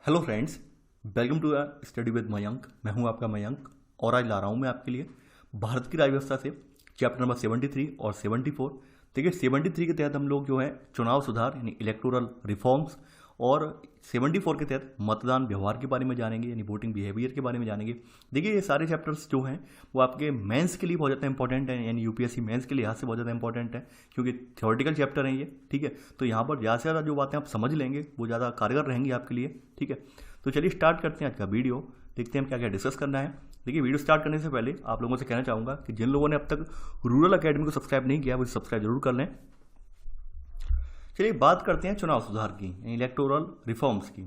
Hello friends, welcome to study with Mayank. मैं हूं आपका मयंक और आज ला रहा हूं मैं आपके लिए भारत की राज्य व्यवस्था से चैप्टर नंबर 73 और 74। देखिए 73 के तहत हम लोग जो है चुनाव सुधार यानी इलेक्टोरल रिफॉर्म्स और 74 के तहत मतदान व्यवहार के बारे में जानेंगे यानी वोटिंग बिहेवियर के बारे में जानेंगे। देखिए ये सारे चैप्टर्स जो हैं वो आपके मेंस के लिए बहुत ज़्यादा इंपॉर्टेंट है, यानी यूपीएससी मेंस के लिहाज से बहुत ज़्यादा इंपॉर्टेंट है क्योंकि थ्योरेटिकल चैप्टर हैं ये। ठीक है, तो यहाँ पर ज़्यादा से ज़्यादा जो बातें आप समझ लेंगे वो ज़्यादा कारगर रहेंगी आपके लिए। ठीक है, तो चलिए स्टार्ट करते हैं आज का वीडियो, देखते हैं हम क्या क्या डिस्कस करना है। देखिए वीडियो स्टार्ट करने से पहले आप लोगों से कहना चाहूँगा कि जिन लोगों ने अब तक रूरल अकेडमी को सब्सक्राइब नहीं किया वो सब्सक्राइब जरूर कर लें। चलिए बात करते हैं चुनाव सुधार की यानी इलेक्टोरल रिफॉर्म्स की।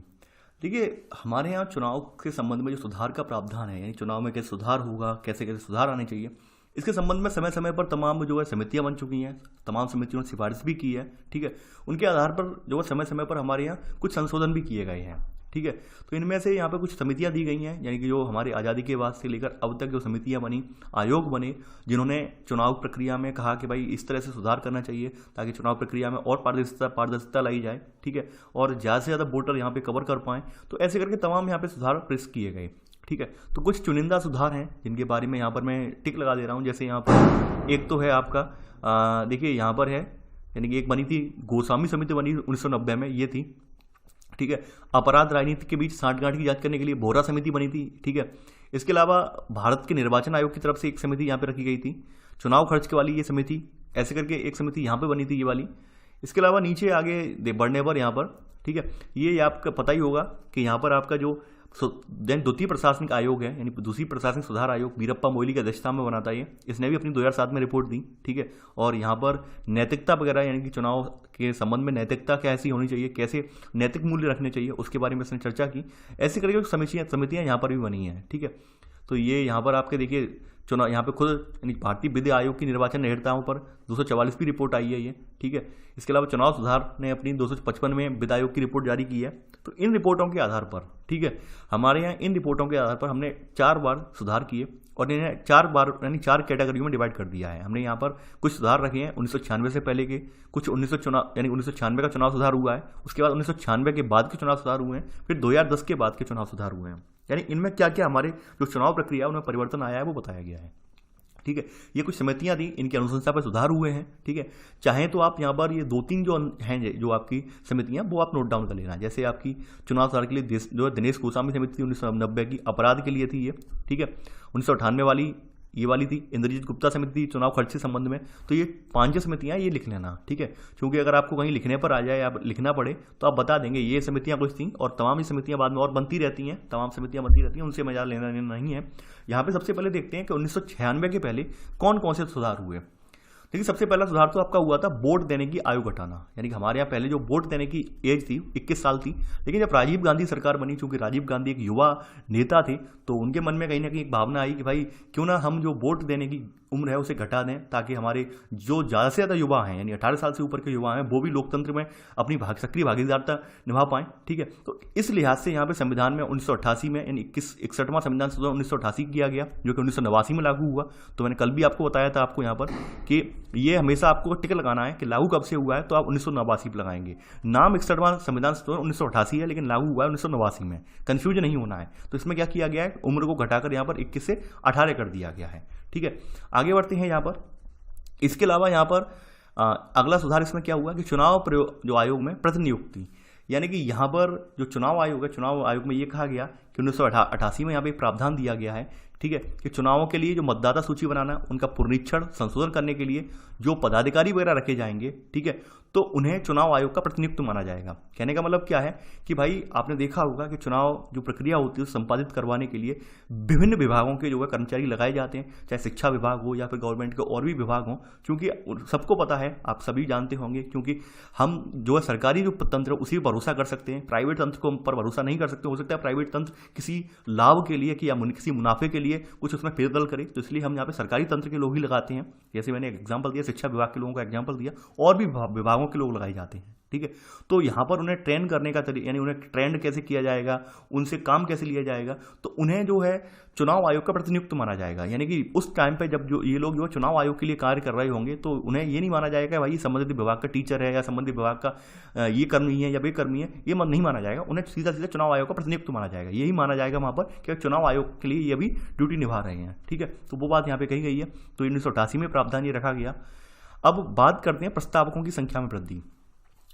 देखिए हमारे यहाँ चुनाव के संबंध में जो सुधार का प्रावधान है यानी चुनाव में कैसे सुधार होगा, कैसे कैसे सुधार आने चाहिए, इसके संबंध में समय समय पर तमाम जो है समितियां बन चुकी हैं, तमाम समितियों ने सिफारिश भी की है। ठीक है, उनके आधार पर जो है समय समय पर हमारे यहाँ कुछ संशोधन भी किए गए हैं। ठीक है, तो इनमें से यहाँ पे कुछ समितियां दी गई हैं यानी कि जो हमारे आज़ादी के बाद से लेकर अब तक जो समितियां बनी, आयोग बने, जिन्होंने चुनाव प्रक्रिया में कहा कि भाई इस तरह से सुधार करना चाहिए ताकि चुनाव प्रक्रिया में और पारदर्शिता लाई जाए। ठीक है, और ज़्यादा से ज़्यादा वोटर यहाँ पे कवर कर पाएँ, तो ऐसे करके तमाम यहाँ पे सुधार प्रेस किए गए। ठीक है, तो कुछ चुनिंदा सुधार हैं जिनके बारे में यहाँ पर मैं टिक लगा दे रहा हूँ। जैसे यहाँ पर एक तो है आपका देखिए यहाँ पर है यानी कि एक बनी थी गोस्वामी समिति, बनी 1990 में, ये थी। ठीक है, अपराध राजनीति के बीच सांठगांठ की जांच करने के लिए बोरा समिति बनी थी। ठीक है, इसके अलावा भारत के निर्वाचन आयोग की तरफ से एक समिति यहाँ पे रखी गई थी, चुनाव खर्च के वाली ये समिति, ऐसे करके एक समिति यहाँ पे बनी थी ये वाली। इसके अलावा नीचे आगे बढ़ने पर यहाँ पर ठीक है, ये आपका पता ही होगा कि यहाँ पर आपका जो द्वितीय प्रशासनिक आयोग है यानी दूसरी प्रशासनिक सुधार आयोग वीरप्पा मोइली की अध्यक्षता में बना था ये, इसने भी अपनी 2007 में रिपोर्ट दी। ठीक है, और यहाँ पर नैतिकता वगैरह यानी कि चुनाव के संबंध में नैतिकता कैसी होनी चाहिए, कैसे नैतिक मूल्य रखने चाहिए, उसके बारे में इसने चर्चा की। ऐसी करके समितियाँ यहाँ पर भी बनी हैं। ठीक है, तो ये यहाँ पर आपके देखिए चुनाव यहाँ पे खुद यानी भारतीय विधि आयोग की निर्वाचन निर्णयताओं पर 244 की रिपोर्ट आई है ये। ठीक है, इसके अलावा चुनाव सुधार ने अपनी 255 में विधि आयोग की रिपोर्ट जारी की है। तो इन रिपोर्टों के आधार पर ठीक है, हमारे यहाँ इन रिपोर्टों के आधार पर हमने 4 बार सुधार किए और इन्हें 4 बार यानी 4 कैटेगरियों में डिवाइड कर दिया है। हमने यहाँ पर कुछ सुधार रखे हैं 1996 से पहले के, कुछ 1996 का चुनाव सुधार हुआ है, उसके बाद 1996 के बाद के चुनाव सुधार हुए हैं, फिर 2010 के बाद के चुनाव सुधार हुए हैं। यानी इनमें क्या क्या हमारे जो चुनाव प्रक्रिया है उनमें परिवर्तन आया है वो बताया गया है। ठीक है, ये कुछ समितियां थी, इनकी अनुशंसा पर सुधार हुए हैं। ठीक है, चाहे तो आप यहाँ पर ये 2-3 जो हैं जो आपकी समितियां वो आप नोट डाउन कर लेना। जैसे आपकी चुनाव सुधार के लिए जो है दिनेश गोस्वामी समिति 1990 की अपराध के लिए थी ये। ठीक है, 1998 वाली ये वाली थी इंद्रजीत गुप्ता समिति चुनाव खर्च के संबंध में। तो ये 5 समितियां ये लिख लेना। ठीक है, क्योंकि अगर आपको कहीं लिखने पर आ जाए या लिखना पड़े तो आप बता देंगे ये समितियां कुछ थी और तमाम ही समितियां बाद में और बनती रहती हैं, तमाम समितियां बनती रहती हैं, उनसे मजा लेना नहीं है। यहाँ पे सबसे पहले देखते हैं कि 1996 के पहले कौन कौन से सुधार हुए। देखिए सबसे पहला सुधार तो आपका हुआ था वोट देने की आयु घटाना, यानी कि हमारे यहाँ पहले जो वोट देने की एज थी 21 साल थी, लेकिन जब राजीव गांधी सरकार बनी, चूंकि राजीव गांधी एक युवा नेता थे, तो उनके मन में कहीं ना कहीं एक भावना आई कि भाई क्यों ना हम जो वोट देने की उम्र है उसे घटा दें ताकि हमारे जो ज़्यादा से ज़्यादा युवा हैं यानी 18 साल से ऊपर के युवा हैं वो भी लोकतंत्र में अपनी सक्रिय भागीदारिता निभा पाएं। ठीक है, तो इस लिहाज से यहाँ पे संविधान में 1988 में यानी 61वां संविधान संशोधन 1988 किया गया जो कि 1989 में लागू हुआ। तो मैंने कल भी आपको बताया था आपको यहाँ पर कि ये हमेशा आपको टिक लगाना है कि लागू कब से हुआ है, तो आप 1989 पर लगाएंगे। नाम 61वां संविधान संशोधन 1988 है लेकिन लागू हुआ है 1989 में, कन्फ्यूजन नहीं होना है। तो इसमें क्या किया गया है, उम्र को घटाकर यहाँ पर 21 से 18 कर दिया गया है। ठीक है, आगे बढ़ते हैं यहाँ पर। इसके अलावा यहाँ पर अगला सुधार इसमें क्या हुआ कि चुनाव जो आयोग में प्रतिनियुक्ति, यानी कि यहाँ पर जो चुनाव आयोग है, चुनाव आयोग में ये कहा गया कि 1988 में यहाँ पे एक प्रावधान दिया गया है। ठीक है, कि चुनावों के लिए जो मतदाता सूची बनाना, उनका पुनरीक्षण संशोधन करने के लिए जो पदाधिकारी वगैरह रखे जाएंगे, ठीक है, तो उन्हें चुनाव आयोग का प्रतिनियुक्त माना जाएगा। कहने का मतलब क्या है कि भाई आपने देखा होगा कि चुनाव जो प्रक्रिया होती है उसे संपादित करवाने के लिए विभिन्न विभागों के जो है कर्मचारी लगाए जाते हैं, चाहे शिक्षा विभाग हो या फिर गवर्नमेंट के और भी विभाग हों। क्योंकि सबको पता है, आप सभी जानते होंगे, क्योंकि हम जो है सरकारी जो तंत्र है उसी पर भरोसा कर सकते हैं, प्राइवेट तंत्र को पर भरोसा नहीं कर सकते। हो सकता है प्राइवेट तंत्र किसी लाभ के लिए कि या किसी मुनाफे के लिए कुछ उसमें फेरबदल करे, तो इसलिए हम यहाँ पे सरकारी तंत्र के लोग ही लगाते हैं। जैसे मैंने एग्जाम्पल दिया, शिक्षा विभाग के लोगों का एग्जाम्पल दिया, और भी विभागों के लोग लगाए जाते हैं। ठीक है। तो यहाँ पर उन्हें ट्रेन करने का तरीका, यानी उन्हें ट्रेंड कैसे किया जाएगा, उनसे काम कैसे लिया जाएगा, तो उन्हें जो है चुनाव आयोग का प्रतिनियुक्त माना जाएगा। यानी कि उस टाइम पे जब जो ये लोग जो चुनाव आयोग के लिए कार्य कर रहे होंगे तो उन्हें ये नहीं माना जाएगा भाई संबंधित विभाग का टीचर है या संबंधित विभाग का ये कर्मी है या वे कर्मी है, ये नहीं माना जाएगा। उन्हें सीधा सीधा चुनाव आयोग का प्रतिनियुक्त माना जाएगा। यही माना जाएगा वहाँ पर कि चुनाव आयोग के लिए ये भी ड्यूटी निभा रहे हैं। ठीक है, तो वो बात यहाँ पे कही गई है। तो 1988 में प्रावधान ये रखा गया। अब बात करते हैं प्रस्तावकों की संख्या में वृद्धि।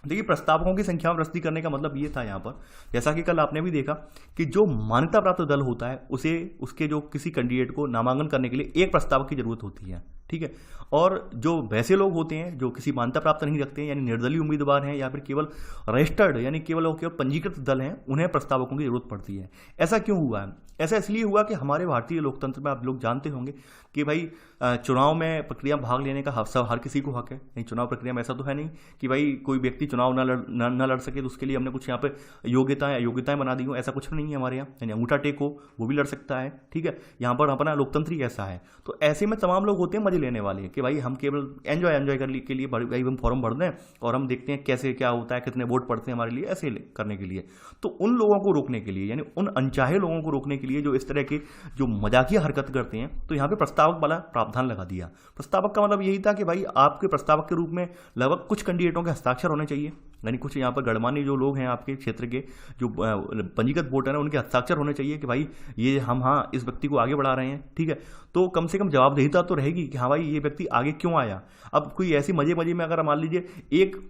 देखिए, प्रस्तावकों की संख्या में वृद्धि करने का मतलब ये था यहाँ पर, जैसा कि कल आपने भी देखा कि जो मान्यता प्राप्त दल होता है उसे उसके जो किसी कैंडिडेट को नामांकन करने के लिए एक प्रस्तावक की जरूरत होती है। ठीक है, और जो वैसे लोग होते हैं जो किसी मान्यता प्राप्त नहीं रखते हैं, यानी निर्दलीय उम्मीदवार हैं या फिर केवल रजिस्टर्ड यानी केवल पंजीकृत दल हैं, उन्हें प्रस्तावकों की जरूरत पड़ती है। ऐसा क्यों हुआ है? ऐसा इसलिए हुआ कि हमारे भारतीय लोकतंत्र में आप लोग जानते होंगे कि भाई चुनाव में प्रक्रिया में भाग लेने का हर किसी को हक है। नहीं, चुनाव प्रक्रिया में ऐसा तो है नहीं कि भाई कोई व्यक्ति चुनाव न लड़ सके तो उसके लिए हमने कुछ यहाँ पे योग्यताएं बना दी हो, ऐसा कुछ नहीं है हमारे यहाँ। यानी अंगूठा टेक हो वो भी लड़ सकता है। ठीक है, यहाँ पर अपना लोकतंत्र ही ऐसा है। तो ऐसे में तमाम लोग होते हैं मजे लेने वाले कि भाई हम केवल एंजॉय करने के लिए भाई हम फॉर्म भर दें और हम देखते हैं कैसे क्या होता है, कितने वोट पड़ते हैं हमारे लिए, ऐसे करने के लिए। तो उन लोगों को रोकने के लिए, यानी उन अनचाहे लोगों को रोकने के लिए जो इस तरह के जो मजाकिया हरकत करते हैं, तो यहाँ पे प्रस्तावक वाला प्रावधान लगा दिया। प्रस्तावक का मतलब यही था कि भाई आपके प्रस्तावक के रूप में लगभग कुछ कैंडिडेटों के हस्ताक्षर होने चाहिए, यानी कुछ यहाँ पर गणमान्य जो लोग हैं आपके क्षेत्र के जो पंजीकृत वोटर हैं उनके हस्ताक्षर होने चाहिए कि भाई ये हम हाँ इस व्यक्ति को आगे बढ़ा रहे हैं। ठीक है, तो कम से कम जवाबदेहिता तो रहेगी कि हाँ भाई ये व्यक्ति आगे क्यों आया। अब कोई ऐसी मजे में अगर मान लीजिए एक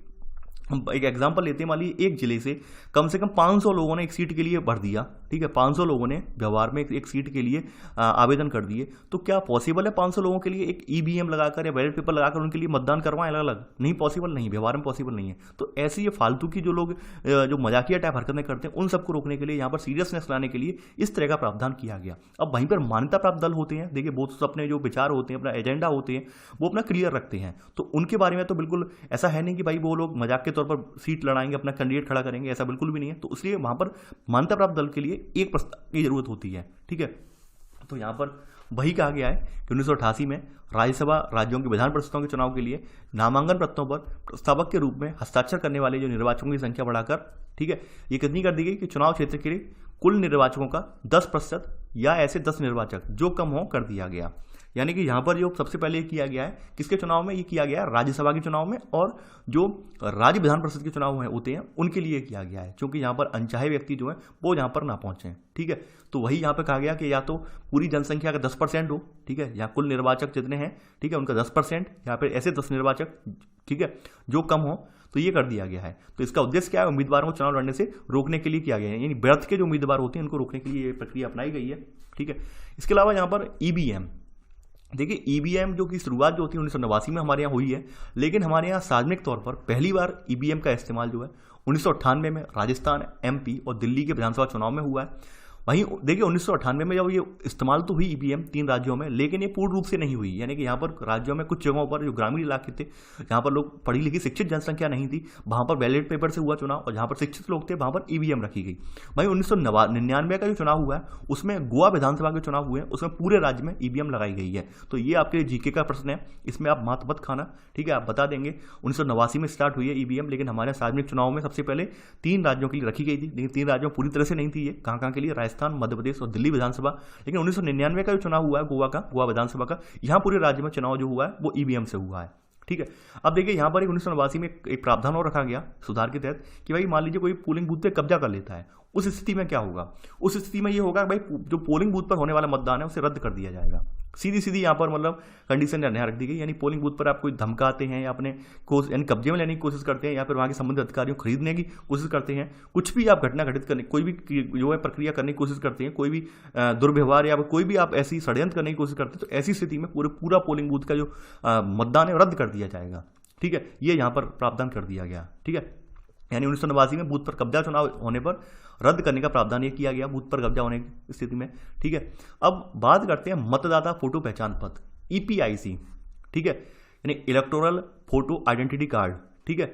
एग्जांपल लेते हैं, मान लीजिए एक जिले से कम 500 लोगों ने एक सीट के लिए भर दिया। ठीक है, 500 लोगों ने व्यवहार में एक सीट के लिए आवेदन कर दिए। तो क्या पॉसिबल है 500 लोगों के लिए एक ईवीएम लगाकर या बैलेट पेपर लगाकर उनके लिए मतदान करवाएं अलग अलग? नहीं, पॉसिबल नहीं, व्यवहार में पॉसिबल नहीं है। तो ऐसे ये फालतू की जो लोग जो मजाकिया टाइप हरकतें करते हैं उन सबको रोकने के लिए, यहाँ पर सीरियसनेस लाने के लिए इस तरह का प्रावधान किया गया। अब वहीं पर मान्यता प्राप्त दल होते हैं, देखिए वो तो अपने जो विचार होते हैं, अपना एजेंडा होते हैं, वो अपना क्लियर रखते हैं। तो उनके बारे में तो बिल्कुल ऐसा है नहीं कि भाई वो लोग मजाक के तौर पर सीट लड़ाएंगे, अपना कैंडिडेट खड़ा करेंगे, ऐसा बिल्कुल भी नहीं है। तो इसलिए वहां पर मान्यता प्राप्त दल के लिए एक प्रस्ताव की जरूरत होती है। ठीक है, तो यहां पर वही कहा गया है कि 1988 में राज्यसभा राज्यों की विधान परिषदों के चुनाव के लिए नामांकन पत्रों पर प्रस्तावक के रूप में हस्ताक्षर करने वाले जो निर्वाचकों की संख्या बढ़ाकर, ठीक है, ये कितनी कर दी गई कि चुनाव क्षेत्र के लिए कुल निर्वाचकों का 10% या ऐसे 10 निर्वाचक जो कम हो कर दिया गया। यानी कि यहाँ पर जो सबसे पहले किया गया है किसके चुनाव में, ये किया गया है राज्यसभा के चुनाव में, और जो राज्य विधान परिषद के चुनाव होते हैं उनके लिए किया गया है, क्योंकि यहाँ पर अनचाहे व्यक्ति जो है वो यहाँ पर ना पहुंचे। ठीक है, तो वही यहाँ पे कहा गया कि या तो पूरी जनसंख्या का 10% हो, ठीक है, या कुल निर्वाचक जितने हैं, ठीक है, उनका 10%, या फिर ऐसे 10 निर्वाचक, ठीक है, जो कम हो, तो ये कर दिया गया है। तो इसका उद्देश्य क्या है? उम्मीदवारों को चुनाव लड़ने से रोकने के लिए किया गया है, यानी व्यर्थ के जो उम्मीदवार होते हैं उनको रोकने के लिए ये प्रक्रिया अपनाई गई है। ठीक है, इसके अलावा यहाँ पर ईवीएम, देखिए ईवीएम जो की शुरुआत जो थी 1989 में हमारे यहाँ हुई है, लेकिन हमारे यहाँ सार्वजनिक तौर पर पहली बार ईवीएम का इस्तेमाल जो है 1998 में राजस्थान, एमपी और दिल्ली के विधानसभा चुनाव में हुआ है। वहीं देखिए 1998 में जब ये इस्तेमाल तो हुई ईवीएम 3 राज्यों में, लेकिन ये पूर्ण रूप से नहीं हुई, यानी कि यहाँ पर राज्यों में कुछ जगहों पर जो ग्रामीण इलाके थे, जहाँ पर लोग पढ़ी लिखी शिक्षित जनसंख्या नहीं थी, वहाँ पर बैलेट पेपर से हुआ चुनाव, और जहाँ पर शिक्षित लोग थे वहाँ पर ईवीएम रखी गई। वहीं 1999 का जो चुनाव हुआ है उसमें गोवा विधानसभा के चुनाव हुए, उसमें पूरे राज्य में ईवीएम लगाई गई है। तो ये आपके जीके का प्रश्न है, इसमें आप मात मत खाना। ठीक है, आप बता देंगे 1989 में स्टार्ट हुई है ईवीएम, लेकिन हमारे सार्वजनिक चुनाव में सबसे पहले 3 राज्यों के लिए रखी गई थी, लेकिन 3 राज्यों पूरी तरह से नहीं थी ये, कहाँ के लिए, राजस्थान, मध्य प्रदेश और दिल्ली विधानसभा। लेकिन 1999 का जो चुनाव हुआ है गोवा विधानसभा का, यहाँ पूरे राज्य में चुनाव जो हुआ है वो ईवीएम से हुआ है। ठीक है, अब देखिए यहाँ पर 1989 में एक प्रावधान और रखा गया सुधार के तहत कि भाई मान लीजिए कोई पोलिंग बूथ पे कब्जा कर लेता है, उस स्थिति में क्या होगा? उस स्थिति में ये होगा भाई जो पोलिंग बूथ पर होने वाला मतदान है उसे रद्द कर दिया जाएगा। सीधी यहाँ पर मतलब कंडीशन यहाँ रख दी गई, यानी पोलिंग बूथ पर आप कोई धमकाते हैं या अपने यानी कब्जे में लेने की कोशिश करते हैं या फिर वहाँ के संबंधित अधिकारियों को खरीदने की कोशिश करते हैं, कुछ भी आप घटना घटित करने, कोई भी जो है प्रक्रिया करने की कोशिश करते हैं, कोई भी दुर्व्यवहार या कोई भी आप ऐसी षड्यंत्र करने की कोशिश करते हैं, तो ऐसी स्थिति में पूरा पोलिंग बूथ का जो मतदान है रद्द कर दिया जाएगा। ठीक है, ये यहाँ पर प्रावधान कर दिया गया। ठीक है, यानी 1989 में बूथ पर कब्जा चुनाव होने पर रद्द करने का प्रावधान ये किया गया, बूथ पर कब्जा होने की स्थिति में। ठीक है, अब बात करते हैं मतदाता फोटो पहचान पत्र, ईपीआईसी। ठीक है, यानी इलेक्टोरल फोटो आइडेंटिटी कार्ड। ठीक है,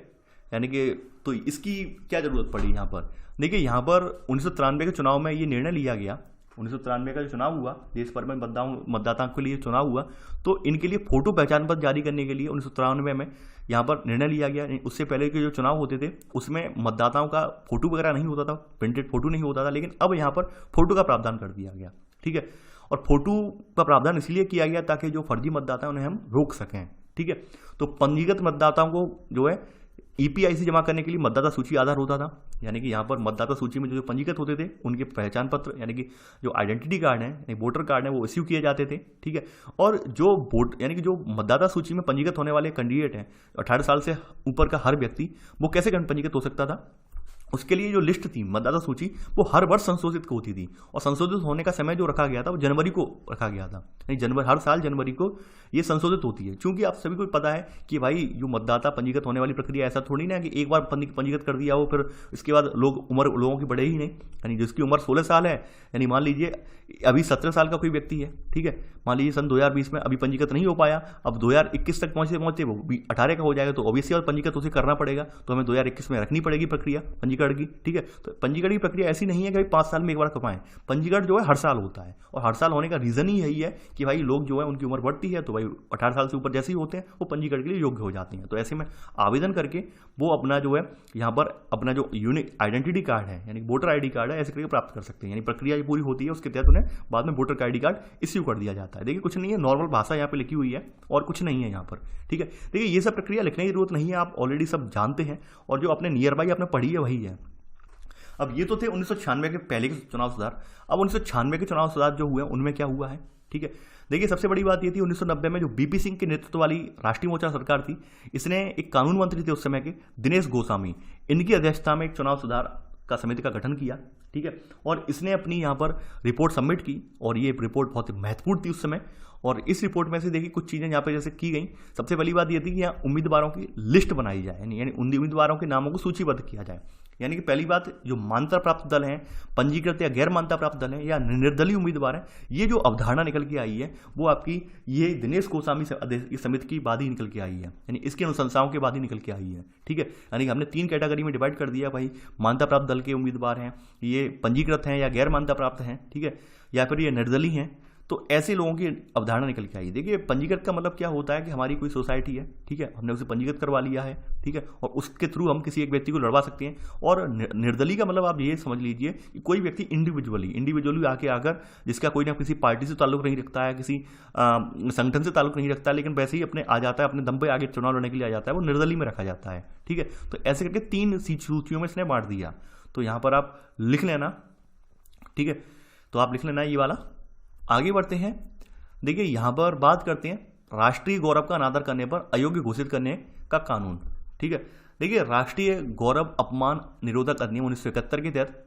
यानी कि तो इसकी क्या जरूरत पड़ी यहाँ पर? देखिए यहाँ पर 1993 के चुनाव में ये निर्णय लिया गया 1993 का जो चुनाव हुआ, देश भर में मतदाताओं के लिए चुनाव हुआ, तो इनके लिए फोटो पहचान पत्र जारी करने के लिए 1993 में यहाँ पर निर्णय लिया गया। उससे पहले के जो चुनाव होते थे उसमें मतदाताओं का फोटो वगैरह नहीं होता था, प्रिंटेड फोटो नहीं होता था, लेकिन अब यहाँ पर फोटो का प्रावधान कर दिया गया। ठीक है, और फोटो का प्रावधान इसलिए किया गया ताकि जो फर्जी मतदाता है उन्हें हम रोक सकें। ठीक है, तो पंजीकृत मतदाताओं को जो है ईपीआईसी जमा करने के लिए मतदाता सूची आधार होता था, यानी कि यहाँ पर मतदाता सूची में जो पंजीकृत होते थे उनके पहचान पत्र यानी कि जो आइडेंटिटी कार्ड है, वोटर कार्ड है, वो इश्यू किए जाते थे। ठीक है, और जो वोट यानी कि जो मतदाता सूची में पंजीकृत होने वाले कैंडिडेट हैं 18 साल से ऊपर का हर व्यक्ति, वो कैसे पंजीकृत हो सकता था, उसके लिए जो लिस्ट थी मतदाता सूची वो हर वर्ष संशोधित होती थी, और संशोधित होने का समय जो रखा गया था वो जनवरी को रखा गया था, जनवरी हर साल जनवरी को ये संशोधित होती है। क्योंकि आप सभी को पता है कि भाई जो मतदाता पंजीकृत होने वाली प्रक्रिया ऐसा थोड़ी ना कि एक बार पंजीकृत कर दिया हो फिर इसके बाद उम्र लोगों की बढ़े ही नहीं। यानी जिसकी उम्र 16 साल है, यानी मान लीजिए अभी 17 साल का कोई व्यक्ति है, ठीक है, मान लीजिए सन 2020 में अभी पंजीकृत नहीं हो पाया, अब 2021 तक पहुंचते वो 18 का हो जाएगा, तो ऑब्वियसली और पंजीकृत उसे करना पड़ेगा, तो हमें 2021 में रखनी पड़ेगी प्रक्रिया पंजीकरण की। ठीक है, तो पंजीकरण की प्रक्रिया ऐसी नहीं है कि भाई 5 साल में एक बार करवाएं, पंजीकरण जो है हर साल होता है, और हर साल होने का रीजन ही यही है कि भाई लोग जो है उनकी उम्र बढ़ती है, तो भाई 18 साल से ऊपर जैसे ही होते हैं वो पंजीकरण के लिए योग्य हो जाते हैं। तो ऐसे में आवेदन करके वो अपना जो है यहाँ पर अपना जो यूनिक आइडेंटिटी कार्ड है यानी वोटर आईडी कार्ड है ऐसे करके प्राप्त कर सकते हैं। यानी प्रक्रिया ये पूरी होती है, उसके तहत उन्हें बाद में वोटर आईडी कार्ड इश्यू कर दिया जाता है। देखिए कुछ नहीं है, नॉर्मल भाषा यहाँ पे लिखी हुई है और कुछ नहीं है यहाँ पर। ठीक है, देखिए ये सब प्रक्रिया लिखने की जरूरत नहीं है, आप ऑलरेडी सब जानते हैं, और जो अपने नियर बाई आपने पढ़ी है वही है। अब ये तो थे 1996 के पहले के चुनाव सुधार। अब 1996 के चुनाव सुधार जो हुए उनमें क्या हुआ है, ठीक है, देखिए सबसे बड़ी बात ये थी 1990 में जो बीपी सिंह के नेतृत्व वाली राष्ट्रीय मोर्चा सरकार थी, इसने एक कानून मंत्री थे उस समय के दिनेश गोस्वामी, इनकी अध्यक्षता में एक चुनाव सुधार का समिति का गठन किया। ठीक है, और इसने अपनी यहाँ पर रिपोर्ट सबमिट की, और ये रिपोर्ट बहुत महत्वपूर्ण थी उस समय। और इस रिपोर्ट में से देखिए कुछ चीज़ें यहाँ पे जैसे की गई। सबसे पहली बात ये थी कि यहाँ उम्मीदवारों की लिस्ट बनाई जाए, यानी उन उम्मीदवारों के नामों को सूचीबद्ध किया जाए। यानी कि पहली बात, जो मान्यता प्राप्त दल हैं, पंजीकृत या गैर मान्यता प्राप्त दल हैं या निर्दलीय उम्मीदवार हैं, ये जो अवधारणा निकल के आई है वो आपकी ये दिनेश गोस्वामी समिति की बाद ही निकल के आई है, यानी इसकी अनुशंसाओं के बाद ही निकल के आई है। ठीक है, यानी कि हमने 3 कैटेगरी में डिवाइड कर दिया, भाई मान्यता प्राप्त दल के उम्मीदवार हैं, ये पंजीकृत हैं या गैर मान्यता प्राप्त हैं, ठीक है, या फिर ये निर्दलीय हैं। तो ऐसे लोगों की अवधारणा निकल के आई। देखिए पंजीकृत का मतलब क्या होता है कि हमारी कोई सोसाइटी है, ठीक है, हमने उसे पंजीकृत करवा लिया है, ठीक है, और उसके थ्रू हम किसी एक व्यक्ति को लड़वा सकते हैं। और निर्दलीय का मतलब आप ये समझ लीजिए कि कोई व्यक्ति इंडिविजुअली आकर जिसका कोई ना किसी पार्टी से ताल्लुक नहीं रखता है, किसी संगठन से ताल्लुक नहीं रखता है, लेकिन वैसे ही अपने आ जाता है, अपने दम पे आगे चुनाव लड़ने के लिए आ जाता है, वो निर्दलीय में रखा जाता है। ठीक है, तो ऐसे करके 3 सूचियों में इसने बांट दिया। तो यहाँ पर आप लिख लेना, ठीक है, तो आप लिख लेना ये वाला। आगे बढ़ते हैं, देखिए यहां पर बात करते हैं राष्ट्रीय गौरव का अनादर करने पर अयोग्य घोषित करने का कानून। ठीक है, देखिए राष्ट्रीय गौरव अपमान निरोधक अधिनियम 1971 के तहत,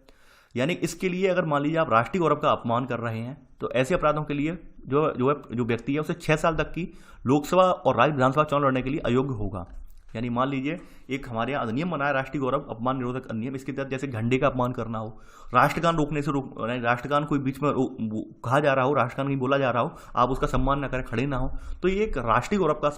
यानी इसके लिए अगर मान लीजिए आप राष्ट्रीय गौरव का अपमान कर रहे हैं तो ऐसे अपराधों के लिए जो व्यक्ति है उसे 6 साल तक की लोकसभा और राज्य विधानसभा चुनाव लड़ने के लिए अयोग्य होगा। यानी मान लीजिए एक हमारे यहाँ अधिनियम बना है राष्ट्रीय गौरव अपमान निरोधक अधिनियम, इसके तहत जैसे झंडे का अपमान करना हो, राष्ट्रगान रोकने से राष्ट्रगान कोई बीच में कहा जा रहा हो, राष्ट्रगान नहीं बोला जा रहा हो, आप उसका सम्मान ना करें, खड़े ना हो, तो ये एक राष्ट्रीय गौरव का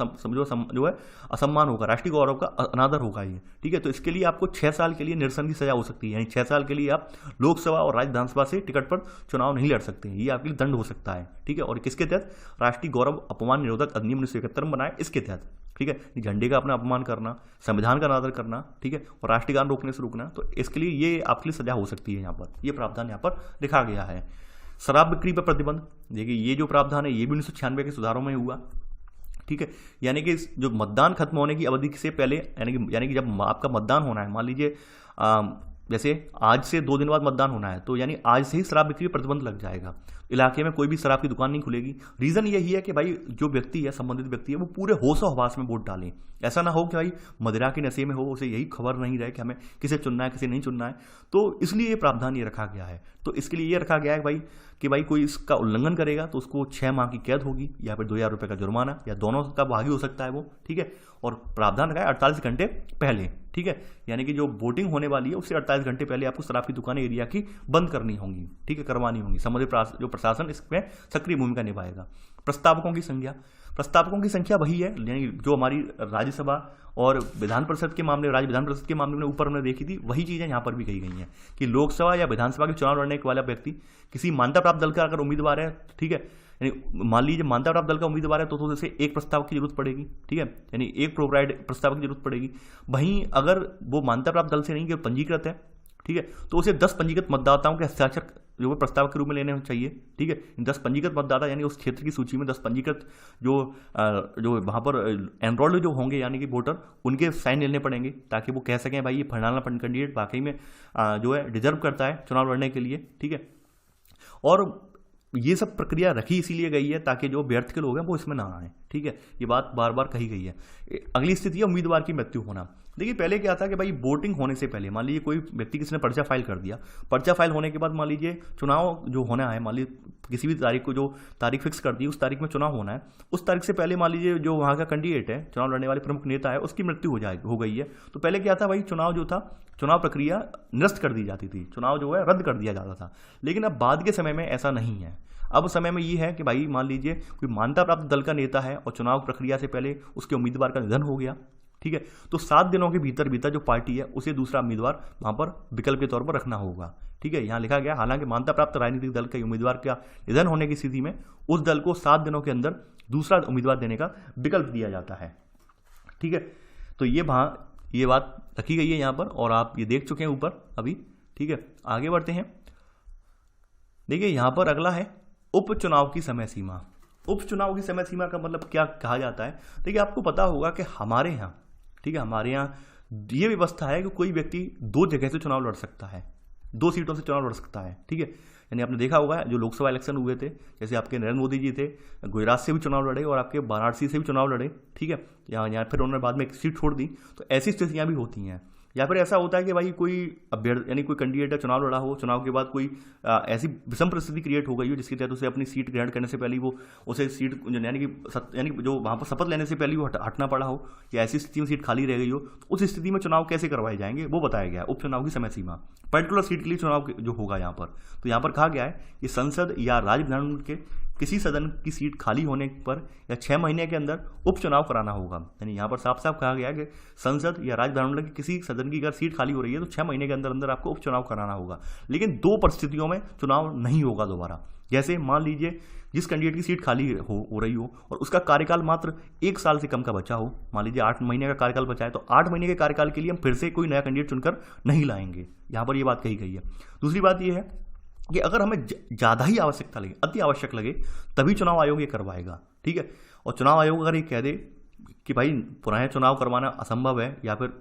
जो है असम्मान होगा, राष्ट्रीय गौरव का अनादर होगा ये। ठीक है, तो इसके लिए आपको 6 साल के लिए निरसन की सजा हो सकती है, यानी 6 साल के लिए आप लोकसभा और राज्य विधानसभा से टिकट पर चुनाव नहीं लड़ सकते हैं, ये आपके लिए दंड हो सकता है। ठीक है, और किसके तहत? राष्ट्रीय गौरव अपमान निरोधक अधिनियम 1971 में बनाए, इसके तहत। ठीक है, झंडे का अपना अपमान करना, संविधान का अनादर करना, ठीक है, और राष्ट्रीय गान रोकने से रोकना, तो इसके लिए ये आपके लिए सजा हो सकती है। यहाँ पर ये प्रावधान यहाँ पर लिखा गया है। शराब बिक्री पर प्रतिबंध, देखिए ये जो प्रावधान है ये भी 1996 के सुधारों में हुआ। ठीक है, यानी कि जो मतदान खत्म होने की अवधि से पहले, यानी कि जब आपका मतदान होना है, मान लीजिए जैसे आज से 2 दिन बाद मतदान होना है, तो यानी आज से ही शराब बिक्री पर प्रतिबंध लग जाएगा। इलाके में कोई भी शराब की दुकान नहीं खुलेगी। रीजन यही है कि भाई जो व्यक्ति है, संबंधित व्यक्ति है, वो पूरे होशो हवास में वोट डालें। ऐसा ना हो कि भाई मदिरा के नशे में हो, उसे यही खबर नहीं रहे कि हमें किसे चुनना है किसे नहीं चुनना है। तो इसलिए ये प्रावधान ये रखा गया है। तो इसके लिए ये रखा गया है कि भाई कोई इसका उल्लंघन करेगा तो उसको 6 माह की कैद होगी या फिर 2000 रुपये का जुर्माना, या दोनों का भागी हो सकता है वो। ठीक है, और प्रावधान लगाए 48 घंटे पहले। ठीक है, यानी कि जो वोटिंग होने वाली है उससे 48 घंटे पहले आपको शराब की दुकानें एरिया की बंद करनी होंगी। ठीक है, करवानी होंगी। संबंधित जो प्रशासन इसमें सक्रिय भूमिका निभाएगा। प्रस्तावकों की संख्या वही है, यानी जो हमारी राज्यसभा और विधान परिषद के मामले, राज्य विधान परिषद के मामले में ऊपर हमने देखी थी, वही चीज़ें यहाँ पर भी कही गई हैं कि लोकसभा या विधानसभा के चुनाव लड़ने वाला व्यक्ति किसी मान्यता प्राप्त दल का अगर उम्मीदवार है, ठीक है, यानी मान लीजिए मान्यता प्राप्त दल का उम्मीदवार है तो जैसे एक प्रस्ताव की जरूरत पड़ेगी, ठीक है, यानी एक प्रोवाइड प्रस्ताव की जरूरत पड़ेगी। वहीं अगर वो मान्यता प्राप्त दल से नहीं कि पंजीकृत है, ठीक है, तो उसे 10 पंजीकृत मतदाताओं के हस्ताक्षर जो है प्रस्ताव के रूप में लेने चाहिए, ठीक है। 10 पंजीकृत मतदाता यानी उस क्षेत्र की सूची में 10 पंजीकृत जो वहाँ पर एनरोल्ड जो होंगे यानी कि वोटर, उनके साइन लेने पड़ेंगे ताकि वो कह सकें भाई ये फलाना कैंडिडेट वाकई में जो है डिजर्व करता है चुनाव लड़ने के लिए, ठीक है। और ये सब प्रक्रिया रखी इसीलिए गई है ताकि जो व्यर्थ के लोग हैं वो इसमें ना आए, ठीक है। ये बात बार बार कही गई है। अगली स्थिति है उम्मीदवार की मृत्यु होना। देखिए पहले क्या था कि भाई वोटिंग होने से पहले मान लीजिए कोई व्यक्ति किसी ने पर्चा फाइल कर दिया, पर्चा फाइल होने के बाद मान लीजिए चुनाव जो होना है, मान लीजिए किसी भी तारीख को जो तारीख फिक्स कर दी उस तारीख में चुनाव होना है, उस तारीख से पहले मान लीजिए जो वहाँ का कैंडिडेट है, चुनाव लड़ने वाले प्रमुख नेता है, उसकी मृत्यु हो गई है। तो पहले क्या था भाई, चुनाव जो था, चुनाव प्रक्रिया निरस्त कर दी जाती थी, चुनाव जो है रद्द कर दिया जाता था। लेकिन अब बाद के समय में ऐसा नहीं है। अब समय में ये है कि भाई मान लीजिए कोई मान्यता प्राप्त दल का नेता है और चुनाव प्रक्रिया से पहले उसके उम्मीदवार का निधन हो गया, ठीक है, तो 7 दिनों के भीतर जो पार्टी है उसे दूसरा उम्मीदवार वहां पर विकल्प के तौर पर रखना होगा, ठीक है। यहां लिखा गया हालांकि मान्यता प्राप्त राजनीतिक दल के उम्मीदवार का निधन होने की स्थिति में उस दल को 7 दिनों के अंदर दूसरा उम्मीदवार देने का विकल्प दिया जाता है, ठीक है। तो ये बात रखी गई है यहाँ पर और आप ये देख चुके हैं ऊपर अभी, ठीक है। आगे बढ़ते हैं। देखिए यहाँ पर अगला है उपचुनाव की समय सीमा। उपचुनाव की समय सीमा का मतलब क्या कहा जाता है। देखिए आपको पता होगा कि हमारे यहाँ, ठीक है, हमारे यहाँ ये व्यवस्था है कि कोई व्यक्ति 2 जगह से चुनाव लड़ सकता है, 2 सीटों से चुनाव लड़ सकता है, ठीक है। यानी आपने देखा होगा जो लोकसभा इलेक्शन हुए थे, जैसे आपके नरेंद्र मोदी जी थे, गुजरात से भी चुनाव लड़े और आपके वाराणसी से भी चुनाव लड़े, ठीक है। यहाँ फिर उन्होंने बाद में एक सीट छोड़ दी। तो ऐसी स्थितियाँ भी होती हैं। या फिर ऐसा होता है कि भाई कोई अभ्यर्थी यानी कोई कैंडिडेट का चुनाव लड़ा हो, चुनाव के बाद कोई ऐसी विषम परिस्थिति क्रिएट हो गई हो जिसके तहत उसे अपनी सीट ग्रहण करने से पहले वो उसे सीट यानी कि जो वहाँ पर शपथ लेने से पहले वो हटना पड़ा हो या ऐसी स्थिति में सीट खाली रह गई हो, तो उस स्थिति में चुनाव कैसे करवाए जाएंगे वो बताया गया है। उपचुनाव की समय सीमा पर्टिकुलर सीट के लिए चुनाव जो होगा यहाँ पर, तो यहाँ पर कहा गया है कि संसद या राज्य विधानमंडल के किसी सदन की सीट खाली होने पर या 6 महीने के अंदर उपचुनाव कराना होगा। यानी यहाँ पर साफ साफ कहा गया है कि संसद या राज्य विधानमंडल की किसी सदन की अगर सीट खाली हो रही है तो 6 महीने के अंदर अंदर आपको उपचुनाव कराना होगा। लेकिन 2 परिस्थितियों में चुनाव नहीं होगा दोबारा। जैसे मान लीजिए जिस कैंडिडेट की सीट खाली हो रही हो और उसका कार्यकाल मात्र 1 साल से कम का बचा हो, मान लीजिए 8 महीने का कार्यकाल बचा है, तो 8 महीने के कार्यकाल के लिए हम फिर से कोई नया कैंडिडेट चुनकर नहीं लाएंगे। यहाँ पर यह बात कही गई है। दूसरी बात यह है कि अगर हमें ज़्यादा ही आवश्यकता लगे, अति आवश्यक लगे, तभी चुनाव आयोग ये करवाएगा, ठीक है। और चुनाव आयोग अगर ये कह दे कि भाई पुराने चुनाव करवाना असंभव है या फिर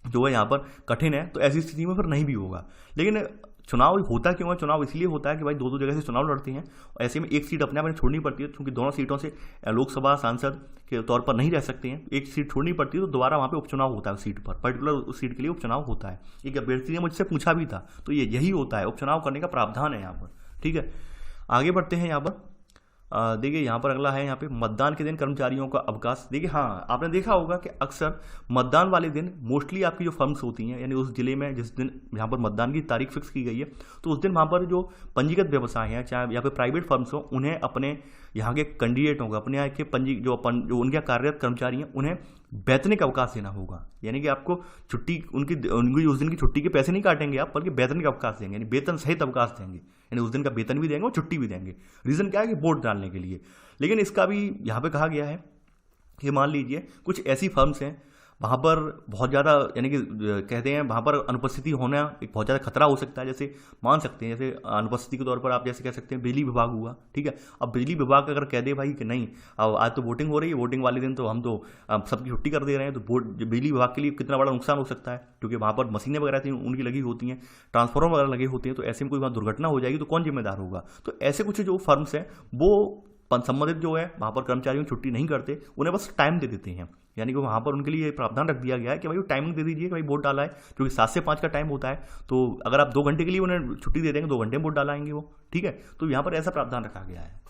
जो है यहाँ पर कठिन है, तो ऐसी स्थिति में फिर नहीं भी होगा। लेकिन चुनाव होता क्यों है? चुनाव इसलिए होता है कि भाई 2-2 जगह से चुनाव लड़ते हैं और ऐसे में एक सीट अपने आप में छोड़नी पड़ती है, क्योंकि दोनों सीटों से लोकसभा सांसद के तौर पर नहीं रह सकते हैं, एक सीट छोड़नी पड़ती है, तो दोबारा वहाँ पे उपचुनाव होता है उस सीट पर, पर्टिकुलर उस सीट के लिए उपचुनाव होता है। एक अभ्यर्थी ने मुझसे पूछा भी था, तो यही होता है, उपचुनाव करने का प्रावधान है यहाँ पर, ठीक है। आगे बढ़ते हैं। यहाँ पर देखिए यहाँ पर अगला है यहाँ पे मतदान के दिन कर्मचारियों का अवकाश। देखिए हाँ, आपने देखा होगा कि अक्सर मतदान वाले दिन मोस्टली आपकी जो फर्म्स होती हैं, यानी उस जिले में जिस दिन यहाँ पर मतदान की तारीख फिक्स की गई है, तो उस दिन वहाँ पर जो पंजीकृत व्यवसाय हैं, चाहे या फिर प्राइवेट फर्म्स हो, उन्हें अपने यहाँ के कैंडिडेट होगा, अपने यहाँ के जो उनके कार्यरत कर्मचारी हैं, उन्हें वेतनिक अवकाश देना होगा। यानी कि आपको छुट्टी उनकी उस दिन की छुट्टी के पैसे नहीं काटेंगे आप, बल्कि वेतनिक अवकाश देंगे, यानी वेतन सहित अवकाश देंगे, यानी उस दिन का वेतन भी देंगे और छुट्टी भी देंगे। रीज़न क्या है कि वोट डालने के लिए। लेकिन इसका भी यहाँ पे कहा गया है कि मान लीजिए कुछ ऐसी फर्म्स हैं वहाँ पर बहुत ज़्यादा, यानी कि कहते हैं वहाँ पर अनुपस्थिति होना एक बहुत ज़्यादा खतरा हो सकता है। जैसे मान सकते हैं, जैसे अनुपस्थिति के तौर पर आप जैसे कह सकते हैं बिजली विभाग हुआ, ठीक है। अब बिजली विभाग अगर कह दे भाई कि नहीं, अब आज तो वोटिंग हो रही है, वोटिंग वाले दिन तो हम तो सबकी छुट्टी कर दे रहे हैं, तो बिजली विभाग के लिए कितना बड़ा नुकसान हो सकता है, क्योंकि वहाँ पर मशीनें वगैरह थी उनकी लगी होती हैं, ट्रांसफार्मर वगैरह लगे होते हैं, तो ऐसे में कोई वहाँ दुर्घटना हो जाएगी तो कौन जिम्मेदार होगा। तो ऐसे कुछ जो फर्म्स हैं वो संबंधित जो है वहाँ पर कर्मचारियों की छुट्टी नहीं करते, उन्हें बस टाइम दे देते हैं। यानी कि वहाँ पर उनके लिए प्रावधान रख दिया गया है कि भाई वो टाइमिंग दे दीजिए कि भाई वोट डाला है, क्योंकि 7 से 5 का टाइम होता है, तो अगर आप 2 घंटे के लिए उन्हें छुट्टी दे देंगे, 2 घंटे में वोट डालाएंगे वो, ठीक है। तो यहाँ पर ऐसा प्रावधान रखा गया है।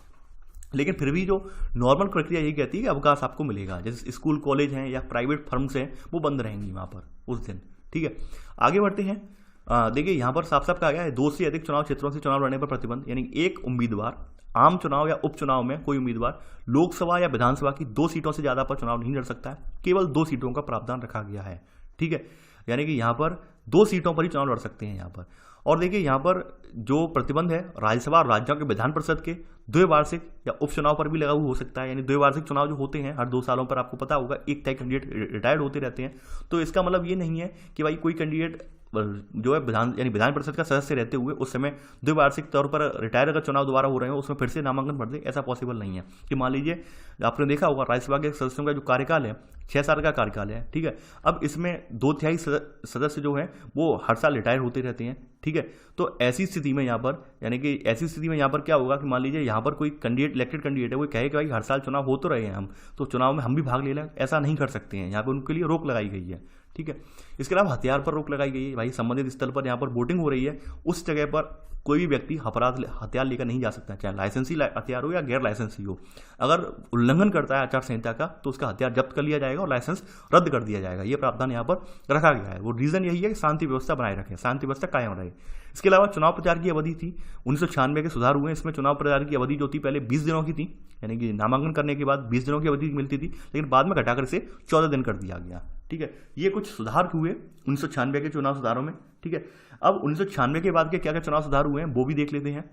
लेकिन फिर भी जो नॉर्मल प्रक्रिया यही कहती है कि अवकाश आपको मिलेगा। जैसे स्कूल कॉलेज हैं या प्राइवेट फर्म्स हैं वो बंद रहेंगी वहाँ पर उस दिन, ठीक है। आगे बढ़ते हैं। देखिए यहाँ पर साफ साफ कहा गया है 2 से अधिक चुनाव क्षेत्रों से चुनाव लड़ने पर प्रतिबंध, यानी कि एक उम्मीदवार आम चुनाव या उपचुनाव में कोई उम्मीदवार लोकसभा या विधानसभा की 2 सीटों से ज्यादा पर चुनाव नहीं लड़ सकता है, केवल 2 सीटों का प्रावधान रखा गया है। ठीक है, यानी कि यहाँ पर 2 सीटों पर ही चुनाव लड़ सकते हैं यहाँ पर। और देखिए यहाँ पर जो प्रतिबंध है राज्यसभा और राज्यों के विधान परिषद के द्विवार्षिक या उपचुनाव पर भी लागू हो सकता है, यानी द्विवार्षिक चुनाव जो होते हैं हर 2 सालों पर, आपको पता होगा एक तय कैंडिडेट रिटायर्ड होते रहते हैं। तो इसका मतलब ये नहीं है कि भाई कोई कैंडिडेट जो है विधान परिषद का सदस्य रहते हुए उस समय द्विवार्षिक तौर पर रिटायर अगर चुनाव दोबारा हो रहे हो उसमें फिर से नामांकन भर दे, ऐसा पॉसिबल नहीं है। कि मान लीजिए आपने देखा होगा राज्यसभा के सदस्यों का जो कार्यकाल है 6 साल का कार्यकाल है। ठीक है, अब इसमें 2/3 सदस्य जो है वो हर साल रिटायर होते रहते हैं। ठीक है, तो ऐसी स्थिति में यहाँ पर, यानी कि ऐसी स्थिति में यहाँ पर क्या होगा कि मान लीजिए यहाँ पर कोई कैंडिडेट इलेक्टेड कैंडिडेट है, वो कहे कि भाई हर साल चुनाव हो तो रहे हैं हम, तो चुनाव में हम भी भाग ले लें, ऐसा नहीं कर सकते हैं। यहाँ पर उनके लिए रोक लगाई गई है। ठीक है, इसके अलावा हथियार पर रोक लगाई गई है। भाई संबंधित स्थल पर जहाँ पर वोटिंग हो रही है उस जगह पर कोई भी व्यक्ति हथियार लेकर नहीं जा सकता, चाहे लाइसेंसी हथियार हो या गैर लाइसेंसी हो। अगर उल्लंघन करता है आचार संहिता का तो उसका हथियार जब्त कर लिया जाएगा और लाइसेंस रद्द कर दिया जाएगा। ये प्रावधान यहाँ पर रखा गया है। वो रीजन यही है कि शांति व्यवस्था बनाए रखें, शांति व्यवस्था कायम रहे। इसके अलावा चुनाव प्रचार की अवधि थी 1996 के सुधार हुए। इसमें चुनाव प्रचार की अवधि जो थी पहले 20 दिनों की थी, यानी कि नामांकन करने के बाद 20 दिनों की अवधि मिलती थी, लेकिन बाद में घटाकर इसे 14 दिन कर दिया गया। ठीक है, ये कुछ सुधार हुए 1996 के चुनाव सुधारों में। ठीक है, अब 1996 के बाद के क्या क्या चुनाव सुधार हुए हैं वो भी देख लेते हैं।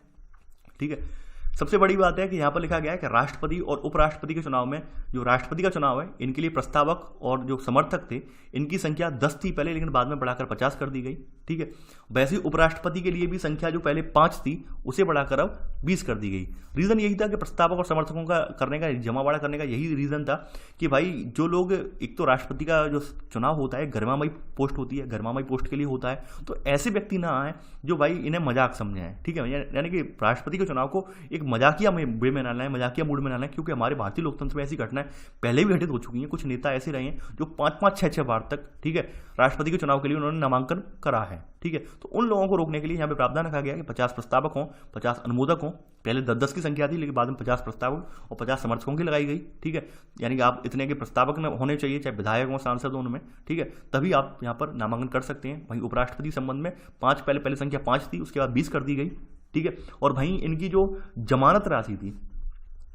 ठीक है, सबसे बड़ी बात है कि यहाँ पर लिखा गया है कि राष्ट्रपति और उपराष्ट्रपति के चुनाव में, जो राष्ट्रपति का चुनाव है इनके लिए प्रस्तावक और जो समर्थक थे इनकी संख्या 10 थी पहले, लेकिन बाद में बढ़ाकर 50 कर दी गई। ठीक है, वैसे ही उपराष्ट्रपति के लिए भी संख्या जो पहले 5 थी उसे बढ़ाकर अब 20 कर दी गई। रीजन यही था कि प्रस्तावक और समर्थकों का करने का, जमावाड़ा करने का यही रीजन था कि भाई जो लोग, एक तो राष्ट्रपति का जो चुनाव होता है गरिमामयी पोस्ट होती है, गरिमामयी पोस्ट के लिए होता है, तो ऐसे व्यक्ति ना आए जो भाई इन्हें मजाक समझे हैं। ठीक है, यानी कि राष्ट्रपति के चुनाव को एक मजाकिया वे में ना लाएं, मजाकिया मूड में ना लाएं, क्योंकि हमारे भारतीय लोकतंत्र में ऐसी घटनाएं पहले भी घटित हो चुकी हैं। कुछ नेता ऐसे रहे हैं जो 5-5, 6-6 बार तक, ठीक है, राष्ट्रपति के चुनाव के लिए उन्होंने नामांकन करा है। ठीक है, तो उन लोगों को रोकने के लिए यहाँ पे प्रावधान रखा गया कि 50 प्रस्तावक हों, 50 अनुमोदक हों। पहले 10-10 की संख्या थी, लेकिन बाद में 50 प्रस्तावक और 50 समर्थकों की लगाई गई। ठीक है, यानी कि आप इतने के प्रस्तावक होने चाहिए, चाहे विधायक हों, सांसद हों उनमें। ठीक है, तभी आप यहाँ पर नामांकन कर सकते हैं। वहीं उपराष्ट्रपति संबंध में 5, पहले संख्या 5 थी, उसके बाद 20 कर दी गई। ठीक है, और वहीं इनकी जो जमानत राशि थी,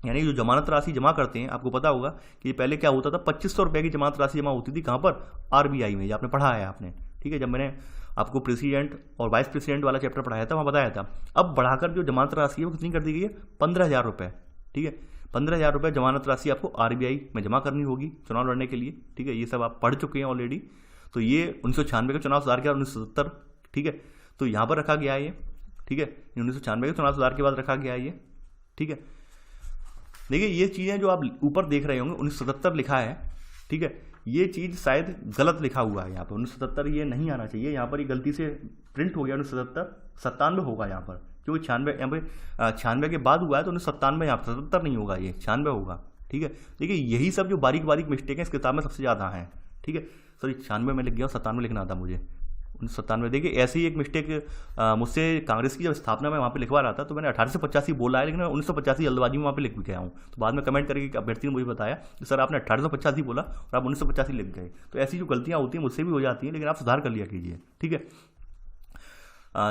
यानी जो जमानत राशि जमा करते हैं, आपको पता होगा कि पहले क्या होता था, 2500 रुपये की जमानत राशि जमा होती थी। कहाँ पर? RBI में, आपने पढ़ा है आपने। ठीक है, जब मैंने आपको प्रेसिडेंट और वाइस प्रेसिडेंट वाला चैप्टर पढ़ाया था वहाँ बताया था। अब बढ़ाकर जो जमानत राशि है वो कितनी कर दी गई है? 15,000 रुपये। ठीक है, 15,000 रुपये जमानत राशि आपको RBI में जमा करनी होगी चुनाव लड़ने के लिए। ठीक है, ये सब आप पढ़ चुके हैं ऑलरेडी। तो ये 1996 का चुनाव सुधार के बाद 1970, ठीक है, तो यहाँ पर रखा गया है ये। ठीक है, 1996 के चुनाव सुधार के बाद रखा गया है ये। ठीक है, देखिए ये चीज़ें जो आप ऊपर देख रहे होंगे 1977 लिखा है। ठीक है, ये चीज़ शायद गलत लिखा हुआ है यहाँ पर, 1977 ये नहीं आना चाहिए। यहाँ पर ये गलती से प्रिंट हो गया 1997 होगा यहाँ पर, क्योंकि 96 यहाँ पे 96 के बाद हुआ है, तो 1997 यहाँ पर 77 नहीं होगा, ये 96 होगा। ठीक है, देखिए यही सब जो बारीक बारीक मिस्टेक है इस किताब में सबसे ज़्यादा हैं। ठीक है, सॉरी 96 में लिख गया, 97 लिखना था मुझे, 1997। देखिए ऐसे ही एक मिस्टेक मुझसे कांग्रेस की जब स्थापना में वहाँ पे लिखवा रहा था, तो मैंने 1885 बोला है, लेकिन मैं 1985 जल्दबाजी में वहाँ पे लिख भी गया हूँ। तो बाद में कमेंट करके अभ्यर्थी ने मुझे बताया कि सर आपने 1885 बोला और आप 1985 लिख गए। तो ऐसी जो गलतियाँ होती हैं मुझसे भी हो जाती हैं, लेकिन आप सुधार कर लिया कीजिए। ठीक है,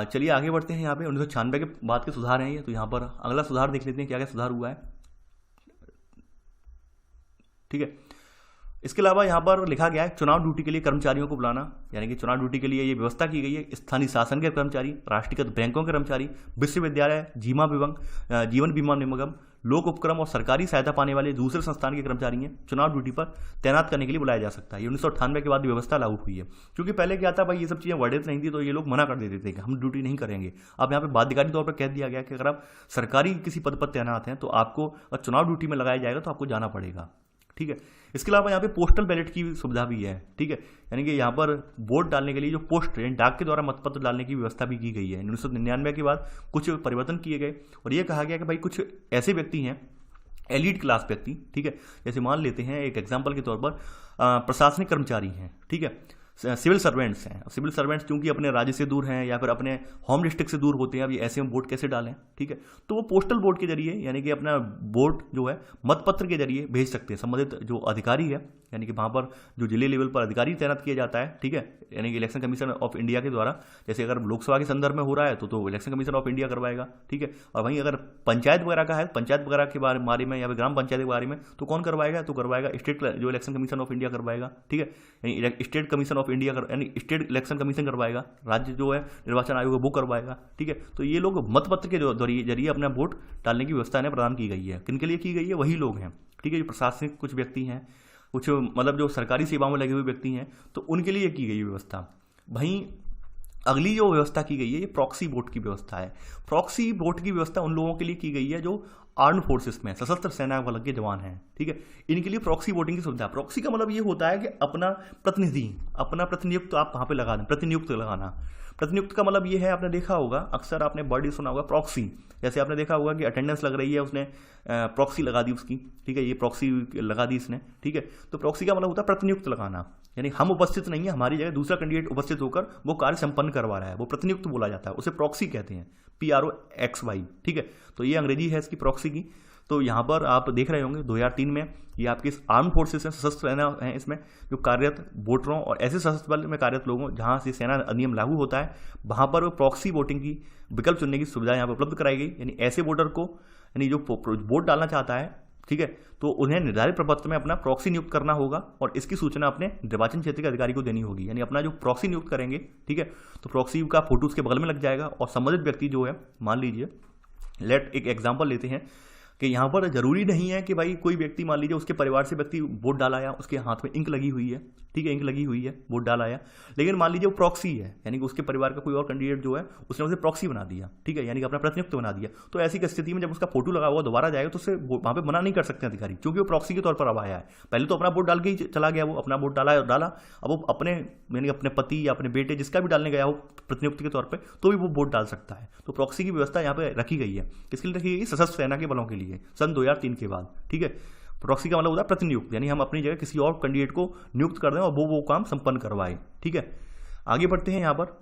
चलिए आगे बढ़ते हैं। यहाँ पे 1996 के बाद के सुधार हैं ये, तो यहाँ पर अगला सुधार देख लेते हैं क्या क्या सुधार हुआ है। ठीक है, इसके अलावा यहाँ पर लिखा गया है चुनाव ड्यूटी के लिए कर्मचारियों को बुलाना, यानी कि चुनाव ड्यूटी के लिए ये व्यवस्था की गई है। स्थानीय शासन के कर्मचारी, राष्ट्रीयकृत बैंकों के कर्मचारी, विश्वविद्यालय, जीवन बीमा निगम, लोक उपक्रम और सरकारी सहायता पाने वाले दूसरे संस्थान के कर्मचारी हैं चुनाव ड्यूटी पर तैनात करने के लिए बुलाया जा सकता है। ये 1998 के बाद व्यवस्था लागू हुई है, क्योंकि पहले क्या था भाई, ये सब चीज़ें वर्णित नहीं थी, तो ये लोग मना कर देते थे कि हम ड्यूटी नहीं करेंगे। अब यहाँ पे बाध्यकारी तौर पर कह दिया गया कि अगर आप सरकारी किसी पद पर तैनात हैं तो आपको चुनाव ड्यूटी में लगाया जाएगा तो आपको जाना पड़ेगा। ठीक है, इसके अलावा यहाँ पे पोस्टल बैलेट की सुविधा भी है। ठीक है, यानी कि यहाँ पर वोट डालने के लिए जो पोस्ट ट्रेन डाक के द्वारा मतपत्र डालने की व्यवस्था भी की गई है। 1999 के बाद कुछ परिवर्तन किए गए और ये कहा गया कि भाई कुछ ऐसे व्यक्ति हैं, एलीट क्लास व्यक्ति, ठीक है, जैसे मान लेते हैं एक एग्जाम्पल के तौर पर प्रशासनिक कर्मचारी हैं, ठीक है, सिविल सर्वेंट्स हैं। सिविल सर्वेंट्स क्योंकि अपने राज्य से दूर हैं या फिर अपने होम डिस्ट्रिक्ट से दूर होते हैं, अब ये ऐसे में वोट कैसे डालें? ठीक है, तो वो पोस्टल वोट के जरिए, यानी कि अपना वोट जो है मतपत्र के जरिए भेज सकते हैं। संबंधित जो अधिकारी है यानी कि वहाँ पर जो जिले लेवल पर अधिकारी तैनात किया जाता है, ठीक है, यानी कि इलेक्शन कमीशन ऑफ इंडिया के द्वारा। जैसे अगर लोकसभा के संदर्भ में हो रहा है तो इलेक्शन कमीशन ऑफ इंडिया करवाएगा, ठीक है। और वहीं अगर पंचायत वगैरह का है, पंचायत वगैरह के बारे में या फिर ग्राम पंचायत के बारे में तो कौन करवाएगा, तो करवाएगा स्टेट जो इलेक्शन कमीशन ऑफ इंडिया करवाएगा, ठीक है, यानी स्टेट कमीशन ऑफ इंडिया यानी स्टेट इलेक्शन कमीशन करवाएगा। राज्य जो है निर्वाचन आयोग है वो करवाएगा, ठीक है। तो ये लोग मतपत्र के जरिए अपना वोट डालने की व्यवस्था इन्हें प्रदान की गई है। किनके लिए की गई है, वही लोग हैं, ठीक है, जो प्रशासनिक कुछ व्यक्ति हैं, कुछ मतलब जो सरकारी सेवाओं में लगे हुए व्यक्ति हैं, तो उनके लिए की गई व्यवस्था। वहीं अगली जो व्यवस्था की गई है ये प्रॉक्सी वोट की व्यवस्था है। प्रॉक्सी वोट की व्यवस्था उन लोगों के लिए की गई है जो आर्म फोर्सेस में सशस्त्र सेना बल के जवान हैं, ठीक है, इनके लिए प्रॉक्सी वोटिंग की सुविधा। प्रॉक्सी का मतलब ये होता है कि अपना प्रतिनियुक्त आप वहाँ पे लगा दें, प्रतिनियुक्त लगाना। प्रतिनियुक्त का मतलब ये है, आपने देखा होगा, अक्सर आपने वर्ड सुना होगा प्रॉक्सी। जैसे आपने देखा होगा कि अटेंडेंस लग रही है, उसने प्रॉक्सी लगा दी उसकी, ठीक है, ये प्रॉक्सी लगा दी इसने, ठीक है। तो प्रॉक्सी का मतलब होता है प्रतिनियुक्त लगाना, यानी हम उपस्थित नहीं है, हमारी जगह दूसरा कैंडिडेट उपस्थित होकर वो कार्य संपन्न करवा रहा है, वो प्रतिनियुक्त बोला जाता है, उसे प्रॉक्सी कहते हैं, PROXY, ठीक है। तो ये अंग्रेजी है इसकी प्रॉक्सी की। तो यहाँ पर आप देख रहे होंगे 2003 में ये आपके आर्म फोर्सेस हैं, सशस्त्र सेना है, इसमें जो कार्यरत वोटरों और ऐसे सशस्त्र बल में कार्यरत लोगों जहाँ से सेना अधिनियम लागू होता है वहाँ पर प्रॉक्सी वोटिंग की विकल्प चुनने की सुविधा यहाँ पर उपलब्ध कराई गई। यानी ऐसे वोटर को, यानी जो वोट डालना चाहता है, ठीक है, तो उन्हें निर्धारित प्रपत्र में अपना प्रॉक्सी नियुक्त करना होगा और इसकी सूचना अपने निर्वाचन क्षेत्र के अधिकारी को देनी होगी। यानी अपना जो प्रॉक्सी नियुक्त करेंगे, ठीक है, तो प्रॉक्सी का फोटो उसके बगल में लग जाएगा और संबंधित व्यक्ति जो है, मान लीजिए एक एग्जाम्पल लेते हैं कि यहाँ पर जरूरी नहीं है कि भाई कोई व्यक्ति, मान लीजिए उसके परिवार से व्यक्ति वोट डाल आया, उसके हाथ में इंक लगी हुई है, ठीक है, इंक लगी हुई है, वोट डाल आया, लेकिन मान लीजिए वो प्रॉक्सी है, यानी कि उसके परिवार का कोई और कैंडिडेट जो है उसने उसे प्रॉक्सी बना दिया, ठीक है, यानी कि अपना प्रतिनियुक्त बना दिया। तो ऐसी स्थिति में जब उसका फोटो लगा हुआ दोबारा जाएगा तो उससे वहाँ पे मना नहीं कर सकते अधिकारी, क्योंकि वो प्रॉक्सी के तौर पर अब आया है। पहले तो अपना वोट डाल के ही चला गया, वो अपना वोट डाला, अब वो अपने, यानी अपने पति या अपने बेटे जिसका भी डालने गया हो प्रतिनियुक्त के तौर पर, तो भी वो वोट डाल सकता है। तो प्रॉक्सी की व्यवस्था यहाँ पे रखी गई है। किसके लिए रखी गई? सशस्त्र सेना के बलों के लिए, सन 2003 के बाद, ठीक है। प्रॉक्सी का मतलब होता है प्रतिनियुक्त, यानी हम अपनी जगह किसी और कैंडिडेट को नियुक्त कर दें और वो काम संपन्न करवाए, ठीक है। आगे बढ़ते हैं यहाँ पर।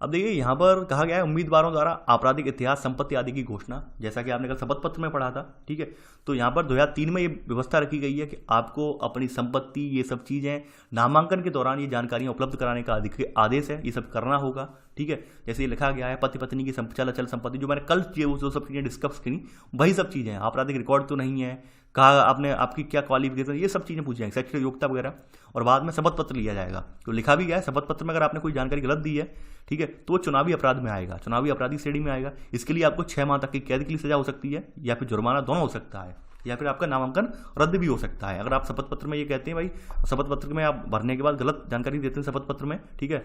अब देखिए यहाँ पर कहा गया है उम्मीदवारों द्वारा आपराधिक इतिहास, संपत्ति आदि की घोषणा, जैसा कि आपने कल शपथ पत्र में पढ़ा था, ठीक है। तो यहाँ पर 2003 में ये व्यवस्था रखी गई है कि आपको अपनी संपत्ति, ये सब चीज़ें नामांकन के दौरान ये जानकारियाँ उपलब्ध कराने का आदेश है, ये सब करना होगा, ठीक है। जैसे ये लिखा गया है पति पत्नी की चल अचल संपत्ति, जो मैंने कल जो सब चीज़ें डिस्कस करी वही सब चीज़ें हैं। आपराधिक रिकॉर्ड तो नहीं है, कहा आपने आपकी क्या क्वालिफिकेशन, ये सब चीज़ें पूछी जाएंगी, शैक्षणिक योग्यता वगैरह, और बाद में शपथ पत्र लिया जाएगा। तो लिखा भी गया है शपथ पत्र में अगर आपने कोई जानकारी गलत दी है, ठीक है, तो वो चुनावी अपराध में आएगा, चुनावी अपराधी श्रेणी में आएगा। इसके लिए आपको 6 माह तक की कैद के लिए सजा हो सकती है या फिर जुर्माना, दोनों हो सकता है, या फिर आपका नामांकन रद्द भी हो सकता है। अगर आप शपथ पत्र में ये कहते हैं, भाई शपथ पत्र में आप भरने के बाद गलत जानकारी देते हैं शपथ पत्र में, ठीक है,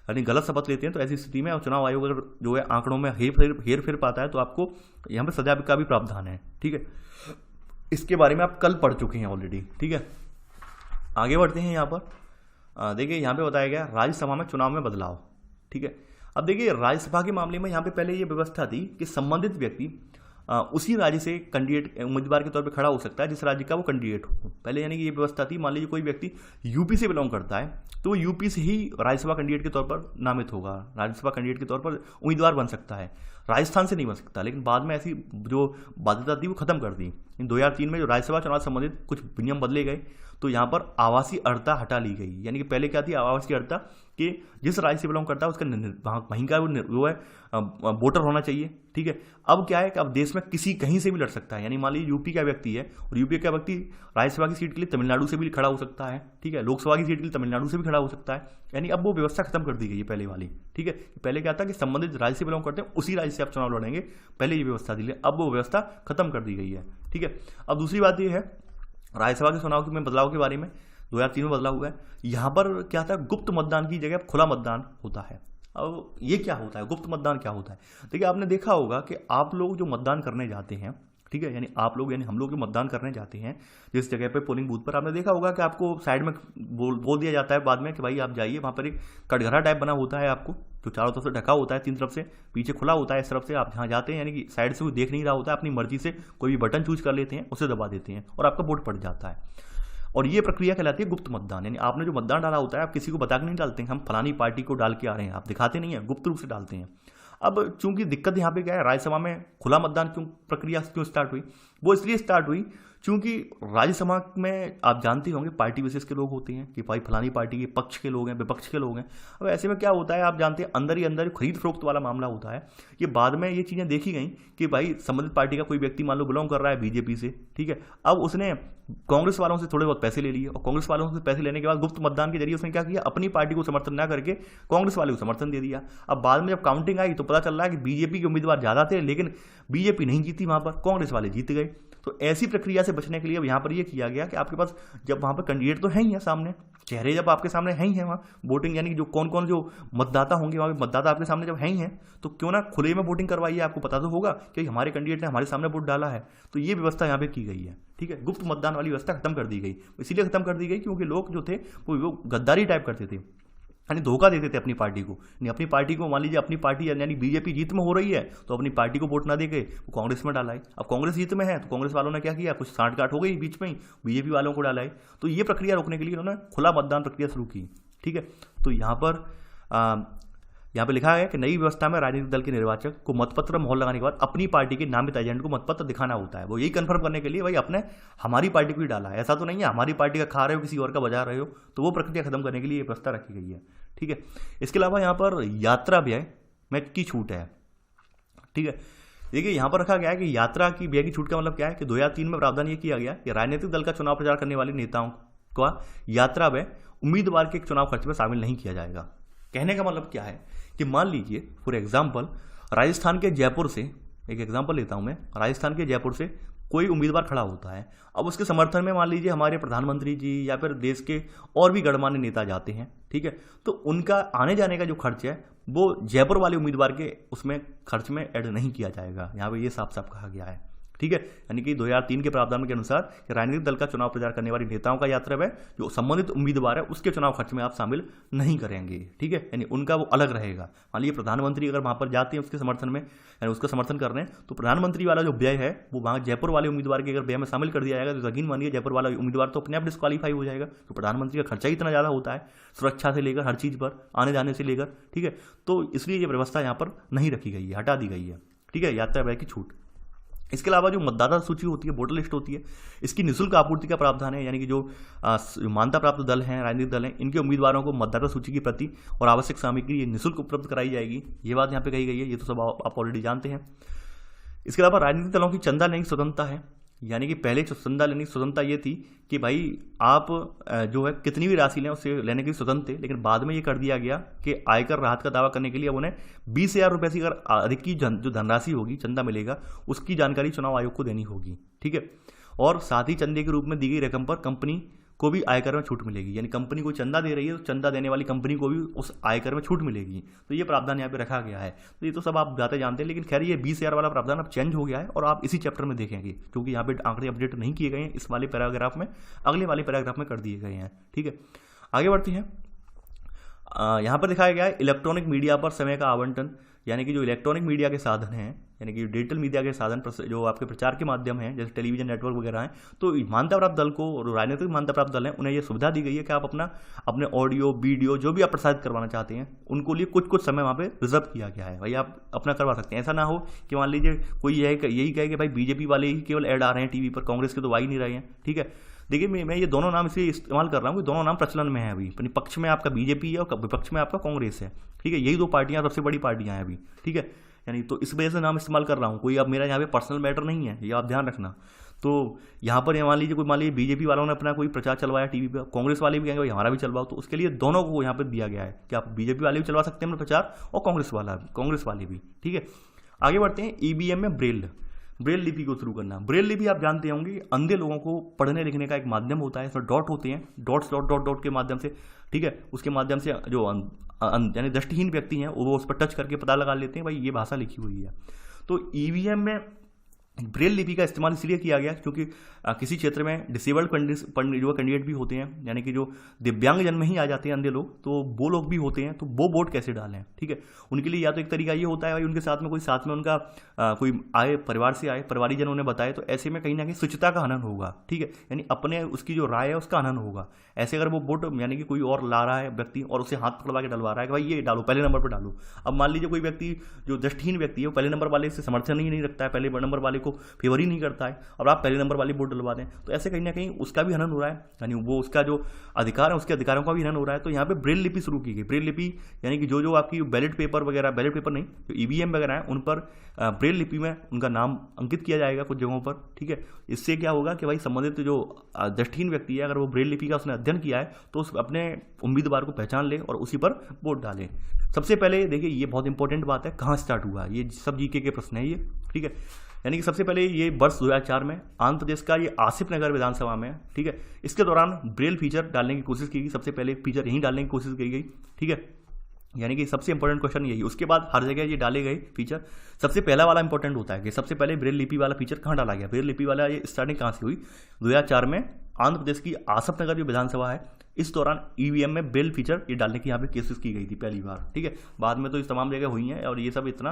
यानी गलत शपथ लेते हैं, तो ऐसी स्थिति में चुनाव आयोग अगर जो है आंकड़ों में हेर फेर पाता है तो आपको यहाँ पर सजा का भी प्रावधान है, ठीक है। इसके बारे में आप कल पढ़ चुके हैं ऑलरेडी, ठीक है। आगे बढ़ते हैं यहाँ पर। देखिए यहाँ पे बताया गया राज्यसभा में चुनाव में बदलाव, ठीक है। अब देखिए राज्यसभा के मामले में यहाँ पे पहले ये व्यवस्था थी कि संबंधित व्यक्ति उसी राज्य से कैंडिडेट उम्मीदवार के तौर पे खड़ा हो सकता है जिस राज्य का वो कैंडिडेट हो। पहले यानी कि ये व्यवस्था थी, मान लीजिए कोई व्यक्ति यूपी से बिलोंग करता है तो वो यूपी से ही राज्यसभा कैंडिडेट के तौर पर नामित होगा, राज्यसभा कैंडिडेट के तौर पर उम्मीदवार बन सकता है, राजस्थान से नहीं बन सकता। लेकिन बाद में ऐसी जो बाध्यता थी वो खत्म कर दी। 2003 में जो राज्यसभा चुनाव से संबंधित कुछ नियम बदले गए, तो यहाँ पर आवासीय अर्हता हटा ली गई। यानी कि पहले क्या थी आवासीय अर्हता कि जिस राज्य से बिलोंग करता है उसका वहीं का वो है वोटर होना चाहिए, ठीक है। अब क्या है कि अब देश में कहीं से भी लड़ सकता है। यानी मान लीजिए यूपी का व्यक्ति है और यूपी का व्यक्ति राज्यसभा की सीट के लिए तमिलनाडु से भी खड़ा हो सकता है, ठीक है, लोकसभा की सीट के लिए तमिलनाडु से भी खड़ा हो सकता है। यानी अब वो व्यवस्था खत्म कर दी गई है पहले वाली, ठीक है। पहले क्या था कि संबंधित राज्य से बिलोंग करते हैं उसी राज्य से आप चुनाव लड़ेंगे, पहले ये व्यवस्था दी, अब वो व्यवस्था खत्म कर दी गई है, ठीक है। अब दूसरी बात ये है राज्यसभा के चुनाव में बदलाव के बारे में 2003 में बदलाव हुआ है। यहाँ पर क्या था, गुप्त मतदान की जगह खुला मतदान होता है। अब ये क्या होता है, गुप्त मतदान क्या होता है? देखिए आपने देखा होगा कि आप लोग जो मतदान करने जाते हैं, ठीक है, यानी आप लोग यानी हम लोग जो मतदान करने जाते हैं जिस जगह पे पोलिंग बूथ पर, आपने देखा होगा कि आपको साइड में बोल दिया जाता है बाद में कि भाई आप जाइए, वहाँ पर एक कटघरा टाइप बना होता है आपको, जो चारों तरफ से ढका होता है, 3 तरफ से, पीछे खुला होता है, इस तरफ से आप जहाँ जाते हैं, यानी कि साइड से कोई देख नहीं रहा होता है, अपनी मर्जी से कोई भी बटन चूज कर लेते हैं, उसे दबा देते हैं और आपका वोट पड़ जाता है। और ये प्रक्रिया कहलाती है गुप्त मतदान। यानी आपने जो मतदान डाला होता है आप किसी को बता के नहीं डालते हैं, हम फलानी पार्टी को डाल के आ रहे हैं, आप दिखाते नहीं है, गुप्त रूप से डालते हैं। अब चूंकि दिक्कत यहाँ पे क्या है, राज्यसभा में खुला मतदान प्रक्रिया क्यों स्टार्ट हुई? वो इसलिए स्टार्ट हुई क्योंकि राज्यसभा में आप जानते होंगे पार्टी विशेष के लोग होते हैं कि भाई फलानी पार्टी के पक्ष के लोग हैं, विपक्ष के लोग हैं। अब ऐसे में क्या होता है, आप जानते हैं अंदर ही अंदर खरीद फरोख्त वाला मामला होता है। ये बाद में ये चीज़ें देखी गई कि भाई संबंधित पार्टी का कोई व्यक्ति मान लो बिलोंग कर रहा है बीजेपी से, ठीक है, अब उसने कांग्रेस वालों से थोड़े बहुत पैसे ले लिए और कांग्रेस वालों से पैसे लेने के बाद गुप्त मतदान के जरिए उसने क्या किया, अपनी पार्टी को समर्थन ना करके कांग्रेस वाले को समर्थन दे दिया। अब बाद में जब काउंटिंग आई तो पता चल रहा है कि बीजेपी के उम्मीदवार ज़्यादा थे, लेकिन बीजेपी नहीं जीती, वहाँ पर कांग्रेस वाले जीत गए। तो ऐसी प्रक्रिया से बचने के लिए अब यहाँ पर ये किया गया कि आपके पास जब वहाँ पर कैंडिडेट तो है ही है सामने, चेहरे जब आपके सामने हैं ही हैं वहाँ वोटिंग, यानी कि जो कौन कौन जो मतदाता होंगे वहाँ पे मतदाता आपके सामने जब हैं ही हैं, तो क्यों ना खुले में वोटिंग करवाइए। आपको पता तो होगा कि हमारे कैंडिडेट ने हमारे सामने वोट डाला है। तो ये व्यवस्था यहाँ पे की गई है, ठीक है। गुप्त मतदान वाली व्यवस्था खत्म कर दी गई। इसीलिए खत्म कर दी गई क्योंकि लोग जो थे वो गद्दारी टाइप करते थे, यानी धोखा देते थे अपनी पार्टी को। नहीं, अपनी पार्टी को मान लीजिए अपनी पार्टी यानी बीजेपी जीत में हो रही है तो अपनी पार्टी को वोट ना देके वो कांग्रेस में डाला है। अब कांग्रेस जीत में है तो कांग्रेस वालों ने क्या किया, कुछ साठगांठ हो गई बीच में ही, बीजेपी वालों को डाला है। तो ये प्रक्रिया रोकने के लिए उन्होंने खुला मतदान प्रक्रिया शुरू की, ठीक है। तो यहाँ पर लिखा है कि नई व्यवस्था में राजनीतिक दल के निर्वाचक को मतपत्र मोहर लगाने के बाद अपनी पार्टी के नामित एजेंट को मतपत्र दिखाना होता है। वो यही कंफर्म करने के लिए भाई अपने हमारी पार्टी को ही डाला है, ऐसा तो नहीं है हमारी पार्टी का खा रहे हो किसी और का बजा रहे हो। तो वो प्रक्रिया खत्म करने के लिए ये व्यवस्था रखी गई है, ठीक है। इसके अलावा यहाँ पर यात्रा व्यय में की छूट है, ठीक है। देखिए यहाँ पर रखा गया है कि यात्रा की व्यय की छूट का मतलब क्या है कि 2003 में प्रावधान ये किया गया कि राजनीतिक दल का चुनाव प्रचार करने वाले नेताओं का यात्रा व्यय उम्मीदवार के चुनाव खर्च में शामिल नहीं किया जाएगा। कहने का मतलब क्या है कि मान लीजिए फॉर एग्जाम्पल राजस्थान के जयपुर से, एक एग्जाम्पल लेता हूं मैं, राजस्थान के जयपुर से कोई उम्मीदवार खड़ा होता है। अब उसके समर्थन में मान लीजिए हमारे प्रधानमंत्री जी या फिर देश के और भी गणमान्य नेता जाते हैं, ठीक है। तो उनका आने जाने का जो खर्च है वो जयपुर वाले उम्मीदवार के उसमें खर्च में ऐड नहीं किया जाएगा। यहाँ पे ये साफ साफ कहा गया है, ठीक है। यानी कि 2003 के प्रावधान के अनुसार राजनीतिक दल का चुनाव प्रचार करने वाले नेताओं का यात्रा व्यय जो संबंधित उम्मीदवार है उसके चुनाव खर्च में आप शामिल नहीं करेंगे, ठीक है। यानी उनका वो अलग रहेगा। मान लीजिए प्रधानमंत्री अगर वहां पर जाते हैं उसके समर्थन में, यानी उसका समर्थन कर रहे हैं, तो प्रधानमंत्री वाला जो व्यय है वो वहां जयपुर वाले उम्मीदवार के अगर व्यय में शामिल कर दिया जाएगा तो यकीन मानिए जयपुर वाला उम्मीदवार तो अपने आप डिस्क्वालीफाई हो जाएगा। तो प्रधानमंत्री का खर्चा ही इतना ज़्यादा होता है, सुरक्षा से लेकर हर चीज़ पर, आने जाने से लेकर, ठीक है। तो इसलिए ये व्यवस्था यहाँ पर नहीं रखी गई है, हटा दी गई है, ठीक है, यात्रा व्यय की छूट। इसके अलावा जो मतदाता सूची होती है, वोटर लिस्ट होती है, इसकी निःशुल्क आपूर्ति का प्रावधान है। यानी कि जो मान्यता प्राप्त दल हैं, राजनीतिक दल हैं, इनके उम्मीदवारों को मतदाता सूची की प्रति और आवश्यक सामग्री ये निःशुल्क उपलब्ध कराई जाएगी। ये बात यहाँ पे कही गई है, ये तो सब आप ऑलरेडी जानते हैं। इसके अलावा राजनीतिक दलों की चंदा लेने की स्वतंत्रता है। यानी कि पहले चंदा लेने की स्वतंत्रता ये थी कि भाई आप जो है कितनी भी राशि लें उससे लेने की स्वतंत्र थे, लेकिन बाद में ये कर दिया गया कि आयकर राहत का दावा करने के लिए अब उन्हें 20,000 रुपये से अगर अधिक की जो धनराशि होगी, चंदा मिलेगा, उसकी जानकारी चुनाव आयोग को देनी होगी, ठीक है। और साथ ही चंदे के रूप में दी गई रकम पर कंपनी को भी आयकर में छूट मिलेगी। यानी कंपनी को चंदा दे रही है तो चंदा देने वाली कंपनी को भी उस आयकर में छूट मिलेगी। तो ये प्रावधान यहाँ पे रखा गया है। तो ये तो सब आप जाते जानते हैं, लेकिन खैर ये 20,000 वाला प्रावधान अब चेंज हो गया है और आप इसी चैप्टर में देखेंगे क्योंकि यहाँ पे आंकड़े अपडेट नहीं किए गए हैं इस वाले पैराग्राफ में, अगले वाले पैराग्राफ में कर दिए गए हैं, ठीक है। आगे बढ़ते हैं। यहाँ पर दिखाया गया है इलेक्ट्रॉनिक मीडिया पर समय का आवंटन। यानी कि जो इलेक्ट्रॉनिक मीडिया के साधन हैं, यानी कि डिजिटल मीडिया के साधन जो आपके प्रचार के माध्यम हैं, जैसे टेलीविजन नेटवर्क वगैरह हैं, तो मान्यता प्राप्त दल को और राजनीतिक मान्यता प्राप्त दल हैं उन्हें ये सुविधा दी गई है कि आप अपने ऑडियो वीडियो जो भी आप प्रसारित करवाना चाहते हैं उनको लिए कुछ समय वहाँ पे रिजर्व किया गया है। भाई आप अपना करवा सकते हैं। ऐसा ना हो कि मान लीजिए कोई यही कहे कि भाई बीजेपी वाले ही केवल ऐड आ रहे हैं टीवी पर, कांग्रेस के तो आ ही नहीं रहे हैं, ठीक है। देखिए मैं ये दोनों नाम इसलिए इस्तेमाल कर रहा हूँ कि दोनों नाम प्रचलन में है अभी। अपने पक्ष में आपका बीजेपी है और विपक्ष में आपका कांग्रेस है, ठीक है। यही दो पार्टियां सबसे बड़ी पार्टियां हैं अभी, ठीक है। यानी तो इस वजह से नाम इस्तेमाल कर रहा हूँ। कोई अब मेरा यहाँ पे पर्सनल मैटर नहीं है, ये आप ध्यान रखना। तो यहाँ पर मान लीजिए बीजेपी वालों ने अपना कोई प्रचार चलवाया टीवी पे, कांग्रेस वाले भी कहेंगे भाई हमारा भी चलवाओ, तो उसके लिए दोनों को यहाँ पे दिया गया है कि आप बीजेपी वाले भी चलवा सकते हैं अपना प्रचार और कांग्रेस वाले भी, ठीक है। आगे बढ़ते हैं। ईवीएम में ब्रेल लिपि को शुरू करना। ब्रेल लिपि आप जानते होंगे अंधे लोगों को पढ़ने लिखने का एक माध्यम होता है। इसमें डॉट होते हैं, डॉट के माध्यम से, ठीक है, उसके माध्यम से जो यानी दृष्टिहीन व्यक्ति हैं वो उस पर टच करके पता लगा लेते हैं भाई ये भाषा लिखी हुई है। तो ईवीएम में ब्रेल लिपि का इस्तेमाल इसलिए किया गया क्योंकि किसी क्षेत्र में डिसेबल्ड जो कैंडिडेट भी होते हैं, यानी कि जो दिव्यांग जन में ही आ जाते हैं अंधे लोग, तो वो लोग भी होते हैं, तो वो वोट कैसे डालें, ठीक है। उनके लिए या तो एक तरीका ये होता है भाई उनके साथ में उनका कोई आए, परिवार से आए, परिवारी जन उन्हें बताए, तो ऐसे में कहीं ना कहीं स्वच्छता का हनन होगा, ठीक है। यानी अपने उसकी जो राय है उसका हनन होगा। ऐसे अगर वो वोट यानी कि कोई और ला रहा है व्यक्ति और उसे हाथ पकड़वा के डलवा रहा है कि भाई ये डालो, पहले नंबर पर डालो। अब मान लीजिए कोई व्यक्ति जो दृष्टिहीन व्यक्ति है वो पहले नंबर वाले से समर्थन ही नहीं रखता है, पहले नंबर वाले को फेवर ही नहीं करता है और आप पहले नंबर वाली वोट डलवा दें, तो ऐसे कहीं ना कहीं उसका भी हनन हो रहा है, यानी वो उसका जो अधिकार है उसके अधिकारों का भी हनन हो रहा है। तो यहाँ पे ब्रेल लिपि शुरू की गई। ब्रेल लिपि यानी कि जो आपकी बैलेट पेपर वगैरह, बैलेट पेपर नहीं, जो ईवीएम वगैरह है उन पर ब्रेल लिपि में उनका नाम अंकित किया जाएगा कुछ जगहों पर, ठीक है। इससे क्या होगा कि भाई संबंधित जो दृष्टिहीन व्यक्ति है, अगर वो ब्रेल लिपि का उसने अध्ययन किया है तो उस अपने उम्मीदवार को पहचान ले और उसी पर वोट डाले। सबसे पहले देखिए, ये बहुत इंपॉर्टेंट बात है, कहाँ स्टार्ट हुआ, ये सब जीके के प्रश्न है ये, ठीक है। यानी कि सबसे पहले ये वर्ष 2004 में आंध्र प्रदेश का ये आसिफ नगर विधानसभा में, ठीक है, इसके दौरान ब्रेल फीचर डालने की कोशिश की गई। सबसे पहले फीचर यहीं डालने की कोशिश की गई, ठीक है। यानी कि सबसे इंपॉर्टेंट क्वेश्चन यही। उसके बाद हर जगह ये डाले गए फीचर। सबसे पहला वाला इंपॉर्टेंट होता है कि सबसे पहले ब्रेल लिपि वाला फीचर कहाँ डाला गया। ब्रेल लिपि वाला ये स्टार्टिंग कहाँ से हुई, 2004 में आंध्र प्रदेश की आसिफ नगर जो विधानसभा है, इस दौरान ईवीएम में ब्रेल फीचर ये डालने की यहाँ पे कोशिश की गई थी पहली बार, ठीक है। बाद में तो इस तमाम जगह हुई हैं और ये सब इतना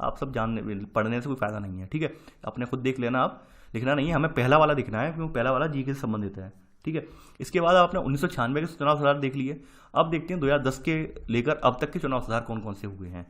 आप सब जानने पढ़ने से कोई फायदा नहीं है, ठीक है। अपने खुद देख लेना, आप लिखना नहीं है, हमें पहला वाला दिखना है क्योंकि पहला वाला जीके से संबंधित है, ठीक है। इसके बाद आपने 1996 के चुनाव सुधार देख लिए। अब देखते हैं 2010 के लेकर अब तक के चुनाव सुधार कौन कौन से हुए हैं।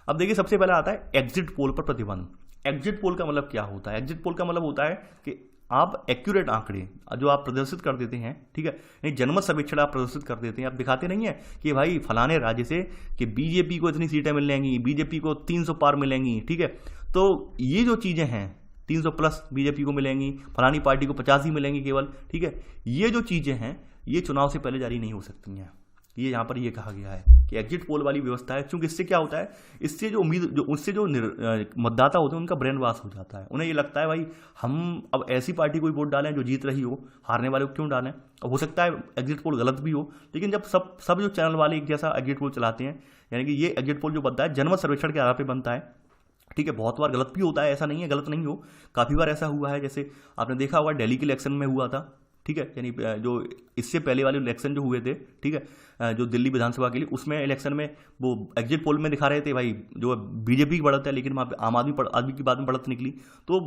अब देखिए, सबसे पहला आता है एग्जिट पोल पर प्रतिबंध। एग्जिट पोल का मतलब क्या होता है? एग्जिट पोल का मतलब होता है कि आप एक्यूरेट आंकड़े जो आप प्रदर्शित कर देते हैं, ठीक है, नहीं जनमत सर्वेक्षण आप प्रदर्शित कर देते हैं, आप दिखाते नहीं है कि भाई फलाने राज्य से कि बीजेपी को इतनी सीटें मिलेंगी, बीजेपी को 300 पार मिलेंगी, ठीक है। तो ये जो चीजें हैं 300 प्लस बीजेपी को मिलेंगी, फलानी पार्टी को 50 ही मिलेंगी केवल, ठीक है, ये जो चीजें हैं ये चुनाव से पहले जारी नहीं हो सकती हैं। ये यहाँ पर ये कहा गया है कि एग्जिट पोल वाली व्यवस्था है, क्योंकि इससे क्या होता है, इससे जो मतदाता होते हैं उनका ब्रेन वॉश हो जाता है। उन्हें ये लगता है भाई हम अब ऐसी पार्टी को वोट डालें जो जीत रही हो, हारने वाले को क्यों डालें। अब हो सकता है एग्जिट पोल गलत भी हो, लेकिन जब सब जो चैनल वाले एक जैसा एग्जिट पोल चलाते हैं, यानी कि ये एग्जिट पोल जो बनता है जनमत सर्वेक्षण के आधार पर बनता है, ठीक है। बहुत बार गलत भी होता है, ऐसा नहीं है गलत नहीं हो, काफ़ी बार ऐसा हुआ है। जैसे आपने देखा होगा दिल्ली के इलेक्शन में हुआ था, ठीक है, यानी जो इससे पहले वाले इलेक्शन जो हुए थे, ठीक है, जो दिल्ली विधानसभा के लिए, उसमें इलेक्शन में वो एग्जिट पोल में दिखा रहे थे भाई जो बीजेपी की बढ़त है, लेकिन वहाँ पे आम आदमी की बाद में बढ़त निकली। तो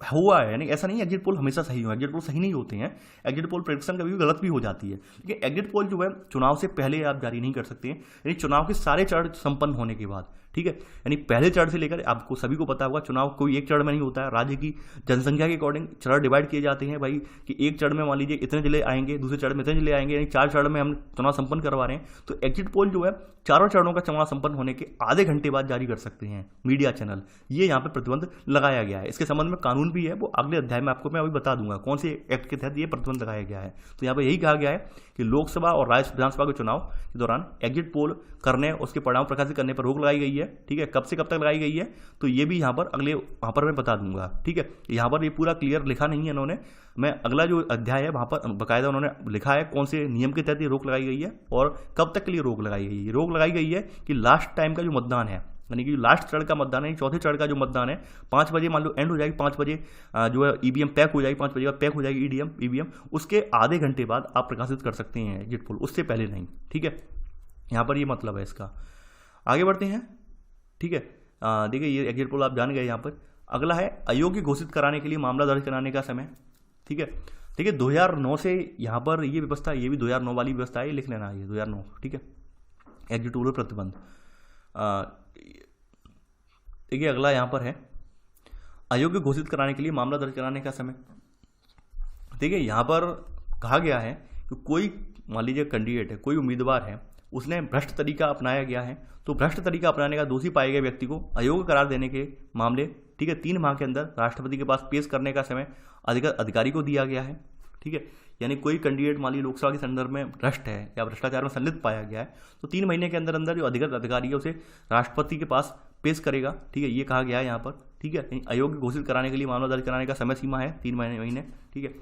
हुआ है, यानी ऐसा नहीं है एग्जिट पोल हमेशा सही हो, एग्जिट पोल सही नहीं होते हैं, एग्जिट पोल प्रेडिक्शन कभी भी गलत भी हो जाती है। लेकिन एग्जिट पोल जो है चुनाव से पहले आप जारी नहीं कर सकते हैं, यानी चुनाव के सारे चरण संपन्न होने के बाद, ठीक है। यानी पहले चरण से लेकर आपको सभी को पता होगा चुनाव कोई एक चरण में नहीं होता है, राज्य की जनसंख्या के अकॉर्डिंग चरण डिवाइड किए जाते हैं भाई, कि एक चरण में मान लीजिए इतने जिले आएंगे, दूसरे चरण में इतने जिले आएंगे, यानी 4 चरण में हम चुनाव संपन्न करवा रहे हैं। तो एग्जिट पोल जो है चारों चरणों का चुनाव संपन्न होने के आधे घंटे बाद जारी कर सकते हैं मीडिया चैनल। ये यहाँ पे प्रतिबंध लगाया गया है। इसके संबंध में कानून भी है, वो अगले अध्याय में आपको मैं अभी बता दूंगा कौन से एक्ट के तहत ये प्रतिबंध लगाया गया है। तो यहाँ पे यही कहा गया है कि लोकसभा और राज्य विधानसभा के चुनाव के दौरान एग्जिट पोल करने, उसके परिणाम प्रकाशित करने पर रोक लगाई गई है, ठीक है। कब से कब तक लगाई गई है तो ये भी यहाँ पर अगले वहाँ पर मैं बता दूंगा, ठीक है। यहाँ पर ये पूरा क्लियर लिखा नहीं है इन्होंने, मैं अगला जो अध्याय है वहाँ पर बाकायदा उन्होंने लिखा है कौन से नियम के तहत ये रोक लगाई गई है और कब तक के लिए रोक लगाई गई है। रोक लगाई गई है कि लास्ट टाइम का जो मतदान है, यानी कि लास्ट चरण का मतदान है, चौथे चरण का जो मतदान है, 5 बजे मान लो एंड हो जाएगी, 5 बजे जो है ईवीएम पैक हो जाएगी, 5 बजे बाद पैक हो जाएगी ईवीएम, उसके आधे घंटे बाद आप प्रकाशित कर सकते हैं एग्जिट पोल, उससे पहले नहीं, ठीक है। यहाँ पर ये मतलब है इसका। आगे बढ़ते हैं, ठीक है। देखिए ये एग्जिट पोल आप जान गए। यहाँ पर अगला है अयोग्य घोषित कराने के लिए मामला दर्ज कराने का समय, ठीक है। देखिए 2009 से यहाँ पर ये व्यवस्था, ये भी 2009 वाली व्यवस्था है, लिख लेना ये 2009, ठीक है। एग्जिट पोल प्रतिबंध। देखिए अगला यहाँ पर है अयोग्य घोषित कराने के लिए मामला दर्ज कराने का समय। देखिए यहाँ पर कहा गया है कि कोई मान लीजिए कैंडिडेट है, कोई उम्मीदवार है, उसने भ्रष्ट तरीका अपनाया गया है, तो भ्रष्ट तरीका अपनाने का दोषी पाए गए व्यक्ति को अयोग्य करार देने के मामले, ठीक है, 3 माह के अंदर राष्ट्रपति के पास पेश करने का समय अधिकारी को दिया गया है, ठीक है। यानी कोई कैंडिडेट मान लीजिए लोकसभा के संदर्भ में भ्रष्ट है या भ्रष्टाचार में संलिप्त पाया गया है, तो 3 महीने के अंदर अंदर जो अधिकृत अधिकारी है उसे राष्ट्रपति के पास पेश करेगा, ठीक है। ये कहा गया है यहाँ पर, ठीक है। अयोग्य घोषित कराने के लिए मामला दर्ज कराने का समय सीमा है 3 महीने, ठीक है।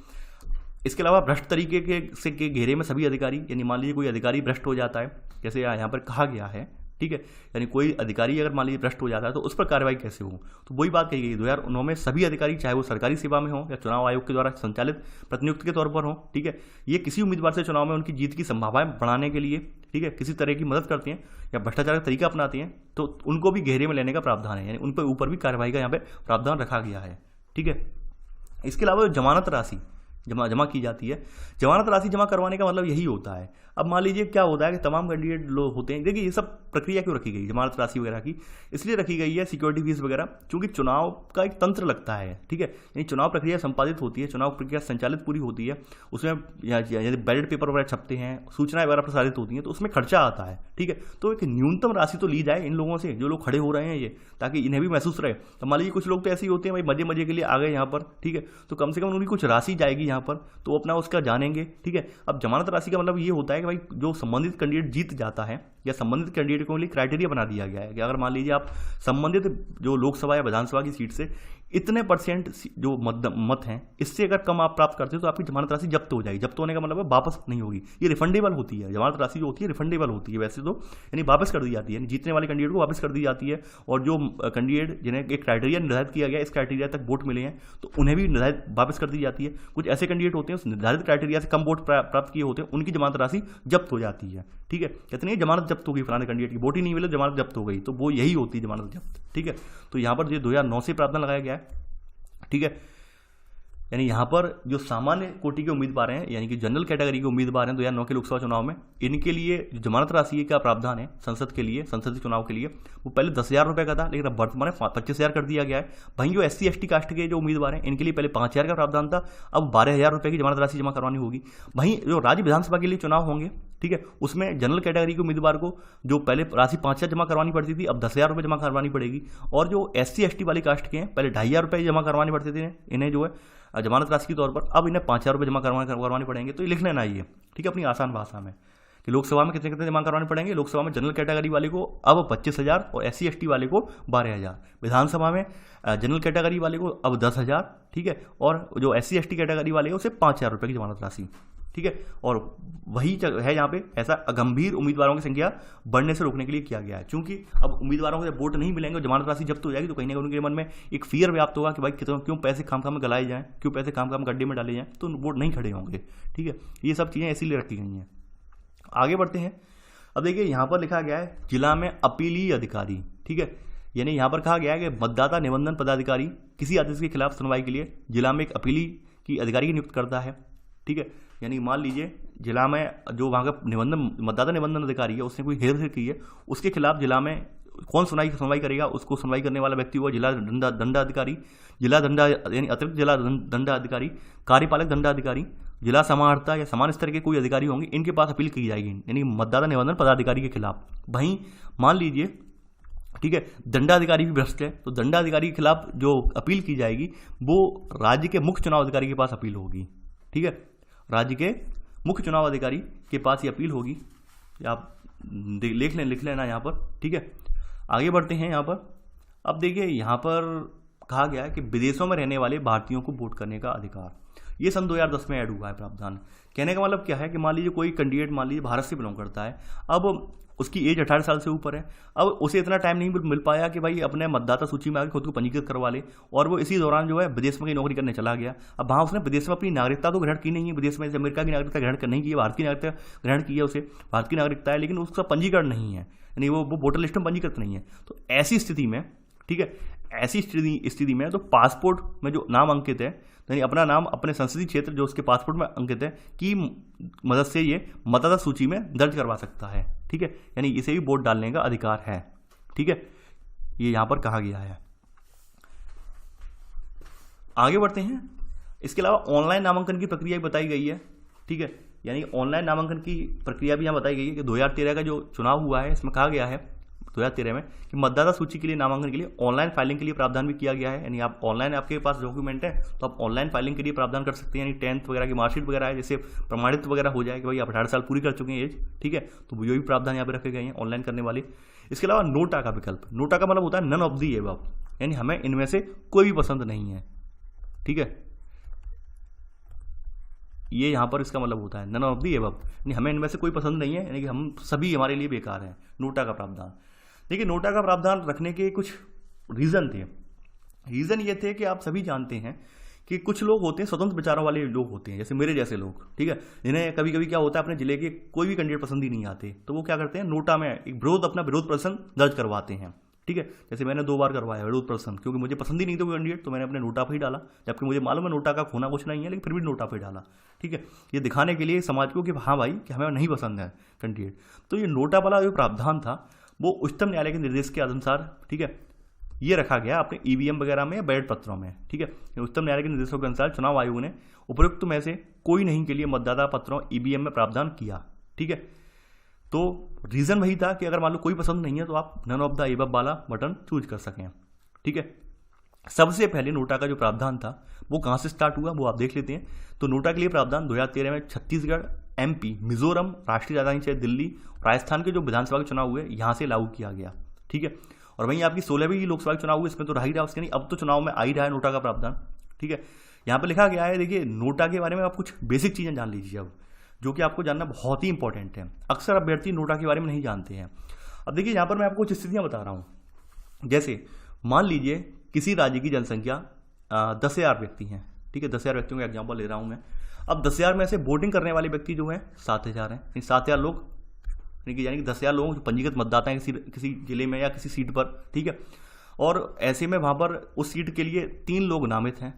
इसके अलावा भ्रष्ट तरीके के घेरे में सभी अधिकारी, यानी मान लीजिए कोई अधिकारी भ्रष्ट हो जाता है, जैसे यहाँ पर कहा गया है, ठीक है, यानी कोई अधिकारी अगर मान लीजिए भ्रष्ट हो जाता है तो उस पर कार्रवाई कैसे हो, तो वही बात कही गई 2009 में सभी अधिकारी, चाहे वो सरकारी सेवा में हो या चुनाव आयोग के द्वारा संचालित प्रतिनियुक्त के तौर पर हो, ठीक है, ये किसी उम्मीदवार से चुनाव में उनकी जीत की संभावनाएं बढ़ाने के लिए, ठीक है, किसी तरह की मदद करते हैं या भ्रष्टाचार का तरीका अपनाते हैं, तो उनको भी घेरे में लेने का प्रावधान है, यानी उन पर ऊपर भी कार्रवाई का यहाँ पे प्रावधान रखा गया है, ठीक है। इसके अलावा जमानत राशि, जमा की जाती है। जमानत राशि जमा करवाने का मतलब यही होता है। अब मान लीजिए क्या होता है कि तमाम कैंडिडेट लोग होते हैं, देखिए ये सब प्रक्रिया क्यों रखी गई जमानत राशि वगैरह की, इसलिए रखी गई है सिक्योरिटी फीस वगैरह, क्योंकि चुनाव का एक तंत्र लगता है, ठीक है, यानी चुनाव प्रक्रिया संपादित होती है, चुनाव प्रक्रिया संचालित पूरी होती है, उसमें यदि बैलेट पेपर वगैरह छपते हैं, सूचनाएं वगैरह प्रसारित होती हैं, तो उसमें खर्चा आता है, ठीक है। तो एक न्यूनतम राशि तो ली जाए इन लोगों से जो लोग खड़े हो रहे हैं ये, ताकि इन्हें भी महसूस रहे। तो मान लीजिए कुछ लोग तो ऐसे ही होते हैं भाई मजे के लिए आ गए यहाँ पर, ठीक है, तो कम से कम उनकी कुछ राशि जाएगी यहाँ पर, तो अपना उसका जानेंगे, ठीक है। अब जमानत राशि का मतलब ये होता है कि भाई जो संबंधित कैंडिडेट जीत जाता है या संबंधित कैंडिडेट को लिए क्राइटेरिया बना दिया गया है कि अगर मान लीजिए आप संबंधित जो लोकसभा या विधानसभा की सीट से इतने परसेंट जो मत हैं इससे अगर कम आप प्राप्त करते हो तो आपकी जमानत राशि जब्त हो जाएगी। जब्त होने का मतलब है वापस नहीं होगी, ये रिफंडेबल होती है। जमानत राशि जो होती है रिफंडेबल होती है वैसे तो, यानी वापस कर दी जाती है, जीतने वाले कैंडिडेट को वापस कर दी जाती है। और जो कैंडिडेट जिन्हें एक क्राइटेरिया निर्धारित किया गया, इस क्राइटेरिया तक वोट मिले हैं तो उन्हें भी निर्धारित वापस कर दी जाती है। कुछ ऐसे कैंडिडेट होते हैं उस निर्धारित क्राइटेरिया से कम वोट प्राप्त किए होते हैं, उनकी जमानत राशि जब्त हो जाती है, ठीक है। कहते नहीं जमानत जब्त हो गई फलाने कैंडिडेट की, वोट ही नहीं मिले जमानत जब्त हो गई, तो वो यही होती है जमानत जब्त, ठीक है। तो यहाँ पर जो 2009 से प्रावधान लगाया गया है, ठीक है, यानी यहाँ पर जो सामान्य कोटि के उम्मीदवार हैं यानी कि जनरल कैटेगरी के उम्मीदवार हैं 2009 के लोकसभा चुनाव में, इनके लिए जो जमानत राशि का प्रावधान है संसद के लिए, संसदीय चुनाव के लिए, वो पहले 10,000 रुपये का था, लेकिन अब वर्तमान में 25,000 कर दिया गया है। वहीं जो SC ST कास्ट के जो उम्मीदवार हैं इनके लिए पहले 5,000 का प्रावधान था, अब 12,000 रुपये की जमानत राशि जमा करवानी होगी। वहीं जो राज्य विधानसभा के लिए चुनाव होंगे, ठीक है, उसमें जनरल कैटेगरी के उम्मीदवार को जो पहले राशि 5,000 जमा करवानी पड़ती थी, अब 10,000 रुपये जमा करवानी पड़ेगी। और जो SC ST वाली कास्ट के हैं पहले 2,500 रुपये जमा करवाने पड़ते थे इन्हें, जो है जमानत राशि के तौर पर, अब इन्हें 5,000 रुपये जमा करवाने पड़ेंगे। तो ये लिख लेना ये, ठीक है, अपनी आसान भाषा में कि लोकसभा में कितने जमा करवाने पड़ेंगे। लोकसभा में जनरल कैटेगरी वाले को अब 25,000 और SC ST वाले को 12,000, विधानसभा में जनरल कैटेगरी वाले को अब 10,000, ठीक है, और जो SC ST कैटेगरी वाले हैं उसे 5,000 रुपये की जमानत राशि, ठीक है। और वही है यहाँ पे ऐसा गंभीर उम्मीदवारों की संख्या बढ़ने से रोकने के लिए किया गया है, क्योंकि अब उम्मीदवारों को जब वोट नहीं मिलेंगे और जमानत राशि जब्त हो जाएगी तो कहीं ना कहीं उनके मन में एक फियर व्याप्त होगा कि भाई क्यों पैसे खाम में गलाए जाएं, क्यों पैसे खाम गड्ढे में डाले जाएं, तो वोट नहीं खड़े होंगे, ठीक है। ये सब चीज़ें इसीलिए रखी गई हैं। आगे बढ़ते हैं। अब देखिए यहाँ पर लिखा गया है जिला में अपीलीय अधिकारी, ठीक है, यानी यहाँ पर कहा गया है कि मतदाता निबंधन पदाधिकारी किसी आदेश के खिलाफ सुनवाई के लिए जिला में एक अपीली की अधिकारी की नियुक्त करता है, ठीक है। यानी मान लीजिए जिला में जो वहाँ का मतदाता निबंधन अधिकारी है उसने कोई हेरफेर की है, उसके खिलाफ जिला में कौन सुनवाई करेगा, उसको सुनवाई करने वाला व्यक्ति हुआ जिला दंडाधिकारी, जिला दंडा यानी अतिरिक्त जिला दंडाधिकारी, कार्यपालक दंडाधिकारी, जिला समाहर्ता या समान स्तर के कोई अधिकारी होंगे, इनके पास अपील की जाएगी, यानी मतदाता निबंधन पदाधिकारी के खिलाफ। वहीं मान लीजिए, ठीक है, दंडाधिकारी भी भ्रष्ट है तो दंडाधिकारी के खिलाफ जो अपील की जाएगी वो राज्य के मुख्य चुनाव अधिकारी के पास अपील होगी, ठीक है, राज्य के मुख्य चुनाव अधिकारी के पास ये अपील होगी। आप लिख लेना यहाँ पर, ठीक है। आगे बढ़ते हैं यहाँ पर। अब देखिए यहाँ पर कहा गया है कि विदेशों में रहने वाले भारतीयों को वोट करने का अधिकार, ये सन 2010 में ऐड हुआ है प्रावधान। कहने का मतलब क्या है कि मान लीजिए कोई कैंडिडेट मान लीजिए भारत से बिलोंग करता है, अब उसकी एज 18 साल से ऊपर है, अब उसे इतना टाइम नहीं मिल पाया कि भाई अपने मतदाता सूची में आके खुद को पंजीकृत करवा ले, और वो इसी दौरान जो है विदेश में कहीं नौकरी करने चला गया। अब वहाँ उसने विदेश में अपनी नागरिकता तो ग्रहण की नहीं है, विदेश में अमेरिका की नागरिकता ग्रहण नहीं की है, भारत की नागरिकता ग्रहण की है, उसे भारत की नागरिकता है, लेकिन उसका पंजीकरण नहीं है, यानी वो वोटर लिस्ट में पंजीकृत नहीं है। तो ऐसी स्थिति में, ठीक है, ऐसी स्थिति में तो पासपोर्ट में जो नाम अंकित है, यानी अपना नाम अपने संसदीय क्षेत्र जो उसके पासपोर्ट में अंकित है की मदद से ये मतदाता सूची में दर्ज करवा सकता है, ठीक है, यानी इसे भी वोट डालने का अधिकार है, ठीक है, ये यहां पर कहा गया है। आगे बढ़ते हैं। इसके अलावा ऑनलाइन नामांकन की प्रक्रिया भी बताई गई है, ठीक है, यानी ऑनलाइन नामांकन की प्रक्रिया भी यहां बताई गई है कि 2013 का जो चुनाव हुआ है इसमें कहा गया है 2013 में कि मतदाता सूची के लिए नामांकन के लिए ऑनलाइन फाइलिंग के लिए प्रावधान भी किया गया है, यानी आप ऑनलाइन आपके पास डॉक्यूमेंट है तो आप ऑनलाइन फाइलिंग के लिए प्रावधान कर सकते हैं, यानी 10th वगैरह की मार्कशीट वगैरह है जिससे प्रमाणित वगैरह हो जाए कि भाई आप 18 साल पूरी कर चुके हैं एज, ठीक है, तो ये भी प्रावधान यहाँ पे रखे गए हैं ऑनलाइन करने वाले। इसके अलावा नोटा का विकल्प, नोटा का मतलब होता है नन ऑफ दी एबव, यानी हमें इनमें से कोई भी पसंद नहीं है, ठीक है, ये यहाँ पर इसका मतलब होता है नन ऑफ दी एबव, यानी हमें इनमें से कोई पसंद नहीं है, यानी कि हम सभी हमारे लिए बेकार हैं, नोटा का प्रावधान। देखिए नोटा का प्रावधान रखने के कुछ रीज़न थे। रीज़न ये थे कि आप सभी जानते हैं कि कुछ लोग होते हैं स्वतंत्र विचारों वाले लोग होते हैं, जैसे मेरे जैसे लोग, ठीक है, जिन्हें कभी कभी क्या होता है अपने जिले के कोई भी कैंडिडेट पसंद ही नहीं आते, तो वो क्या करते हैं नोटा में एक अपना विरोध प्रदर्शन दर्ज करवाते हैं, ठीक है। जैसे मैंने 2 बार करवाया विरोध प्रदर्शन, क्योंकि मुझे पसंद ही नहीं था कोई कैंडिडेट, तो मैंने अपने नोटा पर ही डाला, जबकि मुझे मालूम है नोटा का खोना कुछ नहीं है, लेकिन फिर भी नोटा पर ही डाला। ठीक है, ये दिखाने के लिए समाज को कि हाँ भाई कि हमें नहीं पसंद है कैंडिडेट। तो ये नोटा वाला जो प्रावधान था वो उच्चतम न्यायालय के निर्देश के अनुसार, ठीक है, ये रखा गया अपने ईवीएम वगैरह में या बैलेट पत्रों में। ठीक है, उच्चतम न्यायालय के निर्देशों के अनुसार चुनाव आयोग ने उपयुक्त में से कोई नहीं के लिए मतदाता पत्रों ईवीएम में प्रावधान किया। ठीक है, तो रीजन वही था कि अगर मान लो कोई पसंद नहीं है तो आप नन ऑफ द एबव वाला बटन चूज कर सकें। ठीक है, सबसे पहले नोटा का जो प्रावधान था वो कहाँ से स्टार्ट हुआ वो आप देख लेते हैं। तो नोटा के लिए प्रावधान 2013 में छत्तीसगढ़, एमपी, मिजोरम, राष्ट्रीय राजधानी क्षेत्र दिल्ली, राजस्थान के जो विधानसभा के चुनाव हुए यहाँ से लागू किया गया। ठीक है, और वहीं आपकी 16वीं लोकसभा के चुनाव हुए, इसमें तो रह ही रहा, उसके नहीं, अब तो चुनाव में आ ही रहा है नोटा का प्रावधान। ठीक है, यहाँ पे लिखा गया है, देखिए नोटा के बारे में आप कुछ बेसिक चीज़ें जान लीजिए अब, जो कि आपको जानना बहुत ही इंपॉर्टेंट है। अक्सर अभ्यर्थी नोटा के बारे में नहीं जानते हैं। अब देखिए यहाँ पर मैं आपको कुछ स्थितियाँ बता रहा हूँ। जैसे मान लीजिए किसी राज्य की जनसंख्या 10,000 व्यक्ति हैं। ठीक है, 10,000 व्यक्तियों का एग्जाम्पल ले रहा हूँ मैं। अब 10,000 में से वोटिंग करने वाले व्यक्ति जो हैं 7,000 हैं। 7,000 लोग यानी कि 10,000 लोग जो पंजीकृत मतदाता हैं किसी जिले में या किसी सीट पर। ठीक है, और ऐसे में वहाँ पर उस सीट के लिए 3 लोग नामित हैं।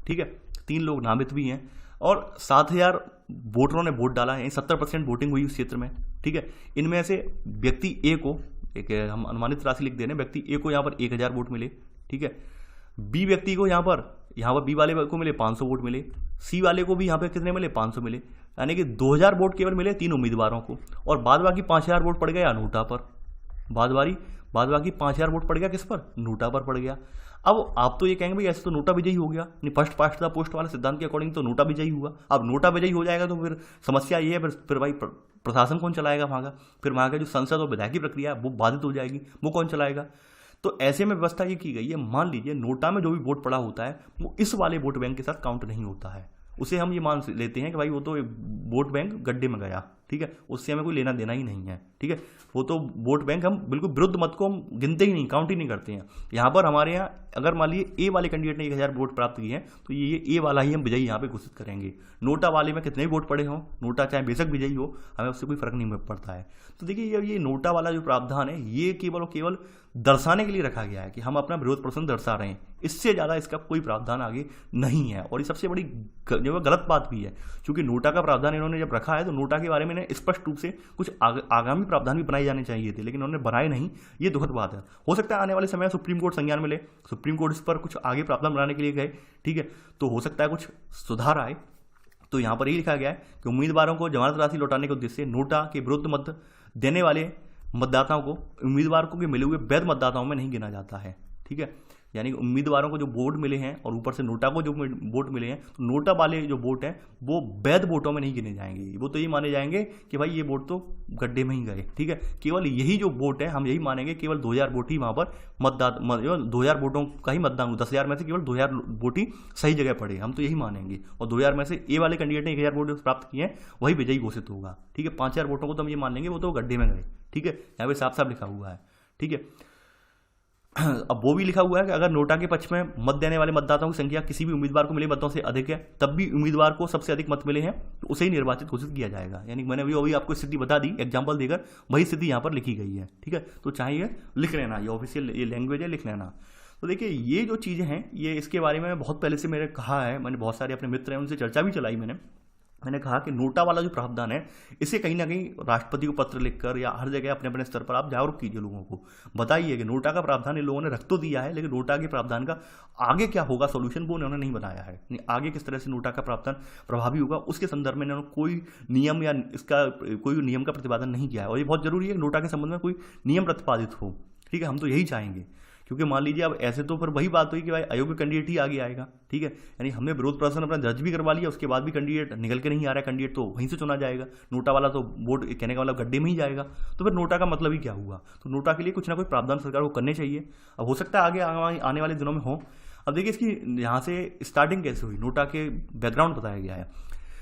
ठीक है, 3 लोग नामित भी हैं और 7,000 वोटरों ने वोट डाला है, 70% वोटिंग हुई उस क्षेत्र में। ठीक है, इनमें से व्यक्ति ए को एक हम अनुमानित राशि लिख दे रहे हैं, व्यक्ति ए को यहाँ पर 1,000 वोट मिले। ठीक है, बी व्यक्ति को यहाँ पर बी वाले को मिले 500 वोट मिले, सी वाले को भी यहाँ पे कितने मिले 500 मिले, यानी कि 2,000 वोट केवल मिले 3 उम्मीदवारों को, और बाद बाकी 5,000 वोट पड़ गया नोटा पर। बाद बाकी 5,000 वोट पड़ गया किस पर, नोटा पर पड़ गया। अब आप तो ये कहेंगे भाई ऐसे तो नोटा विजयी हो गया, नहीं फर्स्ट पास्ट द पोस्ट वाले सिद्धांत के अकॉर्डिंग तो नोटा विजयी हुआ। अब नोटा विजयी हो जाएगा तो फिर समस्या ये है, फिर भाई प्रशासन कौन चलाएगा वहाँ का, फिर वहाँ का जो संसद और विधायकी प्रक्रिया वो बाधित हो जाएगी, वो कौन चलाएगा। तो ऐसे में व्यवस्था ये की गई है, मान लीजिए नोटा में जो भी वोट पड़ा होता है वो इस वाले वोट बैंक के साथ काउंट नहीं होता है, उसे हम ये मान लेते हैं कि भाई वो तो वोट बैंक गड्ढे में गया। ठीक है, उससे हमें कोई लेना देना ही नहीं है। ठीक है, वो तो वोट बैंक हम बिल्कुल विरुद्ध मत को हम गिनते ही नहीं, काउंट ही नहीं करते हैं। यहाँ पर हमारे यहाँ अगर मान लीजिए ए वाले कैंडिडेट ने 1,000 वोट प्राप्त किए हैं तो ये ए वाला ही हम विजयी यहाँ पे घोषित करेंगे। नोटा वाले में कितने भी वोट पड़े हों, नोटा चाहे बेशक विजयी हो, हमें उससे कोई फर्क नहीं पड़ता है। तो देखिए ये नोटा वाला जो प्रावधान है ये केवल और केवल दर्शाने के लिए रखा गया है कि हम अपना विरोध प्रदर्शन दर्शा रहे हैं, इससे ज़्यादा इसका कोई प्रावधान आगे नहीं है। और ये सबसे बड़ी जो गलत बात भी है, क्योंकि नोटा का प्रावधान इन्होंने जब रखा है तो नोटा के बारे में स्पष्ट रूप से कुछ आगामी प्रावधान भी बनाए जाने चाहिए थे, लेकिन उन्होंने बनाए नहीं। ये दुखद बात है। हो सकता है आने वाले समय सुप्रीम कोर्ट संज्ञान में ले, सुप्रीम कोर्ट इस पर कुछ आगे प्रावधान बनाने के लिए गए। ठीक है, तो हो सकता है कुछ सुधार आए। तो यहाँ पर ये लिखा गया है कि उम्मीदवारों को जमानत राशि लौटाने के उद्देश्य से नोटा के विरुद्ध मत देने वाले मतदाताओं को उम्मीदवार को मिले हुए वैध मतदाताओं में नहीं गिना जाता है। ठीक है, यानी कि उम्मीदवारों को जो वोट मिले हैं और ऊपर से नोटा को जो वोट मिले हैं, तो नोटा वाले जो वोट हैं वो वैध वोटों में नहीं गिने जाएंगे। वो तो ये माने जाएंगे कि भाई ये वोट तो गड्ढे में ही गए। ठीक है, केवल यही जो वोट है हम यही मानेंगे, केवल 2,000 वोट ही वहाँ पर 2,000 वोटों का ही मतदान, 10,000 में से केवल 2,000 वोट ही सही जगह पड़े, हम तो यही मानेंगे। और 2,000 में से ए वाले कैंडिडेट ने 1,000 वोट प्राप्त किए हैं, वही विजयी घोषित होगा। ठीक है, 5,000 वोटों को तो हम ये मान लेंगे वो तो गड्ढे में गए। ठीक है, यहाँ पे साफ साफ लिखा हुआ है। ठीक है, अब वो भी लिखा हुआ है कि अगर नोटा के पक्ष में मत देने वाले मतदाताओं की संख्या किसी भी उम्मीदवार को मिले मतों से अधिक है, तब भी उम्मीदवार को सबसे अधिक मत मिले हैं तो उसे ही निर्वाचित घोषित किया जाएगा। यानी मैंने अभी आपको स्थिति बता दी एग्जांपल देकर, वही स्थिति यहाँ पर लिखी गई है। ठीक है, तो चाहिए लिख लेना, ये ऑफिशियल ये लैंग्वेज है, लिख लेना। तो देखिए ये जो चीज़ें हैं ये इसके बारे में बहुत पहले से मैंने कहा है, मैंने बहुत सारे अपने मित्र हैं उनसे चर्चा भी चलाई। मैंने कहा कि नोटा वाला जो प्रावधान है इसे कहीं ना कहीं राष्ट्रपति को पत्र लिखकर या हर जगह अपने अपने स्तर पर आप जागरूक कीजिए, लोगों को बताइए कि नोटा का प्रावधान इन लोगों ने रख तो दिया है, लेकिन नोटा के प्रावधान का आगे क्या होगा सोल्यूशन वो उन्होंने नहीं बनाया है। आगे किस तरह से नोटा का प्रावधान प्रभावी होगा उसके संदर्भ में इन्होंने कोई नियम या इसका कोई नियम का प्रतिपादन नहीं किया है। और ये बहुत जरूरी है कि नोटा के संबंध में कोई नियम प्रतिपादित हो। ठीक है, हम तो यही चाहेंगे, क्योंकि मान लीजिए अब ऐसे तो फिर वही बात हुई कि भाई अयोग्य कैंडिडेट ही आगे आएगा। ठीक है, यानी हमने विरोध प्रदर्शन अपना दर्ज भी करवा लिया, उसके बाद भी कैंडिडेट निकल के नहीं आ रहा है, कैंडिडेट तो वहीं से चुना जाएगा। नोटा वाला तो वोट कहने का मतलब गड्ढे में ही जाएगा, तो फिर नोटा का मतलब ही क्या हुआ। तो नोटा के लिए कुछ ना कुछ प्रावधान सरकार को करने चाहिए। अब हो सकता है आगे आने वाले दिनों में हो। अब देखिए इसकी यहाँ से स्टार्टिंग कैसे हुई, नोटा के बैकग्राउंड बताया गया है।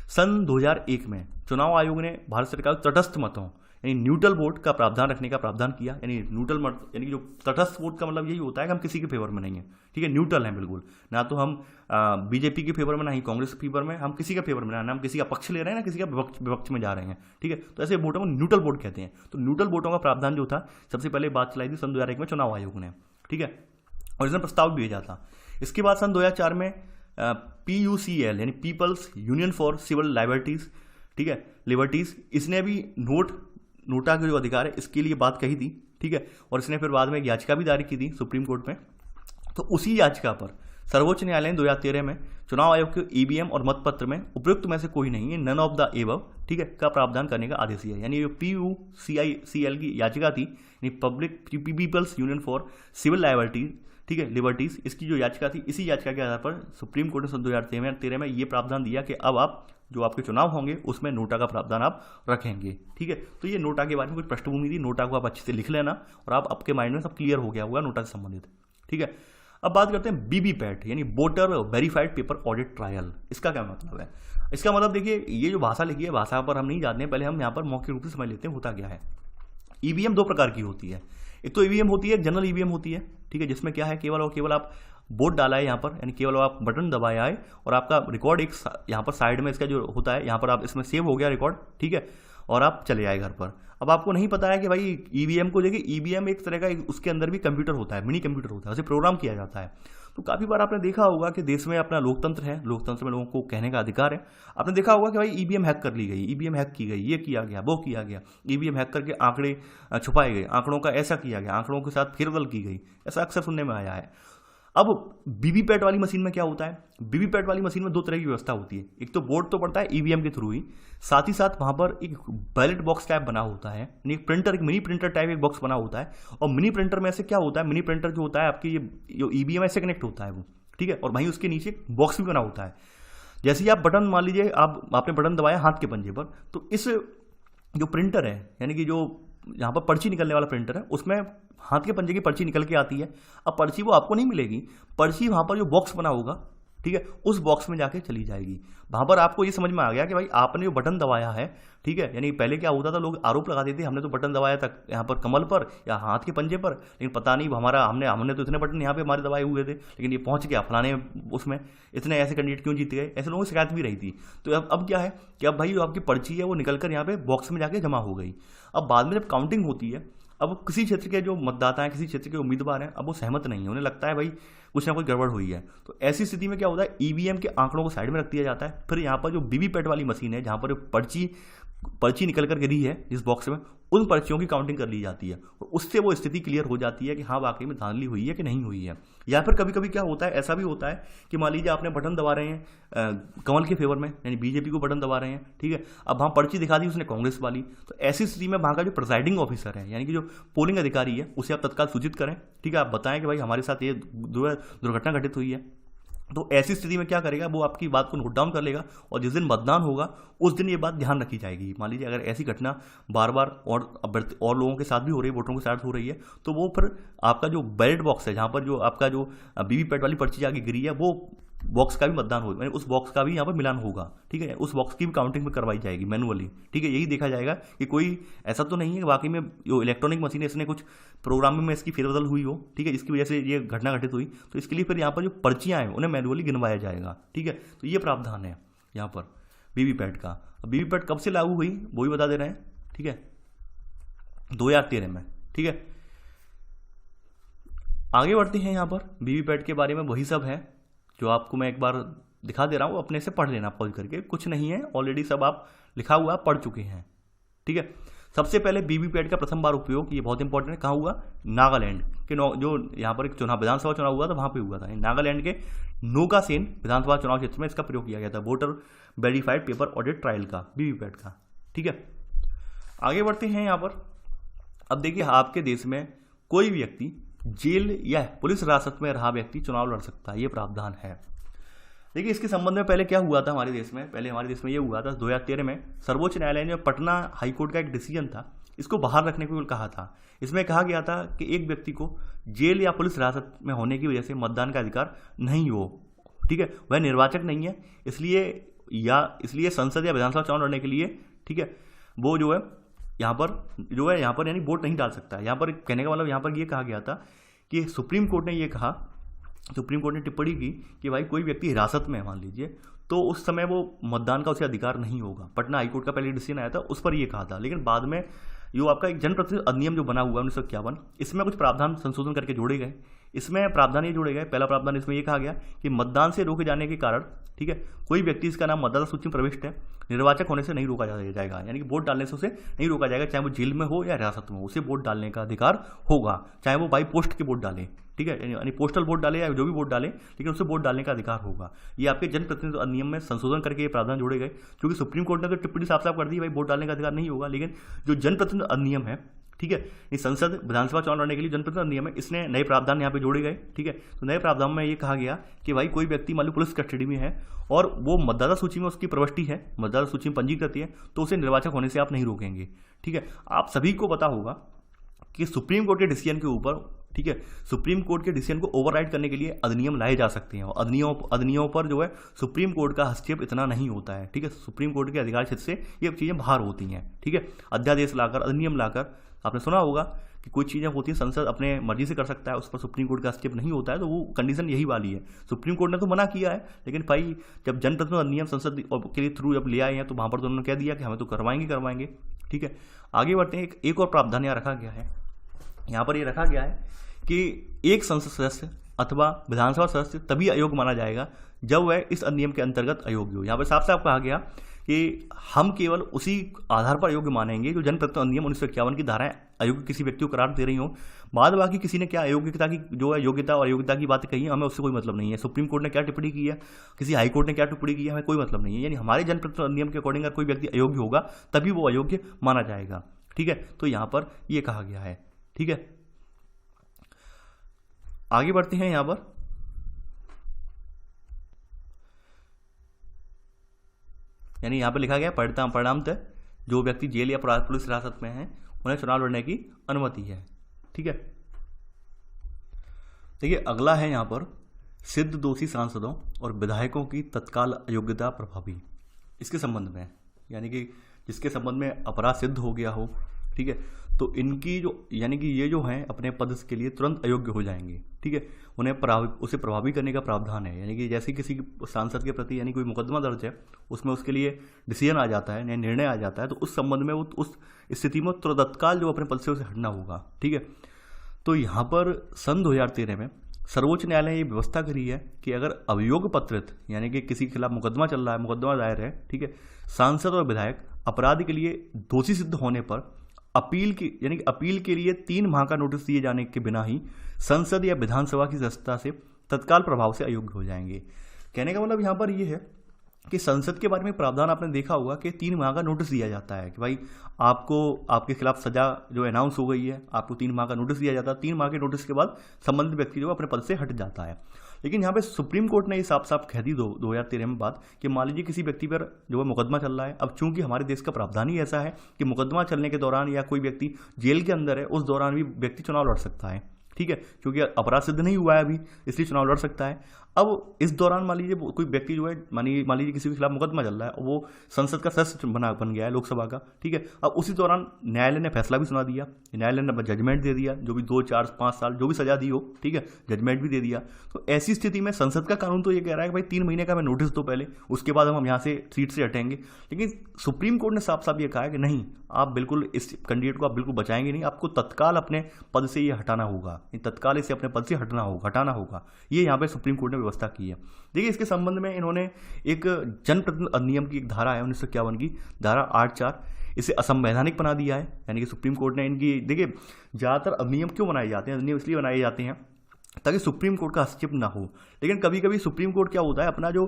सन 2001 में चुनाव आयोग ने भारत सरकार को तटस्थ मतों यानी न्यूट्रल वोट का प्रावधान रखने का प्रावधान किया। यानी न्यूट्रल यानी कि जो तटस्थ वोट का मतलब यही होता है कि हम किसी के फेवर में नहीं है, ठीक है, न्यूट्रल हैं बिल्कुल, ना तो हम बीजेपी के फेवर में ना ही कांग्रेस के फेवर में, हम किसी का फेवर में ना हम किसी का पक्ष ले रहे हैं ना किसी का विपक्ष में जा रहे हैं, ठीक है। तो ऐसे वोटों को न्यूट्रल वोट कहते हैं। तो न्यूट्रल वोटों का प्रावधान जो था सबसे पहले बात चलाई थी सन 2001 में चुनाव आयोग ने, ठीक है, और इसने प्रस्ताव भी भेजा था। इसके बाद सन 2004 में PUCL यानी people's union for civil liberties, ठीक है, लिबर्टीज, इसने भी नोटा के जो अधिकार है इसके लिए बात कही थी, ठीक है, और इसने फिर बाद में एक याचिका भी दायर की थी सुप्रीम कोर्ट में। तो उसी याचिका पर सर्वोच्च न्यायालय ने 2013 में चुनाव आयोग के ईवीएम और मतपत्र में उपयुक्त में से कोई नहीं है, नन ऑफ द एबव, ठीक है, का प्रावधान करने का आदेश दिया। यानी जो PUCL की याचिका थी, यानी public people's union for civil liabilities, ठीक है, लिबर्टीज, इसकी जो याचिका थी, इसी याचिका के आधार पर सुप्रीम कोर्ट ने सन 2013 में ये प्रावधान दिया कि अब आप जो आपके चुनाव होंगे उसमें नोटा का प्रावधान आप रखेंगे, ठीक है। तो ये नोटा के बारे में कुछ पृष्ठभूमि थी, नोटा को आप अच्छे से लिख लेना और आप आपके माइंड में सब क्लियर हो गया होगा नोटा से संबंधित, ठीक है। अब बात करते हैं वीवीपैट यानी voter verified paper audit trial. इसका क्या मतलब है? इसका मतलब देखिए, ये जो भाषा लिखी है भाषा पर हम नहीं जानते, पहले हम यहाँ पर मौखिक रूप से समझ लेते हैं होता क्या है। ईवीएम दो प्रकार की होती है, एक तो ईवीएम होती है जनरल ईवीएम होती है, ठीक है, जिसमें क्या है केवल और केवल आप वोट डाला है यहाँ पर, यानी केवल आप बटन दबाया है और आपका रिकॉर्ड एक यहाँ पर साइड में इसका जो होता है यहाँ पर आप इसमें सेव हो गया रिकॉर्ड, ठीक है, और आप चले आए घर पर। अब आपको नहीं पता है कि भाई ईवीएम को देखिए, ईवीएम एक तरह का उसके अंदर भी कंप्यूटर होता है, मिनी कंप्यूटर होता है, उसे प्रोग्राम किया जाता है। तो काफ़ी बार आपने देखा होगा कि देश में अपना लोकतंत्र है, लोकतंत्र में लोगों को कहने का अधिकार है। आपने देखा होगा कि भाई ईवीएम हैक कर ली गई, ईवीएम हैक की गई, ये किया गया, वो किया गया, ईवीएम हैक करके आंकड़े छुपाए गए, आंकड़ों का ऐसा किया गया, आंकड़ों के साथ फेरबदल की गई, ऐसा अक्सर सुनने में आया है। अब वीवीपैट वाली मशीन में क्या होता है? वीवीपैट वाली मशीन में दो तरह की व्यवस्था होती है, एक तो वोट तो पड़ता है ईवीएम के थ्रू ही, साथ ही साथ वहां पर एक बैलेट बॉक्स टाइप बना होता है, एक प्रिंटर, एक मिनी प्रिंटर टाइप एक बॉक्स बना होता है। और मिनी प्रिंटर में से क्या होता है, मिनी प्रिंटर जो होता है आपकी ये जो ईवीएम ऐसे कनेक्ट होता है वो, ठीक है, और वहीं उसके नीचे बॉक्स भी बना होता है। जैसे ही आप बटन, मान लीजिए आपने बटन दबाया हाथ के पंजे पर, तो इस जो प्रिंटर है यानी कि जो यहाँ पर पर्ची निकलने वाला प्रिंटर है, उसमें हाथ के पंजे की पर्ची निकल के आती है। अब पर्ची वो आपको नहीं मिलेगी, पर्ची वहाँ पर जो बॉक्स बना होगा, ठीक है, उस बॉक्स में जाके चली जाएगी। वहाँ पर आपको ये समझ में आ गया कि भाई आपने जो बटन दबाया है, ठीक है, यानी पहले क्या होता था, लोग आरोप लगाते थे हमने तो बटन दबाया था यहाँ पर कमल पर या हाथ के पंजे पर, लेकिन पता नहीं हमारा हमने तो इतने बटन यहाँ पे हमारे दबाए हुए थे, लेकिन ये पहुँच गया फलाने उसमें, इतने ऐसे कैंडिडेट क्यों जीत गए, ऐसे लोगों की शिकायत भी रही थी। तो अब क्या है कि अब भाई जो आपकी पर्ची है वो निकल कर यहाँ पे बॉक्स में जाके जमा हो गई। अब बाद में जब काउंटिंग होती है, अब किसी क्षेत्र के जो मतदाता हैं, किसी क्षेत्र के उम्मीदवार हैं, अब वो सहमत नहीं है, उन्हें लगता है भाई कुछ ना कुछ गड़बड़ हुई है। तो ऐसी स्थिति में क्या होता है, ईवीएम के आंकड़ों को साइड में रख दिया जाता है। फिर यहाँ पर जो वीवीपैट वाली मशीन है, जहाँ पर पर्ची निकल कर गिरी है इस बॉक्स में, उन पर्चियों की काउंटिंग कर ली जाती है और उससे वो स्थिति क्लियर हो जाती है कि हाँ वाकई में धांधली हुई है कि नहीं हुई है। या फिर कभी कभी क्या होता है, ऐसा भी होता है कि मान लीजिए आपने बटन दबा रहे हैं कमल के फेवर में, यानी बीजेपी को बटन दबा रहे हैं, ठीक है, अब वहाँ पर्ची दिखा दी उसने कांग्रेस वाली। तो ऐसी स्थिति में वहाँ का जो प्रिसाइडिंग ऑफिसर है, यानी कि जो पोलिंग अधिकारी है, उसे आप तत्काल सूचित करें, ठीक है, आप बताएं कि भाई हमारे साथ ये दुर्घटना घटित हुई है। तो ऐसी स्थिति में क्या करेगा, वो आपकी बात को नोट डाउन कर लेगा और जिस दिन मतदान होगा उस दिन ये बात ध्यान रखी जाएगी। मान लीजिए अगर ऐसी घटना बार बार और लोगों के साथ भी हो रही है, वोटरों के साथ हो रही है, तो वो फिर आपका जो बैलेट बॉक्स है, जहाँ पर जो आपका जो वीवीपैट वाली पर्ची जाके गिरी है, वो बॉक्स का भी मतदान होगा, उस बॉक्स का भी यहाँ पर मिलान होगा, ठीक है, उस बॉक्स की भी काउंटिंग में करवाई जाएगी मैनुअली, ठीक है। यही देखा जाएगा कि कोई ऐसा तो नहीं है कि वाकई में जो इलेक्ट्रॉनिक मशीन है इसने कुछ प्रोग्राम में इसकी फेरबदल हुई हो, ठीक है, जिसकी वजह से ये घटना घटित हुई। तो इसके लिए फिर यहाँ पर जो पर्चियाँ हैं उन्हें मैनुअली गिनवाया जाएगा, ठीक है। तो ये प्रावधान है यहाँ पर वीवीपैट का। वीवीपैट कब से लागू हुई वो भी बता दे रहे हैं, ठीक है, 2013 में, ठीक है। आगे बढ़ते हैं यहाँ पर वीवीपैट के बारे में, वही सब है जो आपको मैं एक बार दिखा दे रहा हूँ, अपने से पढ़ लेना पॉज करके, कुछ नहीं है, ऑलरेडी सब आप लिखा हुआ पढ़ चुके हैं, ठीक है। सबसे पहले वीवीपैट का प्रथम बार उपयोग, ये बहुत इंपॉर्टेंट है, कहाँ हुआ, नागालैंड के जो यहाँ पर एक चुनाव विधानसभा चुनाव हुआ था वहाँ पे हुआ था, नागालैंड के नोगासेन विधानसभा चुनाव क्षेत्र में इसका प्रयोग किया गया था, voter verified paper audit trial का, वीवीपैट का, ठीक है। आगे बढ़ते हैं यहाँ पर। अब देखिए, आपके देश में कोई व्यक्ति जेल या पुलिस हिरासत में रहा व्यक्ति चुनाव लड़ सकता है, ये प्रावधान है। देखिए, इसके संबंध में पहले क्या हुआ था हमारे देश में, पहले हमारे देश में ये हुआ था 2013 में सर्वोच्च न्यायालय ने पटना हाईकोर्ट का एक डिसीजन था, इसको बाहर रखने को कहा था। इसमें कहा गया था कि एक व्यक्ति को जेल या पुलिस हिरासत में होने की वजह से मतदान का अधिकार नहीं हो, ठीक है, वह निर्वाचक नहीं है, इसलिए संसद या विधानसभा चुनाव लड़ने के लिए, ठीक है, वो जो है यहाँ पर जो है यहाँ पर यानी वोट नहीं डाल सकता है। यहाँ पर कहने का मतलब यहाँ पर ये कहा गया था कि सुप्रीम कोर्ट ने ये कहा, सुप्रीम कोर्ट ने टिप्पणी की कि भाई कोई व्यक्ति हिरासत में है मान लीजिए, तो उस समय वो मतदान का उसे अधिकार नहीं होगा। पटना हाईकोर्ट का पहले डिसीजन आया था, उस पर ये कहा था। लेकिन बाद में जो आपका एक जनप्रतिनिधि अधिनियम जो बना हुआ है 1951, इसमें कुछ प्रावधान संशोधन करके जोड़े गए। इसमें प्रावधान ये जोड़े गए, पहला प्रावधान इसमें ये कहा गया कि मतदान से रोके जाने के कारण, ठीक है, कोई व्यक्ति इसका नाम मतदाता सूची में प्रविष्ट है, निर्वाचक होने से नहीं रोका जाएगा, यानी कि वोट डालने से उसे नहीं रोका जाएगा, चाहे वो जेल में हो या हिरासत में हो, उसे वोट डालने का अधिकार होगा, चाहे वो बाई पोस्ट के वोट डाले, ठीक है, यानी पोस्टल वोट डाले या जो भी वोट डाले, लेकिन उसे वोट डालने का अधिकार होगा। ये आपके जनप्रतिनिधित्व अधिनियम में संशोधन करके ये प्रावधान जोड़े गए, क्योंकि सुप्रीम कोर्ट ने तो टिप्पणी साफ साफ कर दी भाई वोट डालने का अधिकार नहीं होगा। लेकिन जो जनप्रतिनिधित्व अधिनियम है, ठीक है, इस संसद विधानसभा चुनाव लड़ने के लिए जनप्रतिनिधित्व अधिनियम है, इसने नए प्रावधान यहाँ पे जोड़े गए, ठीक है। तो नए प्रावधान में ये कहा गया कि भाई कोई व्यक्ति मान लो पुलिस कस्टडी में है और वो मतदाता सूची में उसकी प्रविष्टि है, मतदाता सूची में पंजीकृत है, तो उसे निर्वाचक होने से आप नहीं रोकेंगे, ठीक है। आप सभी को पता होगा कि सुप्रीम कोर्ट के डिसीजन के ऊपर, ठीक है, सुप्रीम कोर्ट के डिसीजन को ओवरराइड करने के लिए अधिनियम लाए जा सकते हैं, और अधिनियमों पर जो है सुप्रीम कोर्ट का हस्तक्षेप इतना नहीं होता है, ठीक है। सुप्रीम कोर्ट के अधिकार क्षेत्र से ये चीज़ें बाहर होती हैं, ठीक है। अध्यादेश लाकर, अधिनियम लाकर, आपने सुना होगा कि कुछ चीज़ें होती हैं संसद अपने मर्जी से कर सकता है, उस पर सुप्रीम कोर्ट का हस्तक्षेप नहीं होता है, तो वो कंडीशन यही वाली है। सुप्रीम कोर्ट ने तो मना किया है, लेकिन भाई जब जनप्रतिनिधित्व अधिनियम संसद के लिए थ्रू जब ले आए हैं, तो वहाँ पर तो उन्होंने कह दिया कि हमें तो करवाएंगे, ठीक है। आगे बढ़ते हैं, एक और प्रावधान यहाँ रखा गया है, यहाँ पर ये रखा गया है कि एक संसद सदस्य अथवा विधानसभा सदस्य तभी अयोग्य माना जाएगा जब वह इस अधिनियम के अंतर्गत अयोग्य हो। यहाँ पर साफ साफ कहा गया कि हम केवल उसी आधार पर अयोग्य मानेंगे जो जनप्रतिनिधित्व अधिनियम 1951 की धाराएं अयोग्य किसी व्यक्ति को करार दे रही हो। बाद बाकी किसी ने क्या अयोग्यता की जो है योग्यता और अयोग्यता की बात कही है, हमें उससे कोई मतलब नहीं है। सुप्रीम कोर्ट ने क्या टिप्पणी की है, किसी हाई कोर्ट ने क्या टिप्पणी की है, हमें कोई मतलब नहीं है। यानी हमारे जनप्रतिनिधित्व अधिनियम के अकॉर्डिंग अगर कोई व्यक्ति अयोग्य होगा तभी वो अयोग्य माना जाएगा, ठीक है। तो यहाँ पर ये कहा गया है, ठीक है। आगे बढ़ते हैं, यहाँ पर यानी यहाँ पर लिखा गया परिणामतः जो व्यक्ति जेल या पुलिस हिरासत में है उन्हें चुनाव लड़ने की अनुमति है, ठीक है। देखिए अगला है यहाँ पर सिद्ध दोषी सांसदों और विधायकों की तत्काल अयोग्यता प्रभावी। इसके संबंध में यानी कि जिसके संबंध में अपराध सिद्ध हो गया हो, ठीक है, तो इनकी जो यानी कि ये जो हैं अपने पद के लिए तुरंत अयोग्य हो जाएंगे, ठीक है। उन्हें उसे प्रभावी करने का प्रावधान है, यानी कि जैसे किसी सांसद के प्रति यानी कोई मुकदमा दर्ज है, उसमें उसके लिए डिसीजन आ जाता है, निर्णय आ जाता है, तो उस संबंध में वो उस स्थिति में तत्काल जो अपने पद से उसे हटना होगा, ठीक है। तो यहाँ पर सन 2013 में सर्वोच्च न्यायालय ने ये व्यवस्था करी है कि अगर अभियोग पत्रित यानी कि किसी के खिलाफ मुकदमा चल रहा है, मुकदमा दायर है, ठीक है, सांसद और विधायक अपराध के लिए दोषी सिद्ध होने पर अपील के लिए 3 माह का नोटिस दिए जाने के बिना ही संसद या विधानसभा की सदस्यता से तत्काल प्रभाव से अयोग्य हो जाएंगे। कहने का मतलब यहाँ पर ये है कि संसद के बारे में प्रावधान आपने देखा होगा कि 3 माह का नोटिस दिया जाता है कि भाई आपको आपके खिलाफ सजा जो अनाउंस हो गई है, आपको 3 माह का नोटिस दिया जाता है। 3 माह के नोटिस के बाद संबंधित व्यक्ति जो अपने पद से हट जाता है। लेकिन यहाँ पे सुप्रीम कोर्ट ने ये साफ साफ कह दी 2013 में बात कि मान लीजिए किसी व्यक्ति पर जो है मुकदमा चल रहा है। अब चूंकि हमारे देश का प्रावधान ही ऐसा है कि मुकदमा चलने के दौरान या कोई व्यक्ति जेल के अंदर है उस दौरान भी व्यक्ति चुनाव लड़ सकता है, ठीक है, क्योंकि अपराध सिद्ध नहीं हुआ है अभी, इसलिए चुनाव लड़ सकता है। अब इस दौरान मान लीजिए कोई व्यक्ति जो है मान लीजिए किसी के खिलाफ मुकदमा चल रहा है, वो संसद का सदस्य बन गया है लोकसभा का, ठीक है। अब उसी दौरान न्यायालय ने फैसला भी सुना दिया, न्यायालय ने जजमेंट दे दिया, जो भी 2, 4, 5 साल जो भी सजा दी हो, ठीक है, जजमेंट भी दे दिया। तो ऐसी स्थिति में संसद का कानून तो ये कह रहा है कि भाई 3 महीने का हमें नोटिस दो पहले, उसके बाद हम यहाँ से सीट से हटेंगे। लेकिन सुप्रीम कोर्ट ने साफ साफ ये कहा है कि नहीं, आप बिल्कुल इस कैंडिडेट को आप बिल्कुल बचाएंगे नहीं, आपको तत्काल अपने पद से ये हटाना होगा, तत्काल इसे अपने पद से हटाना होगा। ये यहाँ पे सुप्रीम कोर्ट ने व्यवस्था की है। देखिए इसके संबंध में इन्होंने एक जनप्रतिनिधित्व अधिनियम की एक धारा है 1951 की धारा 8(4), इसे असंवैधानिक बना दिया है। यानी कि सुप्रीम कोर्ट ने इनकी, देखिए ज़्यादातर अधिनियम क्यों बनाए जाते हैं, अधिनियम इसलिए बनाए जाते हैं ताकि सुप्रीम कोर्ट का हस्तक्षेप ना हो। लेकिन कभी कभी सुप्रीम कोर्ट क्या होता है, अपना जो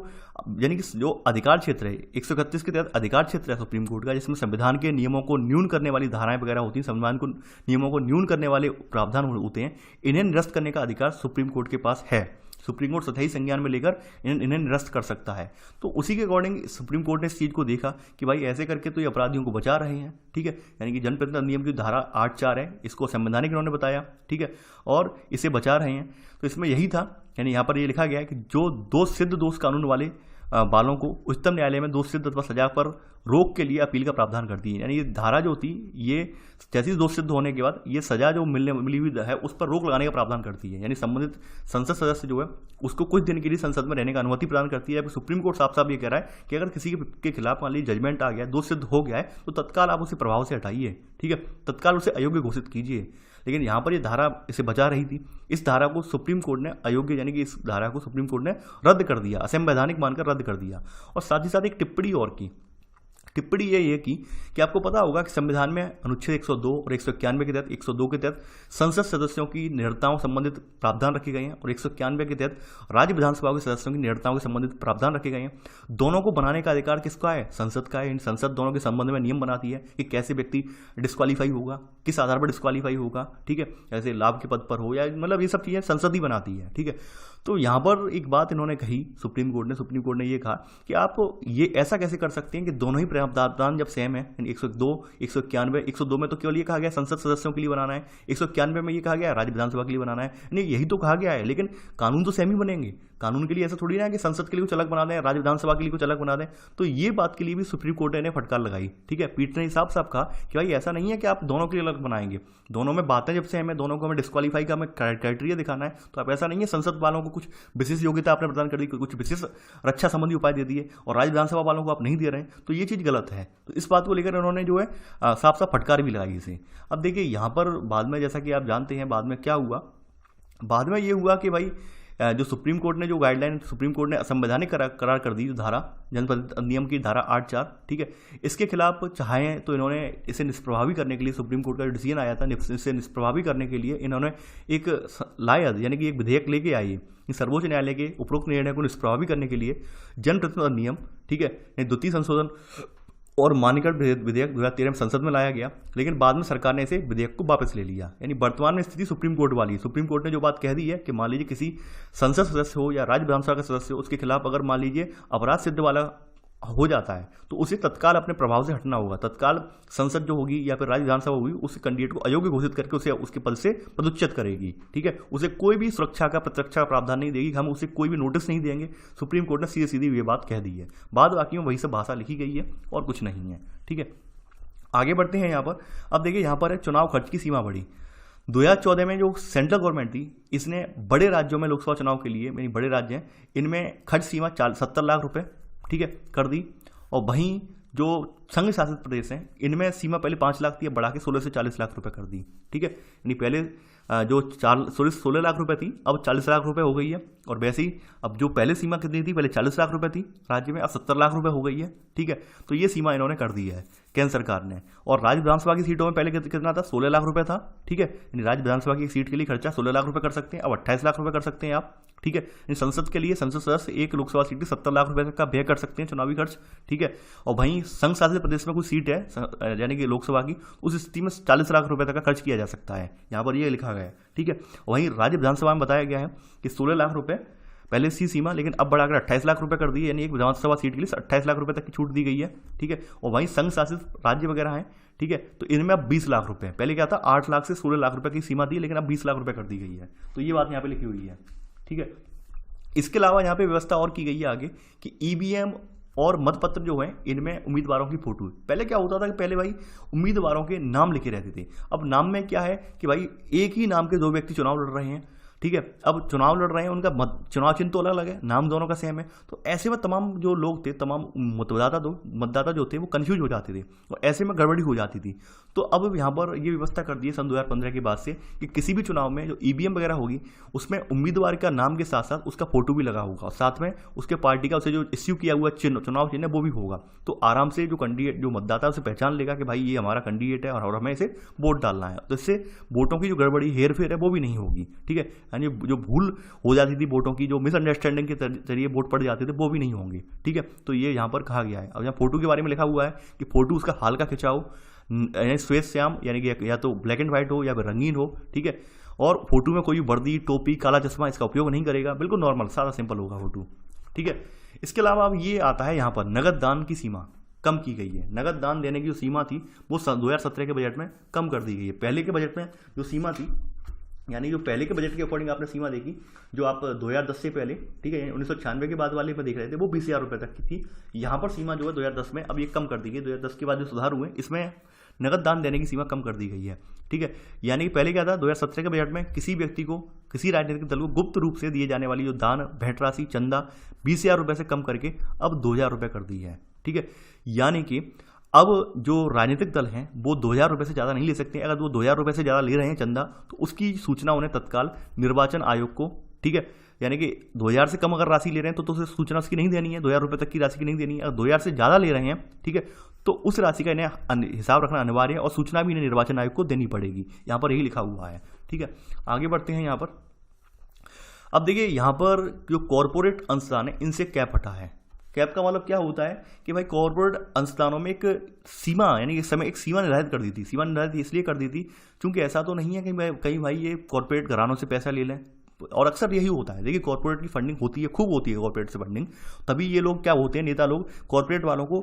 यानी कि जो अधिकार क्षेत्र है 131 के तहत अधिकार क्षेत्र है सुप्रीम कोर्ट का, जिसमें संविधान के नियमों को न्यून करने वाली धाराएं वगैरह होती हैं, संविधान को नियमों को न्यून करने वाले प्रावधान होते हैं, इन्हें निरस्त करने का अधिकार सुप्रीम कोर्ट के पास है। सुप्रीम कोर्ट सतही संज्ञान में लेकर इन्हें निरस्त कर सकता है। तो उसी के अकॉर्डिंग सुप्रीम कोर्ट ने इस चीज़ को देखा कि भाई ऐसे करके तो ये अपराधियों को बचा रहे हैं, ठीक है, यानी कि जनप्रतिनिधित्व अधिनियम की धारा 8(4) है, इसको संवैधानिक इन्होंने बताया, ठीक है, और इसे बचा रहे हैं। तो इसमें यही था, यानी यहाँ पर ये लिखा गया है कि जो 2 सिद्ध दोष कानून वाले बालों को उच्चतम न्यायालय में दोष सिद्ध अथवा सजा पर रोक के लिए अपील का प्रावधान करती है। यानी ये धारा जो थी ये जैसे दोष सिद्ध होने के बाद ये सजा जो मिली हुई है उस पर रोक लगाने का प्रावधान करती है। यानी संबंधित संसद सदस्य जो है उसको कुछ दिन के लिए संसद में रहने का अनुमति प्रदान करती है। सुप्रीम कोर्ट साफ साफ ये कह रहा है कि अगर किसी के खिलाफ मान लीजिए जजमेंट आ गया, दोष सिद्ध हो गया है, तो तत्काल आप उसे प्रभाव से हटाइए, ठीक है, तत्काल उसे अयोग्य घोषित कीजिए। लेकिन यहाँ पर ये धारा इसे बचा रही थी। इस धारा को सुप्रीम कोर्ट ने अयोग्य यानी कि इस धारा को सुप्रीम कोर्ट ने रद्द कर दिया, असंवैधानिक मानकर रद्द कर दिया। और साथ ही साथ एक टिप्पणी और की। टिप्पणी ये की कि आपको पता होगा कि संविधान में अनुच्छेद 102 और 191 के तहत 102 के तहत संसद सदस्यों की निरताओं संबंधित प्रावधान रखे गए हैं और 191 के तहत राज्य विधानसभा के सदस्यों की निरताओं के संबंधित प्रावधान रखे गए हैं। दोनों को बनाने का अधिकार किसका है? संसद का है। संसद दोनों के संबंध में नियम बनाती है कि कैसे व्यक्ति डिस्क्वालीफाई होगा, किस आधार पर डिस्क्वालीफाई होगा, ठीक है, ऐसे लाभ के पद पर हो या मतलब ये सब चीज़ें संसद ही बनाती है, ठीक है। तो यहाँ पर एक बात इन्होंने कही सुप्रीम कोर्ट ने ये कहा कि आप ये ऐसा कैसे कर सकते हैं कि दोनों ही प्रावधान जब सेम है, 102, 191, 102 में तो केवल ये कहा गया संसद सदस्यों के लिए बनाना है, 191 में ये कहा गया राज्य विधानसभा के लिए बनाना है। नहीं, यही तो कहा गया है, लेकिन कानून तो सेम ही बनेंगे। कानून के लिए ऐसा थोड़ी ना है कि संसद के लिए कुछ अलग बना दें, राज्य विधानसभा के लिए कुछ अलग बना दें। तो ये बात के लिए भी सुप्रीम कोर्ट ने फटकार लगाई, ठीक है। पीठ ने साफ साफ कहा कि भाई ऐसा नहीं है कि आप दोनों के लिए अलग बनाएंगे, दोनों में बातें जब सेम है, दोनों को हमें डिस्क्वालीफाई का हमें क्राइटेरिया दिखाना है, तो आप ऐसा नहीं है संसद वालों को कुछ विशेष योग्यता आपने प्रदान कर दी, कुछ विशेष रक्षा संबंधी उपाय दे दिए और राज्य विधानसभा वालों को आप नहीं दे रहे हैं, तो ये चीज़ गलत है। तो इस बात को लेकर उन्होंने जो है साफ साफ फटकार भी लगाई इसे। अब देखिए यहाँ पर बाद में जैसा कि आप जानते हैं बाद में क्या हुआ, बाद में ये हुआ कि भाई जो सुप्रीम कोर्ट ने जो गाइडलाइन सुप्रीम कोर्ट ने असंवैधानिक करार कर दी, जो धारा जनप्रतिनिधित्व अधिनियम की धारा 8(4), ठीक है, इसके खिलाफ चाहें तो इन्होंने इसे निष्प्रभावी करने के लिए सुप्रीम कोर्ट का जो डिसीजन आया था इसे निष्प्रभावी करने के लिए इन्होंने एक लायद यानी कि एक विधेयक लेके आई है। सर्वोच्च न्यायालय के उपरोक्त निर्णय को निष्प्रभावी करने के लिए जनप्रतिनिधित्व अधिनियम, ठीक है, द्वितीय संशोधन और मान्यकरण विधेयक 2013 में संसद में लाया गया, लेकिन बाद में सरकार ने इसे विधेयक को वापस ले लिया। यानी वर्तमान में स्थिति सुप्रीम कोर्ट वाली है। सुप्रीम कोर्ट ने जो बात कह दी है कि मान लीजिए किसी संसद सदस्य हो या राज्य विधानसभा का सदस्य हो, उसके खिलाफ अगर मान लीजिए अपराध सिद्ध वाला हो जाता है तो उसे तत्काल अपने प्रभाव से हटना होगा। तत्काल संसद जो होगी या फिर राज्य विधानसभा होगी उस कैंडिडेट को अयोग्य घोषित करके उसे उसके पद से पदच्युत करेगी, ठीक है। उसे कोई भी सुरक्षा का प्रतिरक्षा का प्रावधान नहीं देगी, हम उसे कोई भी नोटिस नहीं देंगे। सुप्रीम कोर्ट ने सीधे सीधी ये बात कह दी है। बाद बाकी में वही सब भाषा लिखी गई है और कुछ नहीं है, ठीक है। आगे बढ़ते हैं यहाँ पर। अब देखिए यहाँ पर है चुनाव खर्च की सीमा बढ़ी। 2014 में जो सेंट्रल गवर्नमेंट थी इसने बड़े राज्यों में लोकसभा चुनाव के लिए, यानी बड़े राज्य हैं, इनमें खर्च सीमा 70 लाख रुपए, ठीक है, कर दी। और वहीं जो संघ शासित प्रदेश हैं इनमें सीमा पहले 5 लाख थी, अब बढ़ा के 16 से 40 लाख रुपए कर दी, ठीक है। यानी पहले जो 16 लाख रुपए थी अब 40 लाख रुपए हो गई है। और वैसे ही अब जो पहले सीमा कितनी थी, पहले 40 लाख रुपए थी राज्य में, अब 70 लाख रुपए हो गई है, ठीक है। तो ये सीमा इन्होंने कर दी है केंद्र सरकार ने। और राज्य विधानसभा की सीटों में पहले कितना था, 16 लाख रुपए था, ठीक है। यानी राज्य विधानसभा की सीट के लिए खर्चा 16 लाख रुपए कर सकते हैं, अब 28 लाख रुपए कर सकते हैं आप, ठीक है। संसद के लिए संसद सदस्य एक लोकसभा सीट 70 लाख रुपए का व्यय कर सकते हैं चुनावी खर्च, ठीक है। और वहीं संघ शासित प्रदेश में कोई सीट है यानी कि लोकसभा की, उस स्थिति में 40 लाख रुपए तक का खर्च किया जा सकता है, यहाँ पर ये लिखा गया है, ठीक है। वहीं राज्य विधानसभा में बताया गया है कि 16 लाख रुपए पहले सी सीमा, लेकिन अब बढ़ाकर 28 लाख रुपए कर दी है, यानी एक विधानसभा सीट के लिए 28 लाख रुपए तक की छूट दी गई है, ठीक है। और वहीं संघ शासित राज्य वगैरह हैं, ठीक है, तो इनमें अब 20 लाख रुपए, पहले क्या था 8 लाख से 16 लाख रुपए की सीमा थी, लेकिन अब 20 लाख रुपए कर दी गई है। तो ये बात यहाँ पे लिखी हुई है, ठीक है। इसके अलावा यहाँ पे व्यवस्था और की गई है आगे कि ईवीएम और मतपत्र जो है इनमें उम्मीदवारों की फोटो। पहले क्या होता था कि पहले भाई उम्मीदवारों के नाम लिखे रहते थे, अब नाम में क्या है कि भाई एक ही नाम के 2 व्यक्ति चुनाव लड़ रहे हैं, ठीक है। अब चुनाव लड़ रहे हैं, उनका चुनाव चिन्ह तो अलग अलग है, नाम दोनों का सेम है। तो ऐसे में तमाम जो लोग थे, तमाम मतदाता जो थे वो कंफ्यूज हो जाते थे और ऐसे में गड़बड़ी हो जाती थी। तो अब यहाँ पर ये व्यवस्था कर दी है सन 2015 के बाद से कि किसी भी चुनाव में जो ईवीएम वगैरह होगी उसमें उम्मीदवार का नाम के साथ साथ उसका फोटो भी लगा होगा और साथ में उसके पार्टी का उसे जो इश्यू किया हुआ चिन्ह, चुनाव चिन्ह वो भी होगा। तो आराम से जो कैंडिडेट जो मतदाता उसे पहचान लेगा कि भाई ये हमारा कैंडिडेट है और हमें इसे वोट डालना है। तो इससे वोटों की जो गड़बड़ी हेर फेर है वो भी नहीं होगी, ठीक है। यानी जो भूल हो जाती थी वोटों की, जो मिसअंडरस्टैंडिंग के जरिए वोट पड़ जाते थे वो भी नहीं होंगे, ठीक है। तो ये यहाँ पर कहा गया है। अब यहाँ फोटो के बारे में लिखा हुआ है कि फोटो उसका हाल का खिंचाव श्वेत श्याम यानी कि या तो ब्लैक एंड व्हाइट हो या फिर रंगीन हो, ठीक है। और फोटो में कोई वर्दी, टोपी, काला चश्मा इसका उपयोग नहीं करेगा, बिल्कुल नॉर्मल सादा सिंपल होगा फोटो, ठीक है। इसके अलावा अब ये आता है यहाँ पर नगद दान की सीमा कम की गई है। नगद दान देने की जो सीमा थी वो 2017 के बजट में कम कर दी गई है। पहले के बजट में जो सीमा थी यानी जो पहले के बजट के अकॉर्डिंग आपने सीमा देखी, जो आप 2010 से पहले, ठीक है, 1996 के बाद वाले में देख रहे थे, वो 20,000 रुपये तक की थी। यहाँ पर सीमा जो है 2010 में अब ये कम कर दी गई। 2010 के बाद जो सुधार हुए इसमें नगद दान देने की सीमा कम कर दी गई है, ठीक है। यानी कि पहले क्या था, 2017 के बजट में किसी व्यक्ति को, किसी राजनीतिक दल को गुप्त रूप से दिए जाने वाली जो दान, भेंट राशि, चंदा 20,000 रुपये से कम करके अब 2,000 रुपये कर दी है, ठीक है। यानी कि अब जो राजनीतिक दल हैं वो 2,000 रुपये से ज़्यादा नहीं ले सकते। अगर वो 2,000 रुपये से ज़्यादा ले रहे हैं चंदा, तो उसकी सूचना उन्हें तत्काल निर्वाचन आयोग को, ठीक है, यानी कि 2,000 से कम अगर राशि ले रहे हैं तो उसे सूचना उसकी नहीं देनी है, 2,000 रुपये तक की राशि की नहीं देनी है। अगर 2,000 से ज़्यादा ले रहे हैं, ठीक है, तो उस राशि का इन्हें हिसाब रखना अनिवार्य है और सूचना भी इन्हें निर्वाचन आयोग को देनी पड़ेगी। यहाँ पर यही लिखा हुआ है, ठीक है। आगे बढ़ते हैं यहाँ पर। अब देखिए यहाँ पर जो कॉरपोरेट अंशदान है इनसे कैप हटा है। कैप का मतलब क्या होता है कि भाई कॉर्पोरेट अंशदानों में एक सीमा, यानी कि समय एक सीमा निर्धारित कर दी थी। सीमा निर्धारित इसलिए कर दी थी क्योंकि ऐसा तो नहीं है कि कहीं भाई ये कॉर्पोरेट घरानों से पैसा ले लें, और अक्सर यही होता है। देखिए कॉर्पोरेट की फंडिंग होती है, खूब होती है कॉर्पोरेट से फंडिंग, तभी ये लोग क्या होते हैं, नेता लोग कॉर्पोरेट वालों को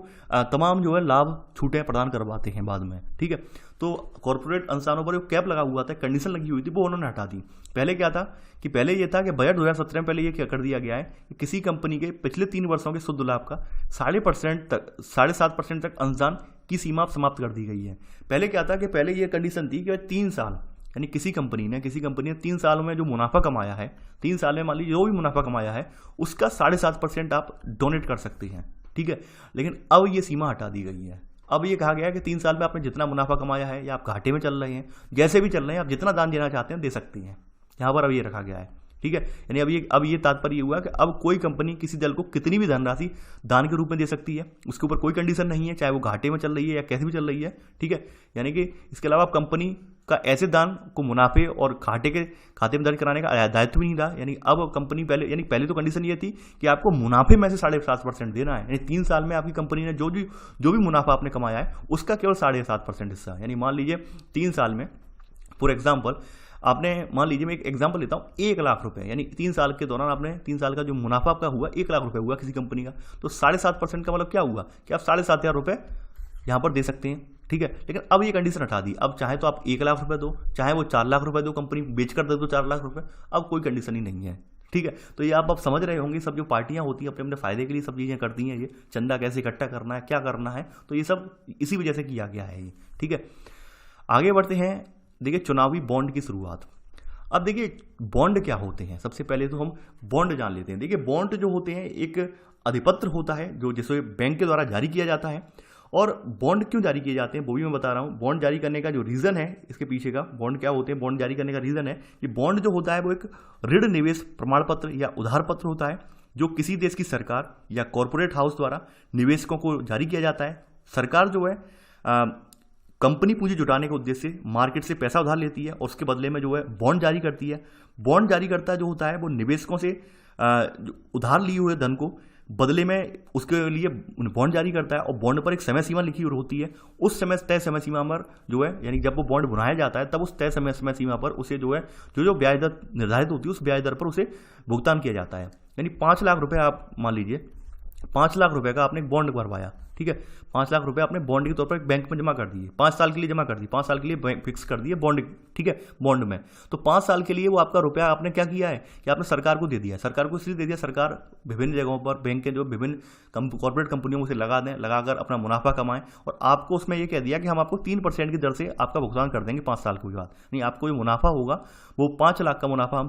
तमाम जो है लाभ छूटें प्रदान करवाते हैं बाद में, ठीक है। तो कॉर्पोरेट अंशदानों पर जो कैप लगा हुआ था, कंडीशन लगी हुई थी, वो उन्होंने हटा दी। पहले क्या था कि पहले ये था कि बजट 2017 में पहले ये क्या कर दिया गया है कि किसी कंपनी के पिछले 3 वर्षों के शुद्ध लाभ का 7.5% तक अंशदान की सीमा समाप्त कर दी गई है। पहले क्या था कि पहले ये कंडीशन थी कि 3 साल, यानी किसी कंपनी ने 3 साल में जो मुनाफा कमाया है, 3 साल में मान लीजिए जो भी मुनाफा कमाया है उसका 7.5% आप डोनेट कर सकते हैं, ठीक है। लेकिन अब ये सीमा हटा दी गई है। अब ये कहा गया है कि 3 साल में आपने जितना मुनाफा कमाया है या आप घाटे में चल रहे हैं, जैसे भी चल रहे हैं, आप जितना दान देना चाहते हैं दे सकते हैं। यहाँ पर अब ये रखा गया है, ठीक है। यानी अब ये तात्पर्य हुआ कि अब कोई कंपनी किसी दल को कितनी भी धनराशि दान के रूप में दे सकती है, उसके ऊपर कोई कंडीशन नहीं है, चाहे वो घाटे में चल रही है या कैसे भी चल रही है, ठीक है। यानी कि इसके अलावा कंपनी का ऐसे दान को मुनाफे और घाटे के खाते में दर्ज कराने का दायित्व भी नहीं था। यानी अब कंपनी पहले तो कंडीशन ये थी कि आपको मुनाफे में से 7.5% देना है। यानी 3 साल में आपकी कंपनी ने जो भी मुनाफा आपने कमाया है उसका केवल 7.5% हिस्सा, यानी मान लीजिए 3 साल में, फॉर एग्जाम्पल आपने, मान लीजिए मैं एक एग्जांपल लेता हूँ, 1 लाख रुपए, यानी 3 साल के दौरान आपने 3 साल का जो मुनाफा आपका हुआ 1 लाख रुपए हुआ किसी कंपनी का, तो 7.5% का मतलब क्या हुआ कि आप 7,500 रुपये यहाँ पर दे सकते हैं, ठीक है। लेकिन अब ये कंडीशन हटा दी। अब चाहे तो आप 1 लाख रुपए दो, चाहे वो 4 लाख रुपए दो, कंपनी बेचकर दे दो 4 लाख रुपए, अब कोई कंडीशन ही नहीं है, ठीक है। तो ये आप समझ रहे होंगे, सब जो पार्टियां होती हैं अपने अपने फायदे के लिए सब चीज़ें करती हैं, ये चंदा कैसे इकट्ठा करना है, क्या करना है, तो ये सब इसी वजह से किया गया है ये, ठीक है। आगे बढ़ते हैं। देखिए चुनावी बॉन्ड की शुरुआत। अब देखिए बॉन्ड क्या होते हैं, सबसे पहले तो हम बॉन्ड जान लेते हैं। देखिए बॉन्ड जो होते हैं एक अधिपत्र होता है जो जिसे बैंक के द्वारा जारी किया जाता है। और बॉन्ड क्यों जारी किए जाते हैं वो भी मैं बता रहा हूँ। बॉन्ड जारी करने का जो रीज़न है, इसके पीछे का बॉन्ड क्या होते हैं, बॉन्ड जारी करने का रीज़न है कि बॉन्ड जो होता है वो एक ऋण निवेश प्रमाण पत्र या उधार पत्र होता है जो किसी देश की सरकार या कॉरपोरेट हाउस द्वारा निवेशकों को जारी किया जाता है। सरकार जो है कंपनी पूंजी जुटाने के उद्देश्य से मार्केट से पैसा उधार लेती है और उसके बदले में जो है बॉन्ड जारी करती है। बॉन्ड जारी करता जो होता है वो निवेशकों से उधार लिए हुए धन को बदले में उसके लिए बॉन्ड जारी करता है और बॉन्ड पर एक समय सीमा लिखी होती है। उस तय समय सीमा पर जो है, यानी जब वो बॉन्ड बनाया जाता है तब उस तय समय सीमा पर उसे जो है जो ब्याज दर निर्धारित होती है उस ब्याज दर पर उसे भुगतान किया जाता है। यानी 5 लाख रुपए आप मान लीजिए 5 लाख रुपए का आपने एक बॉन्ड भरवाया, ठीक है। 5 लाख रुपए आपने बॉन्ड के तौर पर एक बैंक में जमा कर दिए, 5 साल के लिए जमा कर दिए, 5 साल के लिए फिक्स कर दिए बॉन्ड, ठीक है, बॉन्ड में। तो 5 साल के लिए वो आपका रुपया आपने क्या किया है कि आपने सरकार को दे दिया। सरकार को इसलिए दे दिया, सरकार विभिन्न जगहों पर बैंक के जो विभिन्न कॉर्पोरेट कंपनियों में उसे लगाकर अपना मुनाफा कमाएं और आपको उसमें ये कह दिया कि हम आपको 3% की दर से आपका भुगतान कर देंगे 5 साल के बाद। नहीं, आपको जो मुनाफा होगा वो 5 लाख का मुनाफा हम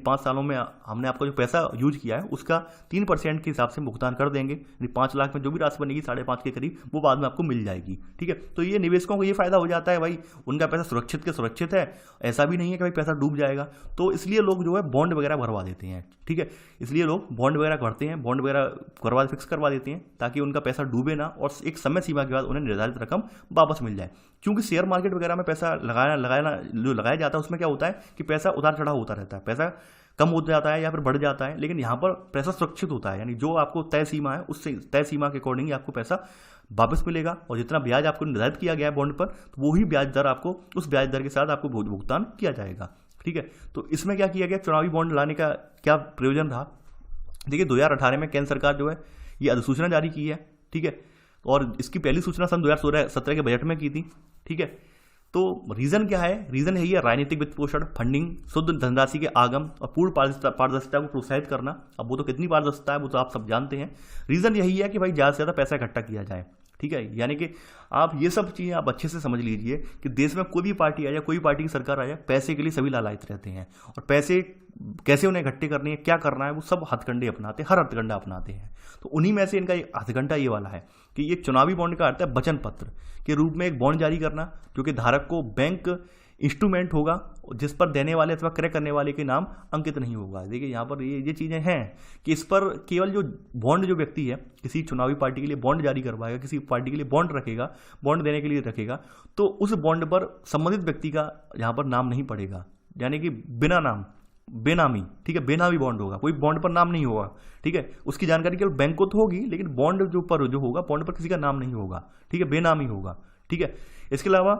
5 सालों में हमने आपका जो पैसा यूज किया है उसका 3% के हिसाब से भुगतान कर देंगे। 5 लाख में जो भी राशि बनेगी 5.5 के करीब वो बाद में आपको मिल जाएगी, ठीक है। तो ये निवेशकों को ये फायदा हो जाता है, भाई उनका पैसा सुरक्षित के सुरक्षित है, ऐसा भी नहीं है कि भाई पैसा डूब जाएगा। तो इसलिए लोग जो है बॉन्ड वगैरह भरवा देते हैं, ठीक है। इसलिए लोग बॉन्ड वगैरह भरते हैं, बॉन्ड वगैरह फिक्स करवा देते हैं ताकि उनका पैसा डूबे ना और एक समय सीमा के बाद उन्हें निर्धारित रकम वापस मिल जाए। क्योंकि शेयर मार्केट वगैरह में पैसा लगाया जाता है उसमें क्या होता है कि पैसा उतार चढ़ाव होता रहता है, पैसा कम हो जाता है या फिर बढ़ जाता है, लेकिन यहाँ पर पैसा सुरक्षित होता है। यानी जो आपको तय सीमा है उससे तय सीमा के अकॉर्डिंग ही आपको पैसा वापस मिलेगा और जितना ब्याज आपको निर्धारित किया गया है बॉन्ड पर तो वही ब्याज दर आपको उस ब्याज दर के साथ आपको भुगतान किया जाएगा, ठीक है। तो इसमें क्या किया गया, चुनावी बॉन्ड लाने का क्या प्रयोजन था। देखिए 2018 में केंद्र सरकार जो है ये अधिसूचना जारी की है, ठीक है, और इसकी पहली सूचना सन 2017 के बजट में की थी, ठीक है। तो रीजन क्या है? रीजन यही है, राजनीतिक वित्त पोषण, फंडिंग, शुद्ध धनराशि के आगम और पूर्ण पारदर्शिता को प्रोत्साहित करना। अब वो तो कितनी पारदर्शिता है वो तो आप सब जानते हैं। रीजन यही है कि भाई ज़्यादा से ज़्यादा पैसा इकट्ठा किया जाए, ठीक है। यानी कि आप ये सब चीज़ें आप अच्छे से समझ लीजिए कि देश में कोई भी पार्टी आ जाए, कोई पार्टी की सरकार आ जाए, पैसे के लिए सभी लालायित रहते हैं और पैसे कैसे उन्हें इकट्ठे करने हैं, क्या करना है, वो सब हथकंडे अपनाते हैं, हर हथकंडा अपनाते हैं। तो उन्हीं में से इनका हथकंडा ये वाला है कि ये चुनावी बॉन्ड का अर्थ है वचन पत्र के रूप में एक बॉन्ड जारी करना, जो कि धारक को बैंक इंस्ट्रूमेंट होगा जिस पर देने वाले अथवा क्रय करने वाले के नाम अंकित नहीं होगा। देखिए यहाँ पर ये चीज़ें हैं कि इस पर केवल जो बॉन्ड जो व्यक्ति है किसी चुनावी पार्टी के लिए बॉन्ड जारी करवाएगा, किसी पार्टी के लिए बॉन्ड रखेगा, बॉन्ड देने के लिए रखेगा, तो उस बॉन्ड पर संबंधित व्यक्ति का यहाँ पर नाम नहीं पड़ेगा, यानी कि बिना नाम, बेनामी, ठीक है, बेनामी बॉन्ड होगा, कोई बॉन्ड पर नाम नहीं होगा, ठीक है। उसकी जानकारी केवल बैंक को तो होगी, लेकिन बॉन्ड जो होगा, बॉन्ड पर किसी का नाम नहीं होगा, ठीक है, बेनामी होगा, ठीक है। इसके अलावा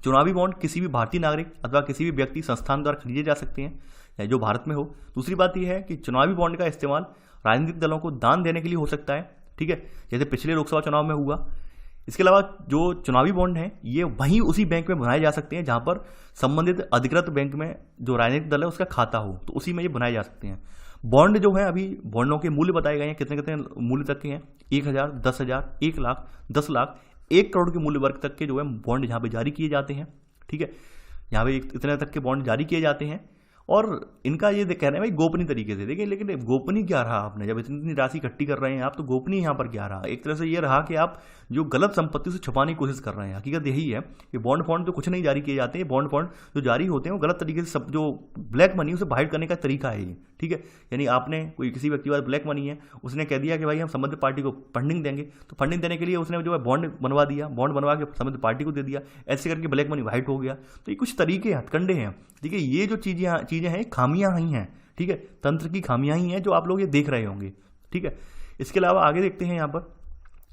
चुनावी बॉन्ड किसी भी भारतीय नागरिक अथवा किसी भी व्यक्ति संस्थान द्वारा खरीदे जा सकते हैं या जो भारत में हो। दूसरी बात यह है कि चुनावी बॉन्ड का इस्तेमाल राजनीतिक दलों को दान देने के लिए हो सकता है, ठीक है, जैसे पिछले लोकसभा चुनाव में हुआ। इसके अलावा जो चुनावी बॉन्ड हैं ये वहीं उसी बैंक में बनाए जा सकते हैं जहां पर संबंधित अधिकृत बैंक में जो राजनीतिक दल है उसका खाता हो, तो उसी में ये बनाए जा सकते हैं। बॉन्ड जो है, अभी बॉन्डों के मूल्य बताए गए हैं, कितने कितने मूल्य तक के हैं, 1000, 10,000, 1 लाख, 10 लाख, 1 करोड़ के मूल्य वर्ग तक के जो है बॉन्ड यहाँ पे जारी किए जाते हैं, ठीक है। यहाँ पे इतने तक के बॉन्ड जारी किए जाते हैं और इनका ये कह रहे हैं भाई गोपनीय तरीके से। देखिए लेकिन गोपनीय क्या रहा, आपने जब इतनी राशि इकट्ठी कर रहे हैं आप, तो गोपनीय यहाँ पर क्या रहा? एक तरह से ये रहा कि आप जो गलत संपत्ति से छुपाने की कोशिश कर रहे हैं। हकीकत यही है कि बॉन्ड फॉन्ड तो कुछ नहीं जारी किए जाते हैं, बॉन्ड फॉन्ड जो जारी होते हैं वो गलत तरीके से सब जो ब्लैक मनी उसे बाहर करने का तरीका है ये, ठीक है। यानी आपने कोई किसी व्यक्ति के पास ब्लैक मनी है, उसने कह दिया कि भाई हम संबंधित पार्टी को फंडिंग देंगे, तो फंडिंग देने के लिए उसने जो है बॉन्ड बनवा दिया, बॉन्ड बनवा के संबंधित पार्टी को दे दिया, ऐसे करके ब्लैक मनी वाइट हो गया। तो ये कुछ तरीके हथकंडे हैं, ठीक है। ये जो चीज़ें हैं खामियां ही हैं, ठीक है, तंत्र की खामियां ही हैं जो आप लोग ये देख रहे होंगे, ठीक है। इसके अलावा आगे देखते हैं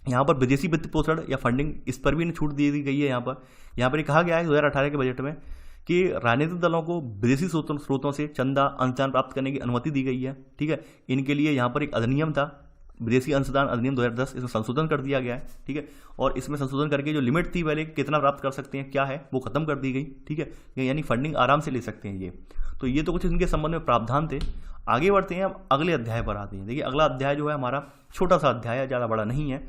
यहाँ पर विदेशी वित्त पोषण या फंडिंग, इस पर भी छूट दी गई है। यहाँ पर कहा गया है 2018 के बजट में कि राजनीतिक दलों को विदेशी स्रोतों से चंदा अंशदान प्राप्त करने की अनुमति दी गई है, ठीक है। इनके लिए यहाँ पर एक अधिनियम था, विदेशी अंशदान अधिनियम 2010, इसमें संशोधन कर दिया गया है, ठीक है। और इसमें संशोधन करके जो लिमिट थी पहले कितना प्राप्त कर सकते हैं, क्या है, वो खत्म कर दी गई, ठीक है। यानी फंडिंग आराम से ले सकते हैं ये। तो ये तो कुछ इनके संबंध में प्रावधान थे। आगे बढ़ते हैं, अब अगले अध्याय पर आते हैं। देखिए अगला अध्याय जो है हमारा छोटा सा अध्याय है, ज़्यादा बड़ा नहीं है।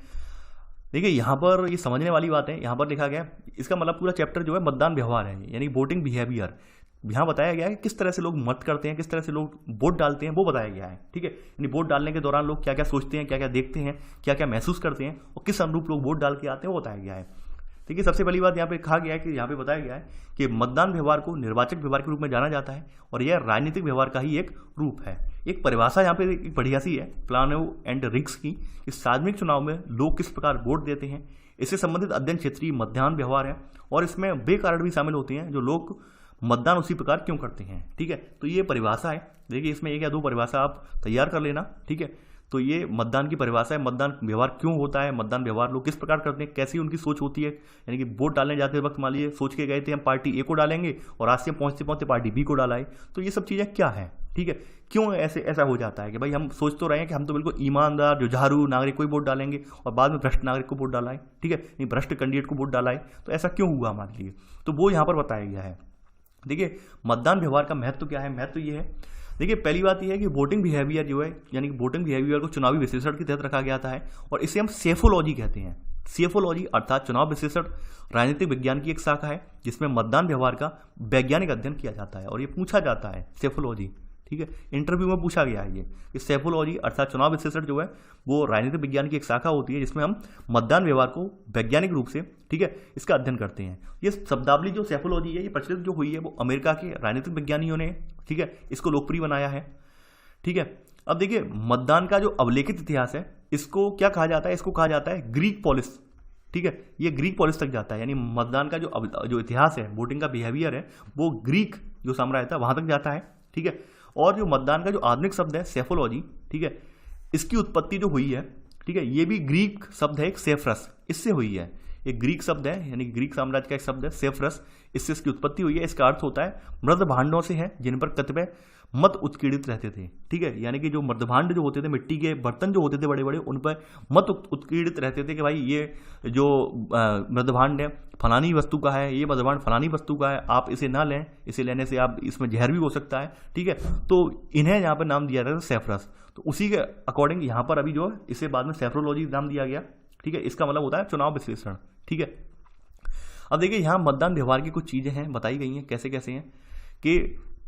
देखिए यहाँ पर ये समझने वाली बात है, यहाँ पर लिखा गया है, इसका मतलब पूरा चैप्टर जो है मतदान व्यवहार है, यानी वोटिंग बिहेवियर। यहाँ बताया गया है कि किस तरह से लोग मत करते हैं, किस तरह से लोग वोट डालते हैं, वो बताया गया है, ठीक है। यानी वोट डालने के दौरान लोग क्या क्या सोचते हैं, क्या क्या देखते हैं, क्या क्या महसूस करते हैं और किस अनुरूप लोग वोट डाल के आते हैं, वो बताया गया है। देखिए सबसे पहली बात यहाँ पे कहा गया है कि यहाँ पे बताया गया है कि मतदान व्यवहार को निर्वाचक व्यवहार के रूप में जाना जाता है और यह राजनीतिक व्यवहार का ही एक रूप है। एक परिभाषा यहाँ पे एक बढ़िया सी है प्लानो एंड रिक्स की, कि सार्वजनिक चुनाव में लोग किस प्रकार वोट देते हैं, इससे संबंधित अध्ययन क्षेत्रीय मतदान व्यवहार है और इसमें वे कारण भी शामिल होते हैं जो लोग मतदान उसी प्रकार क्यों करते हैं, ठीक है। तो ये परिभाषा है, देखिए इसमें एक या दो परिभाषा आप तैयार कर लेना, ठीक है। तो ये मतदान की परिभाषा है, मतदान व्यवहार क्यों होता है, मतदान व्यवहार लोग किस प्रकार करते हैं, कैसी उनकी सोच होती है। यानी कि वोट डालने जाते वक्त मान लीजिए सोच के गए थे हम पार्टी ए को डालेंगे और आज से पहुंचते पहुंचते पार्टी बी को डाला है, तो ये सब चीज़ें क्या है, ठीक है। क्यों ऐसा हो जाता है कि भाई हम सोच तो रहे हैं कि हम तो बिल्कुल ईमानदार जुझारू नागरिक को ही वोट डालेंगे और बाद में भ्रष्ट नागरिक को वोट डाला है, ठीक है, नहीं भ्रष्ट कैंडिडेट को वोट डाला है, तो ऐसा क्यों हुआ हमारे लिए, तो वो यहाँ पर बताया गया है। देखिए मतदान व्यवहार का महत्व क्या है, महत्व ये है, देखिए पहली बात यह है कि वोटिंग बिहेवियर जो है, यानी कि वोटिंग बिहेवियर को चुनावी विश्लेषण के तहत रखा गया है और इसे हम सेफोलॉजी कहते हैं। सेफोलॉजी अर्थात चुनाव विश्लेषण राजनीतिक विज्ञान की एक शाखा है जिसमें मतदान व्यवहार का वैज्ञानिक अध्ययन किया जाता है और ये पूछा जाता है सेफोलॉजी, ठीक है, इंटरव्यू में पूछा गया है ये कि सेफोलॉजी अर्थात चुनाव विश्लेषण जो है वो राजनीतिक विज्ञान की एक शाखा होती है जिसमें हम मतदान व्यवहार को वैज्ञानिक रूप से, ठीक है, इसका अध्ययन करते हैं। ये शब्दावली जो सेफोलॉजी है ये प्रचलित जो हुई है वो अमेरिका के राजनीतिक विज्ञानियों ने, ठीक है, इसको लोकप्रिय बनाया है, ठीक है। अब देखिए मतदान का जो अवलेखित इतिहास है इसको क्या कहा जाता है, इसको कहा जाता है ग्रीक पॉलिस, ठीक है, ये ग्रीक पॉलिस तक जाता है, यानी मतदान का जो इतिहास है, वोटिंग का बिहेवियर है वो ग्रीक जो साम्राज्य था वहां तक जाता है, ठीक है। और जो मतदान का जो आधुनिक शब्द है सेफोलॉजी, ठीक है, इसकी उत्पत्ति जो हुई है, ठीक है, ये भी ग्रीक शब्द है एक सेफ्रस, इससे हुई है। एक ग्रीक शब्द है, यानी ग्रीक साम्राज्य का एक शब्द है सेफरस, इससे इसकी उत्पत्ति हुई है। इसका अर्थ होता है मृद भांडों से है जिन पर कतिपय मत उत्कीर्णित रहते थे, ठीक है। यानी कि जो मृदभांड जो होते थे, मिट्टी के बर्तन जो होते थे बड़े बड़े, उन पर मत उत्कीर्णित रहते थे कि भाई ये जो मृदभांड है फलानी वस्तु का है, ये मृदभांड फलानी वस्तु का है, आप इसे ना लें, इसे लेने से आप इसमें जहर भी हो सकता है, ठीक है। तो इन्हें यहाँ पर नाम दिया गया था सेफरस। तो उसी के अकॉर्डिंग यहाँ पर अभी जो इसे बाद में सेफ्रोलॉजी नाम दिया गया, ठीक है। इसका मतलब होता है चुनाव विश्लेषण, ठीक है। अब देखिए यहाँ मतदान व्यवहार की कुछ चीज़ें हैं बताई गई हैं, कैसे कैसे हैं कि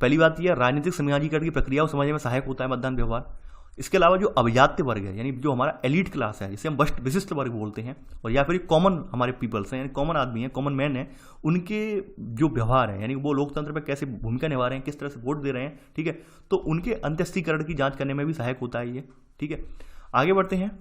पहली बात यह राजनीतिक समाजीकरण की प्रक्रिया को समझने में सहायक होता है मतदान व्यवहार। इसके अलावा जो अभिजात्य वर्ग है, यानी जो हमारा एलीट क्लास है, जिसे हम विशिष्ट वर्ग बोलते हैं, और या फिर कॉमन हमारे पीपल्स हैं, यानी कॉमन आदमी हैं, कॉमन मैन हैं, उनके जो व्यवहार है, यानी वो लोकतंत्र में कैसे भूमिका निभा रहे हैं, किस तरह से वोट दे रहे हैं, ठीक है। तो उनके अंत्येष्टिकरण की जांच करने में भी सहायक होता है ये, ठीक है। आगे बढ़ते हैं।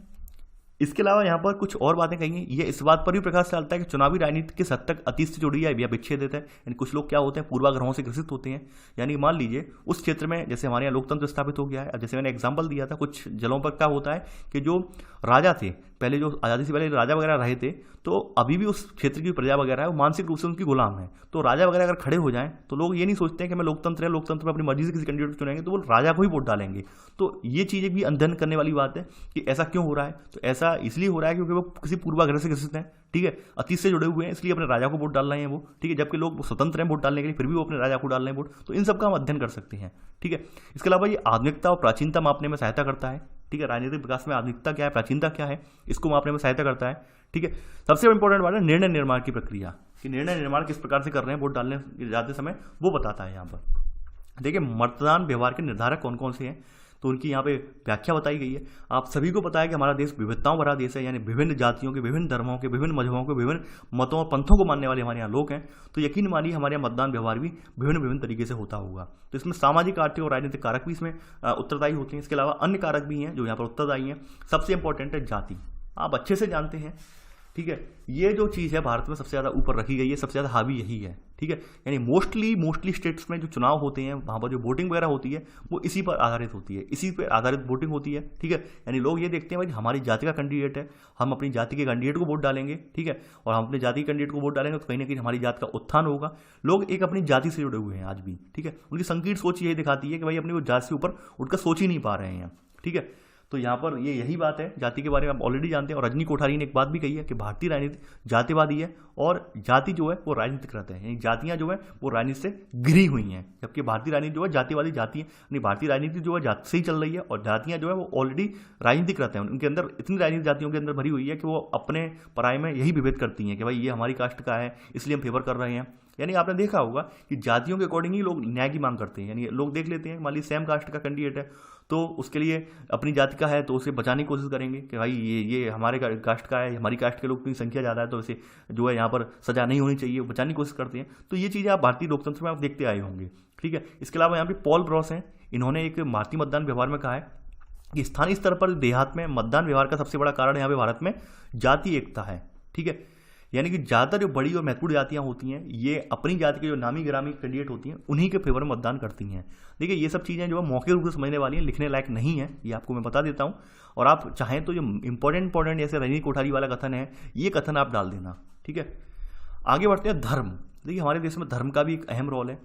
इसके अलावा यहाँ पर कुछ और बातें कही हैं, ये इस बात पर भी प्रकाश डालता है कि चुनावी राजनीति किस हद तक अतीत से जुड़ी है या विच्छेदित है। यानी कुछ लोग क्या होते हैं, पूर्वाग्रहों से ग्रसित होते हैं। यानी मान लीजिए उस क्षेत्र में जैसे हमारे यहाँ लोकतंत्र स्थापित हो गया है, जैसे मैंने एग्जाम्पल दिया था, कुछ जगहों पर क्या होता है कि जो राजा थे पहले, जो आज़ादी से पहले राजा वगैरह रहे थे, तो अभी भी उस क्षेत्र की प्रजा वगैरह है वो मानसिक रूप से उनकी गुलाम है। तो राजा वगैरह अगर खड़े हो जाएं तो लोग ये नहीं सोचते हैं कि मैं लोकतंत्र है, लोकतंत्र में अपनी मर्जी से किसी कैंडिडेट को चुनेंगे, तो वो राजा को ही वोट डालेंगे। तो ये चीज़ें भी अध्ययन करने वाली बात है कि ऐसा क्यों हो रहा है। तो ऐसा इसलिए हो रहा है क्योंकि वो किसी पूर्वाग्रह से ग्रसित हैं, ठीक है, अतीत से जुड़े हुए हैं, इसलिए अपने राजा को वोट डाल रहे हैं वो, ठीक है। जबकि लोग स्वतंत्र हैं वोट डालने के लिए, फिर भी वो अपने राजा को डाल रहे हैं वोट। तो इन सब का हम अध्ययन कर सकते हैं, ठीक है। इसके अलावा ये आधुनिकता और प्राचीनता मापने में सहायता करता है, ठीक है। राजनीतिक विकास में आधुनिकता क्या है, प्राचीनता क्या है, इसको मापने में सहायता करता है, ठीक है। सबसे इंपॉर्टेंट बात है निर्णय निर्माण की प्रक्रिया, कि निर्णय निर्माण किस प्रकार से कर रहे हैं वोट डालने जाते समय, वो बताता है यहाँ पर। देखिए मतदान व्यवहार के निर्धारक कौन कौन से हैं, तो उनकी यहाँ पे व्याख्या बताई गई है। आप सभी को पता है कि हमारा देश विविधताओं भरा देश है, यानी विभिन्न जातियों के, विभिन्न धर्मों के, विभिन्न मजहबों के, विभिन्न मतों और पंथों को मानने वाले हमारे यहाँ लोग हैं। तो यकीन मानिए हमारे यहाँ मतदान व्यवहार भी विभिन्न विभिन्न तरीके से होता होगा। तो इसमें सामाजिक, आर्थिक और राजनीतिक कारक भी इसमें उत्तरदायी होते हैं। इसके अलावा अन्य कारक भी हैं जो यहाँ पर उत्तरदायी हैं। सबसे इंपॉर्टेंट है जाति, आप अच्छे से जानते हैं, ठीक है। ये जो चीज़ है भारत में सबसे ज़्यादा ऊपर रखी गई है, सबसे ज़्यादा हावी यही है, ठीक है। यानी मोस्टली स्टेट्स में जो चुनाव होते हैं वहाँ पर जो वोटिंग वगैरह होती है वो इसी पर आधारित होती है, इसी पर आधारित वोटिंग होती है, ठीक है। यानी लोग ये देखते हैं भाई हमारी जाति का कैंडिडेट है, हम अपनी जाति के कैंडिडेट को वोट डालेंगे, ठीक है। और हम अपने जाति के कैंडिडेट को वोट डालेंगे तो कहीं ना कहीं हमारी जाति का उत्थान होगा। लोग एक अपनी जाति से जुड़े हुए हैं आज भी, ठीक है। उनकी संकीर्ण सोच यही दिखाती है कि भाई अपनी वो जाति से ऊपर उठकर सोच ही नहीं पा रहे हैं, ठीक है। तो यहाँ पर ये यही बात है, जाति के बारे में आप ऑलरेडी जानते हैं। और रजनी कोठारी ने एक बात भी कही है कि भारतीय राजनीति जातिवादी है और जाति जो है वो राजनीतिकृत है, यानी जातियाँ जो है वो राजनीति से घिरी हुई हैं, जबकि भारतीय राजनीति जो है जातिवादी जाति है, यानी भारतीय राजनीति जो है जाति से ही चल रही है और जातियाँ जो है वो ऑलरेडी राजनीतिकृत हैं। उनके अंदर इतनी राजनीति जातियों के अंदर भरी हुई है कि वो अपने पराये में यही विभेद करती हैं कि भाई ये हमारी कास्ट का है इसलिए हम फेवर कर रहे हैं। यानी आपने देखा होगा कि जातियों के अकॉर्डिंग ही लोग न्याय की मांग करते हैं। यानी लोग देख लेते हैं मान लीजिए सेम कास्ट का कैंडिडेट है तो उसके लिए अपनी जाति का है तो उसे बचाने की कोशिश करेंगे कि भाई ये हमारे कास्ट का है, हमारी कास्ट के लोग की संख्या ज़्यादा है तो इसे जो है यहाँ पर सजा नहीं होनी चाहिए, वो बचाने की कोशिश करते हैं। तो ये चीज़ें आप भारतीय लोकतंत्र में आप देखते आए होंगे, ठीक है। इसके अलावा यहाँ पे पॉल ब्रॉस हैं, इन्होंने एक भारतीय मतदान व्यवहार में कहा है कि स्थानीय स्तर पर देहात में मतदान व्यवहार का सबसे बड़ा कारण यहाँ पे भारत में जाति एकता है, ठीक है। यानी कि ज़्यादातर जो बड़ी और महत्वपूर्ण जातियाँ होती हैं ये अपनी जाति के जो नामी गिरामी कैंडिडेट होती हैं उन्हीं के फेवर में मतदान करती हैं। देखिए ये सब चीज़ें जो है मौके रूप से समझने वाली हैं, लिखने लायक नहीं है, ये आपको मैं बता देता हूँ। और आप चाहें तो जो इंपॉर्टेंट जैसे रजनी कोठारी वाला कथन है ये कथन आप डाल देना, ठीक है। आगे बढ़ते हैं धर्म। देखिए हमारे देश में धर्म का भी एक अहम रोल है,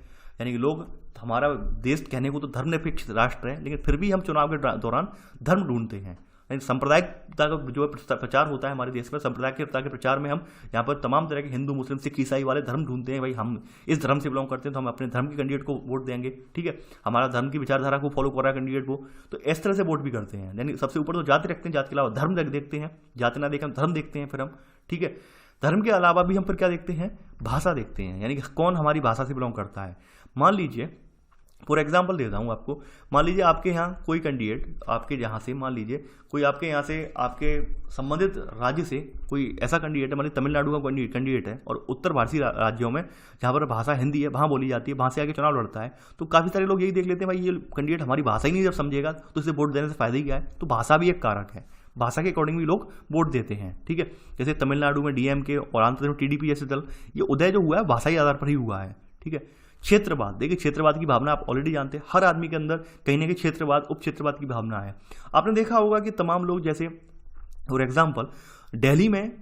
यानी कि लोग, हमारा देश कहने को तो धर्मनिरपेक्ष राष्ट्र है लेकिन फिर भी हम चुनाव के दौरान धर्म ढूंढते हैं। सांप्रदायिकता का जो प्रचार होता है हमारे देश में, सांप्रदायिकता के प्रचार में हम यहाँ पर तमाम तरह के हिंदू, मुस्लिम, सिख, ईसाई वाले धर्म ढूंढते हैं। भाई हम इस धर्म से बिलोंग करते हैं तो हम अपने धर्म के कैंडिडेट को वोट देंगे, ठीक है। हमारा धर्म की विचारधारा को फॉलो कर रहा है कैंडिडेट वो, तो इस तरह से वोट भी करते हैं। यानी सबसे ऊपर तो जाति रखते हैं, जाति के अलावा धर्म देखते हैं, जाति ना देखें धर्म देखते हैं फिर हम, ठीक है। धर्म के अलावा भी हम फिर क्या देखते हैं, भाषा देखते हैं, यानी कि कौन हमारी भाषा से बिलोंग करता है। मान लीजिए फॉर एग्जाम्पल देता हूँ आपको, मान लीजिए आपके यहाँ कोई कैंडिडेट, आपके यहाँ से मान लीजिए कोई आपके यहाँ से आपके संबंधित राज्य से कोई ऐसा कैंडिडेट है, मान लीजिए तमिलनाडु का कैंडिडेट है और उत्तर भारतीय राज्यों में जहाँ पर भाषा हिंदी है वहाँ बोली जाती है, वहाँ से आके चुनाव लड़ता है, तो काफ़ी सारे लोग यही देख लेते हैं भाई ये कैंडिडेट हमारी भाषा ही नहीं जब समझेगा तो इसे वोट देने से फायदा ही क्या है। तो भाषा भी एक कारक है, भाषा के अकॉर्डिंग भी लोग वोट देते हैं, ठीक है। जैसे तमिलनाडु में डीएमके और आंध्र प्रदेश में टीडीपी जैसे दल, ये उदय जो हुआ है भाषाई आधार पर ही हुआ है, ठीक है। क्षेत्रवाद, देखिए क्षेत्रवाद की भावना आप ऑलरेडी जानते हैं, हर आदमी के अंदर कहीं ना कहीं क्षेत्रवाद, उप क्षेत्रवाद की भावना है। आपने देखा होगा कि तमाम लोग, जैसे फॉर एग्जांपल दिल्ली में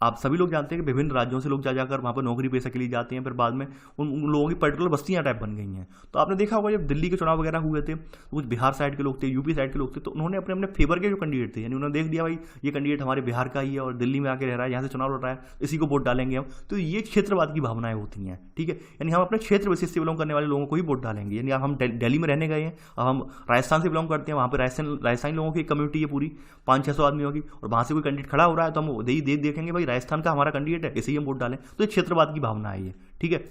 आप सभी लोग जानते हैं कि विभिन्न राज्यों से लोग जा जाकर वहाँ पर नौकरी पेशा के लिए जाते हैं, फिर बाद में उन लोगों की पर्टिकुलर बस्तियाँ टाइप बन गई हैं। तो आपने देखा होगा जब दिल्ली के चुनाव वगैरह हुए थे तो कुछ बिहार साइड के लोग थे, यूपी साइड के लोग थे, तो उन्होंने अपने अपने फेवर के जो कैंडिडेट थे, यानी उन्होंने देख दिया भाई ये कैंडिडेट हमारे बिहार का ही है और दिल्ली में आके रह रहा है, यहाँ से चुनाव लड़ रहा है, इसी को वोट डालेंगे हम। तो ये क्षेत्रवाद की भावनाएं होती हैं, ठीक है, यानी हम अपने क्षेत्र विशेष से बिलोंग करने वाले लोगों को ही वोट डालेंगे। यानी अब हम दिल्ली में रहने गए हैं, अब हम राजस्थान से बिलोंग करते हैं, वहाँ पर राजस्थानी लोगों की कम्युनिटी है पूरी 500-600 आदमी होगी, और वहाँ से कोई कैंडिडेट खड़ा हो रहा है तो हम देखेंगे भाई राजस्थान का हमारा कैंडिडेट है, इसे ही हम वोट डालें। तो ये क्षेत्रवाद की भावना है ये, ठीक है।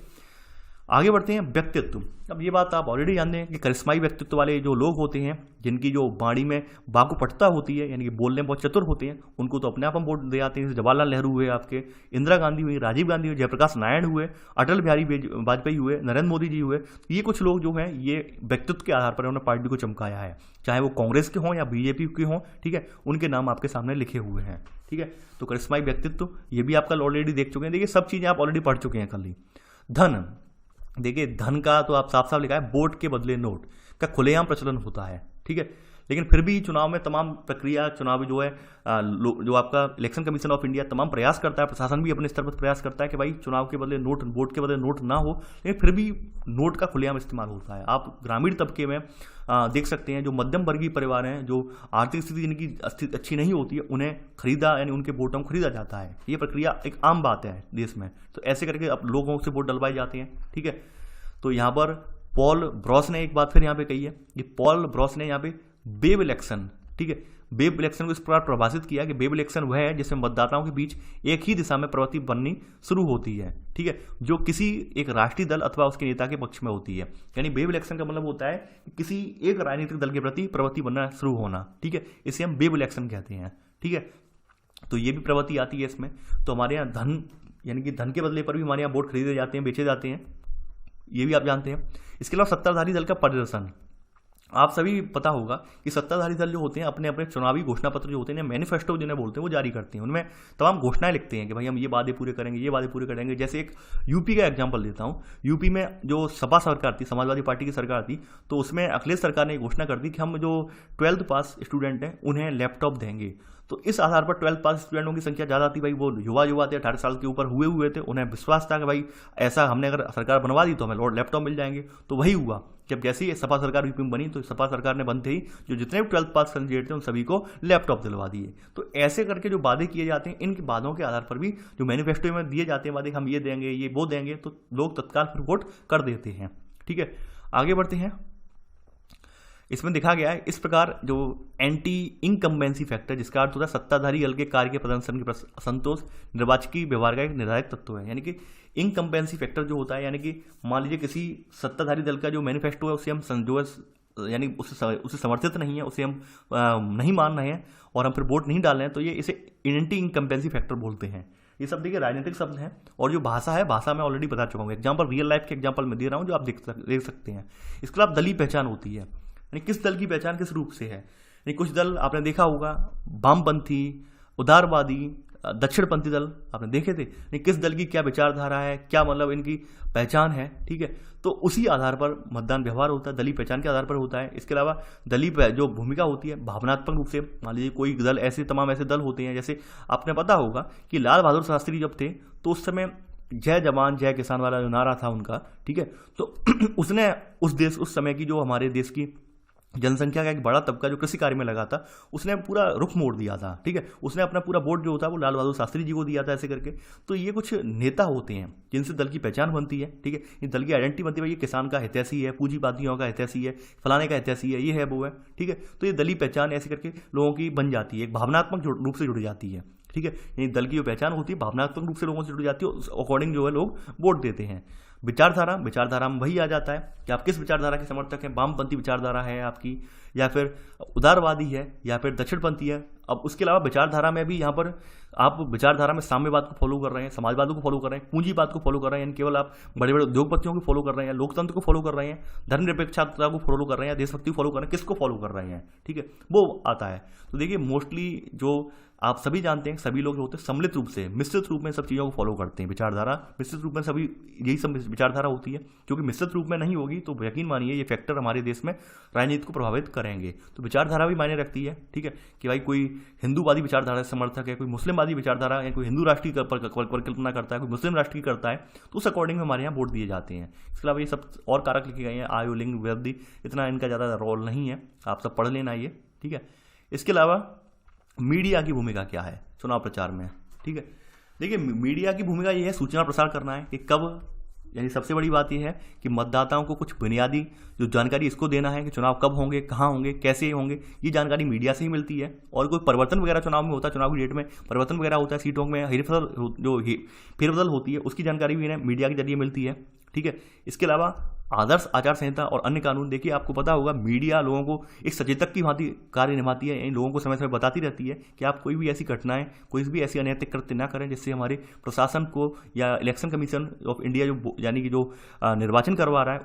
आगे बढ़ते हैं, व्यक्तित्व। अब ये बात आप ऑलरेडी जानते हैं कि करिश्माई व्यक्तित्व वाले जो लोग होते हैं, जिनकी जो वाणी में बाकुपटता होती है, यानी कि बोलने में बहुत चतुर होते हैं, उनको तो अपने आप हम वोट दे आते हैं। जैसे जवाहरलाल नेहरू हुए, आपके इंदिरा गांधी हुई, राजीव गांधी हुए, जयप्रकाश नारायण हुए, अटल बिहारी वाजपेयी हुए, नरेंद्र मोदी जी हुए। ये कुछ लोग जो हैं ये व्यक्तित्व के आधार पर उन्होंने पार्टी को चमकाया है, चाहे वो कांग्रेस के हों या बीजेपी के हों, ठीक है, उनके नाम आपके सामने लिखे हुए हैं, ठीक है। तो करिश्माई व्यक्तित्व ये भी आप कल ऑलरेडी देख चुके हैं। देखिए सब चीज़ें आप ऑलरेडी पढ़ चुके हैं कल ही। धन, देखिए धन का तो आप साफ साफ लिखा है, वोट के बदले नोट का खुलेआम प्रचलन होता है, ठीक है। लेकिन फिर भी चुनाव में तमाम प्रक्रिया, चुनाव जो है जो आपका इलेक्शन कमीशन ऑफ इंडिया तमाम प्रयास करता है, प्रशासन भी अपने स्तर पर प्रयास करता है कि भाई चुनाव के बदले नोट, वोट के बदले नोट ना हो, लेकिन फिर भी नोट का खुलेआम इस्तेमाल होता है। आप ग्रामीण तबके में देख सकते हैं, जो मध्यम वर्गीय परिवार हैं, जो आर्थिक स्थिति जिनकी अच्छी नहीं होती है, उन्हें खरीदा, यानी उनके वोटों को खरीदा जाता है। ये प्रक्रिया एक आम बात है देश में। तो ऐसे करके अब लोगों से वोट डलवाए जाते हैं, ठीक है। तो यहाँ पर पॉल ब्रॉस ने एक बात फिर यहाँ पे कही है, कि पॉल ब्रॉस ने यहाँ पे वेब इलेक्शन, ठीक है, वेब इलेक्शन को इस प्रकार परिभाषित किया कि वेब इलेक्शन वह है जिसमें मतदाताओं के बीच एक ही दिशा में प्रवृत्ति बननी शुरू होती है, ठीक है, जो किसी एक राष्ट्रीय दल अथवा उसके नेता के पक्ष में होती है। यानी वेब इलेक्शन का मतलब होता है कि किसी एक राजनीतिक दल के प्रति प्रवृत्ति बनना शुरू होना, ठीक है, इसे हम वेब इलेक्शन कहते हैं, ठीक है। तो ये भी प्रवृत्ति आती है इसमें। तो हमारे यहाँ धन, यानी कि धन के बदले पर भी हमारे यहाँ वोट खरीदे जाते हैं, बेचे जाते हैं, ये भी आप जानते हैं। इसके अलावा सत्ताधारी दल का प्रदर्शन, आप सभी पता होगा कि सत्ताधारी दल जो होते हैं अपने अपने चुनावी घोषणा पत्र जो होते हैं, मैनिफेस्टो जिन्हें बोलते हैं, वो जारी करते हैं। उनमें तमाम घोषणाएं लिखते हैं कि भाई हम ये वादे पूरे करेंगे, ये वादे पूरे करेंगे। जैसे एक यूपी का एग्जांपल देता हूँ। यूपी में जो सपा सरकार थी, समाजवादी पार्टी की सरकार थी, तो उसमें अखिलेश सरकार ने घोषणा कर दी कि हम जो 12th पास स्टूडेंट हैं उन्हें लैपटॉप देंगे। तो इस आधार पर 12th पास स्टूडेंटों की संख्या ज़्यादा थी, भाई वो युवा थे, 18 साल के ऊपर हुए थे, उन्हें विश्वास था कि भाई ऐसा हमने अगर सरकार बनवा दी तो हमें लैपटॉप मिल जाएंगे। तो वही हुआ, जब जैसे ही सपा सरकार यूपी में बनी तो सपा सरकार ने बनते ही जो जितने भी 12th पास कैंडिडेट थे उन सभी को लैपटॉप दिलवा दिए। तो ऐसे करके जो वादे किए जाते हैं, इनके वादों के आधार पर भी जो मैनिफेस्टो में दिए जाते हैं वादे, हम ये देंगे, ये वो देंगे, तो लोग तत्काल फिर वोट कर देते हैं, ठीक है। आगे बढ़ते हैं। इसमें देखा गया है इस प्रकार जो एंटी इनकम्बेंसी फैक्टर, जिसका अर्थ होता है सत्ताधारी दल के कार्य के प्रदर्शन के असंतोष निर्वाचकीय व्यवहार का एक निर्धारक तत्व है। यानी कि इनकम्बेंसी फैक्टर जो होता है, यानी कि मान लीजिए किसी सत्ताधारी दल का जो मैनिफेस्टो है उसे हम यानी उसे समर्थित नहीं है, उसे हम नहीं मान रहे हैं और हम फिर वोट नहीं डाल रहे हैं, तो ये इसे एंटी इनकम्बेंसी फैक्टर बोलते हैं। ये सब देखिए राजनीतिक शब्द हैं। और जो भाषा है, भाषा में ऑलरेडी बता चुका हूँ, एग्जाम्पल रियल लाइफ के एग्जाम्पल में दे रहा हूँ जो आप देख सकते हैं। इसके अलावा दलीय पहचान होती है, यानी किस दल की पहचान किस रूप से है। यानी कुछ दल आपने देखा होगा, वामपंथी, उदारवादी, दक्षिणपंथी दल आपने देखे थे, यानी किस दल की क्या विचारधारा है, क्या मतलब इनकी पहचान है, ठीक है। तो उसी आधार पर मतदान व्यवहार होता है, दलीय पहचान के आधार पर होता है। इसके अलावा दलीय जो भूमिका होती है भावनात्मक रूप से, मान लीजिए कोई दल तमाम ऐसे दल होते हैं, जैसे आपने पता होगा कि लाल बहादुर शास्त्री जब थे तो उस समय जय जवान जय किसान वाला जो नारा था उनका, ठीक है, तो उसने उस समय की जो हमारे देश की जनसंख्या का एक बड़ा तबका जो कृषि कार्य में लगा था, उसने पूरा रुख मोड़ दिया था, ठीक है। उसने अपना पूरा वोट जो होता है वो लाल बहादुर शास्त्री जी को दिया था, ऐसे करके। तो ये कुछ नेता होते हैं जिनसे दल की पहचान बनती है, ठीक है, ये दल की आइडेंटिटी बनती है, ये किसान का हितैषी है, पूंजीवादियों का हितैषी है, फलाने का हितैषी है, ये है वो है, ठीक है। तो ये दलीय पहचान ऐसे करके लोगों की बन जाती है, एक भावनात्मक रूप से जुड़ जाती है, ठीक है। यानी दल की जो पहचान होती है भावनात्मक रूप से लोगों से जुड़ जाती है, उस अकॉर्डिंग जो है लोग वोट देते हैं। विचारधारा में वही आ जाता है कि आप किस विचारधारा के समर्थक हैं, वामपंथी विचारधारा है आपकी, या फिर उदारवादी है, या फिर दक्षिणपंथी है। अब उसके अलावा विचारधारा में भी यहाँ पर आप विचारधारा में साम्यवाद को फॉलो कर रहे हैं, समाजवाद को फॉलो कर रहे हैं, पूंजीवाद को फॉलो कर रहे हैं, यानी केवल आप बड़े बड़े उद्योगपतियों को फॉलो कर रहे हैं, लोकतंत्र को फॉलो कर रहे हैं, धर्मनिरपेक्षता को फॉलो कर रहे हैं, देशभक्ति को फॉलो कर रहे हैं, किसको फॉलो कर रहे हैं, ठीक है, वो आता है। तो देखिए मोस्टली जो आप सभी जानते हैं, सभी लोग जो होते हैं सम्मिलित रूप से, मिश्रित रूप में सब चीज़ों को फॉलो करते हैं। विचारधारा मिश्रित रूप में सभी यही सब विचारधारा होती है, क्योंकि मिश्रित रूप में नहीं होगी तो यकीन मानिए ये फैक्टर हमारे देश में राजनीति को प्रभावित करेंगे। तो विचारधारा भी मायने रखती है, ठीक है, कि भाई कोई हिंदूवादी विचारधारा से समर्थक है, कोई मुस्लिमवादी विचारधारा है, कोई हिंदू राष्ट्र की परिकल्पना करता है, कोई मुस्लिम राष्ट्र की करता है, तो उस अकॉर्डिंग में हमारे यहाँ वोट दिए जाते हैं। इसके अलावा ये सब और कारक लिखे गए हैं, आयु, लिंग, वृद्धि, इतना इनका ज़्यादा रोल नहीं है, आप सब पढ़ लेना ये, ठीक है। इसके अलावा मीडिया की भूमिका क्या है चुनाव प्रचार में, ठीक है। देखिए मीडिया की भूमिका ये है सूचना प्रसार करना है कि कब, यानी सबसे बड़ी बात यह है कि मतदाताओं को कुछ बुनियादी जो जानकारी इसको देना है कि चुनाव कब होंगे, कहाँ होंगे, कैसे होंगे, ये जानकारी मीडिया से ही मिलती है। और कोई परिवर्तन वगैरह चुनाव में होता है, चुनाव की डेट में परिवर्तन वगैरह होता है, सीटों में फेरबदल होती है, उसकी जानकारी भी मीडिया के जरिए मिलती है, ठीक है। इसके अलावा आदर्श आचार संहिता और अन्य कानून, देखिए आपको पता होगा मीडिया लोगों को एक सचेतक की भांति कार्य निभाती है, इन लोगों को समय समय बताती रहती है कि आप कोई भी ऐसी घटनाएं, कोई भी ऐसी अनैतिक कृत्य ना करें जिससे हमारे प्रशासन को या इलेक्शन कमीशन ऑफ इंडिया जो यानी कि जो निर्वाचन करवा रहा है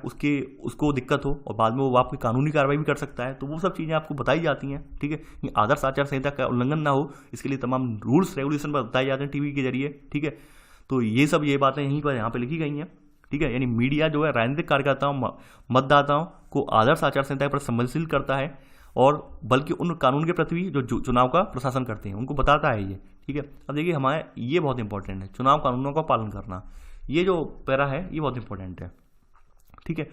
उसको दिक्कत हो और बाद में वो आपकी कानूनी कार्रवाई भी कर सकता है। तो वो सब चीज़ें आपको बताई जाती हैं, ठीक है। आदर्श आचार संहिता का उल्लंघन ना हो इसके लिए तमाम रूल्स रेगुलेशन बताए जाते हैं टीवी के जरिए, ठीक है। तो ये बातें यहीं पर यहाँ पर लिखी गई हैं, ठीक है। यानी मीडिया जो है राजनीतिक कार्यकर्ताओं, मतदाताओं को आदर्श आचार संहिता पर संवेदनशील करता है और बल्कि उन कानून के प्रति भी जो चुनाव का प्रशासन करते हैं उनको बताता है ये, ठीक है। अब देखिए हमारे ये बहुत इंपॉर्टेंट है, चुनाव कानूनों का पालन करना, ये जो पैरा है ये बहुत इंपॉर्टेंट है, ठीक है।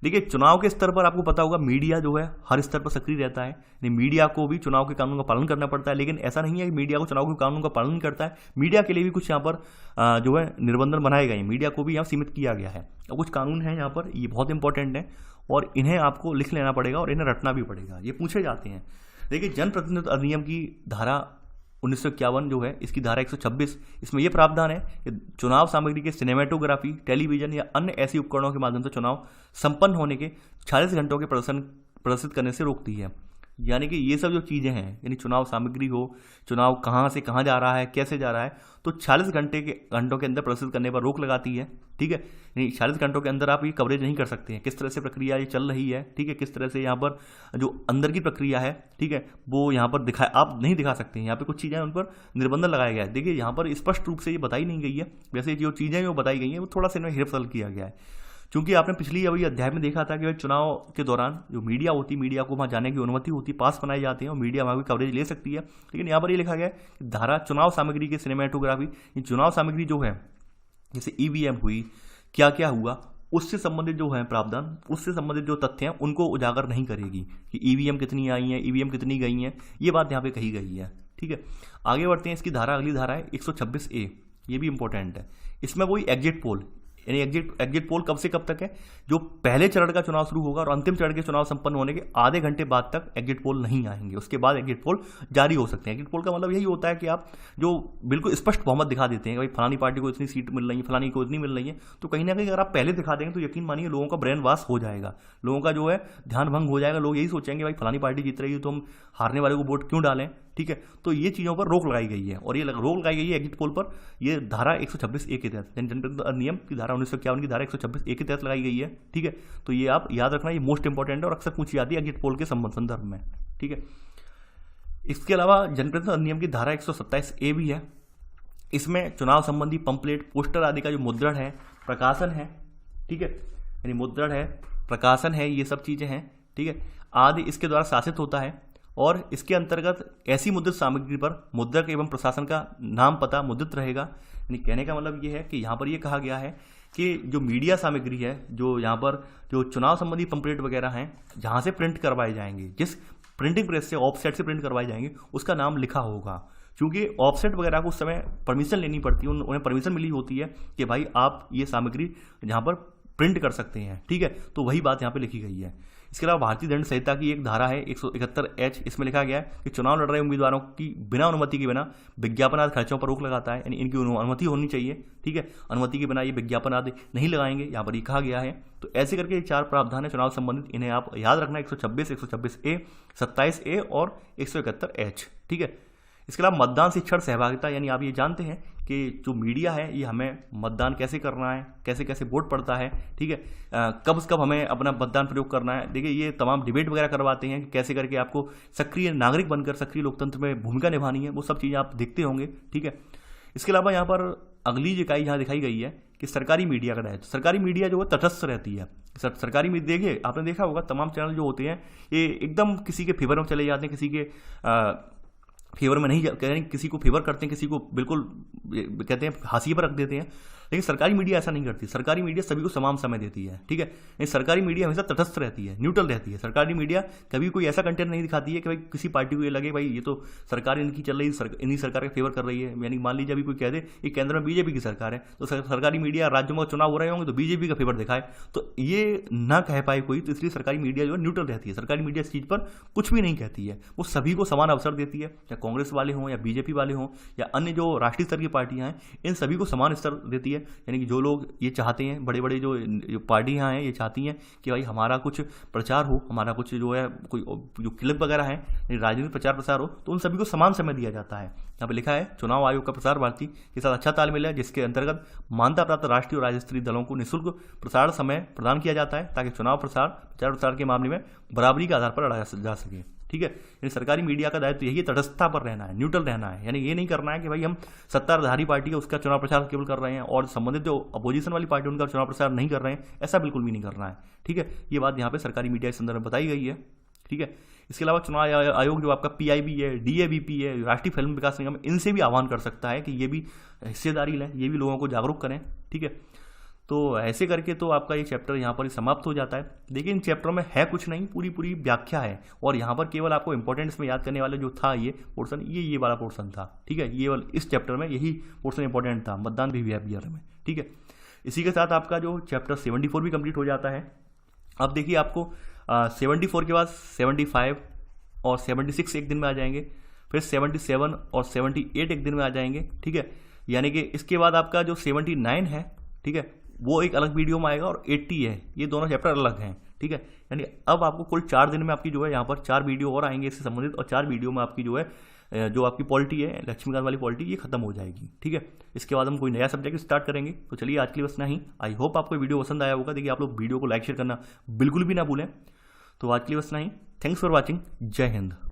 देखिए चुनाव के स्तर पर आपको पता होगा मीडिया जो है हर स्तर पर सक्रिय रहता है, यानी मीडिया को भी चुनाव के कानून का पालन करना पड़ता है। लेकिन ऐसा नहीं है कि मीडिया को चुनाव के कानून का पालन करता है, मीडिया के लिए भी कुछ यहाँ पर जो है निर्बंधन बनाए गए हैं, मीडिया को भी यहाँ सीमित किया गया है। और कुछ कानून हैं यहाँ पर, ये बहुत इंपॉर्टेंट है और इन्हें आपको लिख लेना पड़ेगा और इन्हें रटना भी पड़ेगा, ये पूछे जाते हैं। देखिए जनप्रतिनिधित्व अधिनियम की धारा 1951 जो है, इसकी धारा 126, इसमें यह प्रावधान है कि चुनाव सामग्री के सिनेमेटोग्राफी, टेलीविजन या अन्य ऐसी उपकरणों के माध्यम से चुनाव संपन्न होने के 46 घंटों के प्रदर्शित करने से रोकती है। यानी कि ये सब जो चीज़ें हैं, यानी चुनाव सामग्री हो, चुनाव कहाँ से कहाँ जा रहा है, कैसे जा रहा है, तो 46 घंटों के अंदर प्रदर्शित करने पर रोक लगाती है, ठीक है। यानी 46 घंटों के अंदर आप ये कवरेज नहीं कर सकते हैं, किस तरह से प्रक्रिया ये चल रही है, ठीक है, किस तरह से यहाँ पर जो अंदर की प्रक्रिया है, ठीक है, वो यहाँ पर आप नहीं दिखा सकते हैं। यहाँ पे कुछ चीज़ें उन पर निर्बंधन लगाया गया है। देखिए यहाँ पर स्पष्ट रूप से ये बताई नहीं गई है, वैसे जो चीज़ें जो बताई गई हैं वो थोड़ा सा इनमें हेरफेर किया गया है। क्योंकि आपने पिछली अभी अध्याय में देखा था कि चुनाव के दौरान जो मीडिया होती है, मीडिया को वहाँ जाने की अनुमति होती है, पास बनाए जाते हैं और मीडिया वहाँ भी कवरेज ले सकती है। लेकिन यहाँ पर ये लिखा गया है कि धारा चुनाव सामग्री के सिनेमेटोग्राफी, चुनाव सामग्री जो है जैसे ईवीएम हुई, क्या क्या हुआ, उससे संबंधित जो है प्रावधान, उससे संबंधित जो तथ्य हैं उनको उजागर नहीं करेगी कि ईवीएम कितनी आई हैं, ईवीएम कितनी गई हैं, ये बात यहाँ पे कही गई है, ठीक है। आगे बढ़ते हैं, इसकी धारा अगली धारा है 126A, ये भी इंपॉर्टेंट है। इसमें वही एग्जिट पोल, यानी एग्जिट पोल कब से कब तक है, जो पहले चरण का चुनाव शुरू होगा और अंतिम चरण के चुनाव संपन्न होने के आधे घंटे बाद तक एग्जिट पोल नहीं आएंगे, उसके बाद एग्जिट पोल जारी हो सकते हैं। एग्जिट पोल का मतलब यही होता है कि आप जो बिल्कुल स्पष्ट बहुमत दिखा देते हैं कि भाई फलानी पार्टी को इतनी सीट मिल रही है, फलानी को इतनी मिल रही है, तो कहीं ना कहीं अगर आप पहले दिखा देंगे तो यकीन मानिए लोगों का ब्रेन वॉश हो जाएगा, लोगों का जो है ध्यान भंग हो जाएगा। लोग यही सोचेंगे भाई फलानी पार्टी जीत रही है तो हम हारने वाले को वोट क्यों डालें, ठीक है। तो ये चीज़ों पर रोक लगाई गई है और ये रोक लगाई गई है एग्जिट पोल पर, ये धारा 126A के तहत, जनप्रतिनिधित्व अधिनियम की धारा 1951 की धारा 126A के तहत लगाई गई है, ठीक है। तो ये आप याद रखना, ये मोस्ट इंपॉर्टेंट है और अक्सर पूछी जाती है एग्जिट पोल के संदर्भ में, ठीक है। इसके अलावा जनप्रतिनिधित्व अधिनियम की धारा 127A भी है, इसमें चुनाव संबंधी पंपलेट, पोस्टर आदि का जो मुद्रण है, प्रकाशन है, ठीक है, यानी मुद्रण है, प्रकाशन है, ये सब चीज़ें हैं, ठीक है, आदि इसके द्वारा शासित होता है। और इसके अंतर्गत ऐसी मुद्रित सामग्री पर मुद्रक एवं प्रशासन का नाम पता मुद्रित रहेगा। यानी कहने का मतलब ये है कि यहाँ पर ये कहा गया है कि जो मीडिया सामग्री है, जो यहाँ पर जो चुनाव संबंधी पंपलेट वगैरह हैं, जहाँ से प्रिंट करवाए जाएंगे, जिस प्रिंटिंग प्रेस से ऑफसेट से प्रिंट करवाए जाएंगे, उसका नाम लिखा होगा। क्योंकि ऑफसेट वगैरह को उस समय परमिशन लेनी पड़ती है, उन्हें परमिशन मिली होती है कि भाई आप ये सामग्री यहाँ पर प्रिंट कर सकते हैं, ठीक है। तो वही बात यहाँ पे लिखी गई है। इसके अलावा भारतीय दंड संहिता की एक धारा है 171H, इसमें लिखा गया है कि चुनाव लड़ रहे उम्मीदवारों की बिना अनुमति के बिना विज्ञापन आदि खर्चों पर रोक लगाता है, यानी इनकी अनुमति होनी चाहिए, ठीक है। अनुमति के बिना ये विज्ञापन आदि नहीं लगाएंगे, यहाँ पर ये कहा गया है। तो ऐसे करके 4 प्रावधान है चुनाव संबंधित, इन्हें आप याद रखना, 126, 126A, 27A और 171H, ठीक है। इसके अलावा मतदान शिक्षण सहभागिता, यानी आप ये जानते हैं कि जो मीडिया है ये हमें मतदान कैसे करना है, कैसे कैसे वोट पड़ता है, ठीक है, कब कब हमें अपना मतदान प्रयोग करना है। देखिए ये तमाम डिबेट वगैरह करवाते हैं कि कैसे करके आपको सक्रिय नागरिक बनकर सक्रिय लोकतंत्र में भूमिका निभानी है, वो सब चीज़ें आप देखते होंगे, ठीक है। इसके अलावा यहाँ पर अगली इकाई यहाँ दिखाई गई है कि सरकारी मीडिया का दायित्व। सरकारी मीडिया जो है तटस्थ रहती है। सरकारी मीडिया देखिए आपने देखा होगा तमाम चैनल जो होते हैं ये एकदम किसी के फेवर में चले जाते हैं, किसी के फेवर में नहीं कह रहे, किसी को फेवर करते हैं, किसी को बिल्कुल कहते हैं हाशिए पर रख देते हैं। लेकिन सरकारी मीडिया ऐसा नहीं करती। सरकारी मीडिया सभी को समान समय देती है, ठीक है। लेकिन सरकारी मीडिया हमेशा तटस्थ रहती है, न्यूट्रल रहती है। सरकारी मीडिया कभी कोई ऐसा कंटेंट नहीं दिखाती है कि भाई किसी पार्टी को ये लगे भाई ये तो सरकार इनकी चल रही है, इन्हीं सरकार का फेवर कर रही है। यानी मान लीजिए अभी कोई कह दे कि केंद्र में बीजेपी की सरकार है, तो सरकारी मीडिया राज्यों में चुनाव हो रहे होंगे तो बीजेपी का फेवर दिखाए, तो ये ना कह पाए कोई। तो इसलिए सरकारी मीडिया जो है न्यूट्रल रहती है। सरकारी मीडिया इस चीज़ पर कुछ भी नहीं कहती है, वो सभी को समान अवसर देती है, चाहे कांग्रेस वाले हों या बीजेपी वाले हों या अन्य जो राष्ट्रीय स्तर की पार्टियां हैं, इन सभी को समान स्तर देती है। यानी कि जो लोग ये चाहते हैं, बड़े बड़े जो पार्टियां हैं ये चाहती हैं कि भाई हमारा कुछ प्रचार हो, हमारा कुछ जो है कोई जो क्लिप वगैरह है राजनीतिक प्रचार प्रसार हो, तो उन सभी को समान समय दिया जाता है। यहाँ पे लिखा है चुनाव आयोग का प्रसार भारती के साथ अच्छा तालमेल है, जिसके अंतर्गत मान्यता प्राप्त राष्ट्रीय और राज्य स्तरीय दलों को निःशुल्क प्रसारण समय प्रदान किया जाता है, ताकि चुनाव प्रचार प्रसार के मामले में बराबरी के आधार पर लड़ा जा सके, ठीक है। यानी सरकारी मीडिया का दायित्व यही है, तटस्थता पर रहना है, न्यूट्रल रहना है। यानी ये नहीं करना है कि भाई हम सत्ताधारी पार्टी है उसका चुनाव प्रचार केवल कर रहे हैं और संबंधित जो अपोजिशन वाली पार्टी उनका चुनाव प्रचार नहीं कर रहे हैं, ऐसा बिल्कुल भी नहीं करना है, ठीक है। ये बात यहाँ पे सरकारी मीडिया के संदर्भ में बताई गई है, ठीक है। इसके अलावा चुनाव आयोग जो आपका PIB है, DABP है, राष्ट्रीय फिल्म विकास निगम, इनसे भी आह्वान कर सकता है कि ये भी हिस्सेदारी लें, ये भी लोगों को जागरूक करें, ठीक है। तो ऐसे करके तो आपका ये चैप्टर यहाँ पर ही समाप्त हो जाता है। लेकिन चैप्टर में है कुछ नहीं, पूरी व्याख्या है, और यहाँ पर केवल आपको इंपॉर्टेंट इसमें याद करने वाला जो था ये पोर्शन, ये वाला पोर्शन था, ठीक है। ये इस चैप्टर में यही पोर्शन इंपॉर्टेंट था, मतदान बिहेवियर में, ठीक है। इसी के साथ आपका जो चैप्टर 74 भी कंप्लीट हो जाता है। अब देखिए आपको 74 के बाद 75 और 76 एक दिन में आ जाएंगे, फिर 77 और 78 एक दिन में आ जाएंगे, ठीक है। यानी कि इसके बाद आपका जो 79 है, ठीक है, वो एक अलग वीडियो में आएगा, और 80 है, ये दोनों चैप्टर अलग हैं, ठीक है। यानी अब आपको कुल 4 दिन में आपकी जो है यहाँ पर 4 वीडियो और आएंगे इससे संबंधित, और 4 वीडियो में आपकी जो है जो आपकी पॉलिटी है, लक्ष्मीकांत वाली पॉलिटी, ये खत्म हो जाएगी, ठीक है। इसके बाद हम कोई नया सब्जेक्ट स्टार्ट करेंगे। तो चलिए आज के लिए बस नहीं। आई होप आपको वीडियो पसंद आया होगा। देखिए आप लोग वीडियो को लाइक शेयर करना बिल्कुल भी ना भूलें। तो आज के लिए बस नहीं। Thanks for watching. जय हिंद।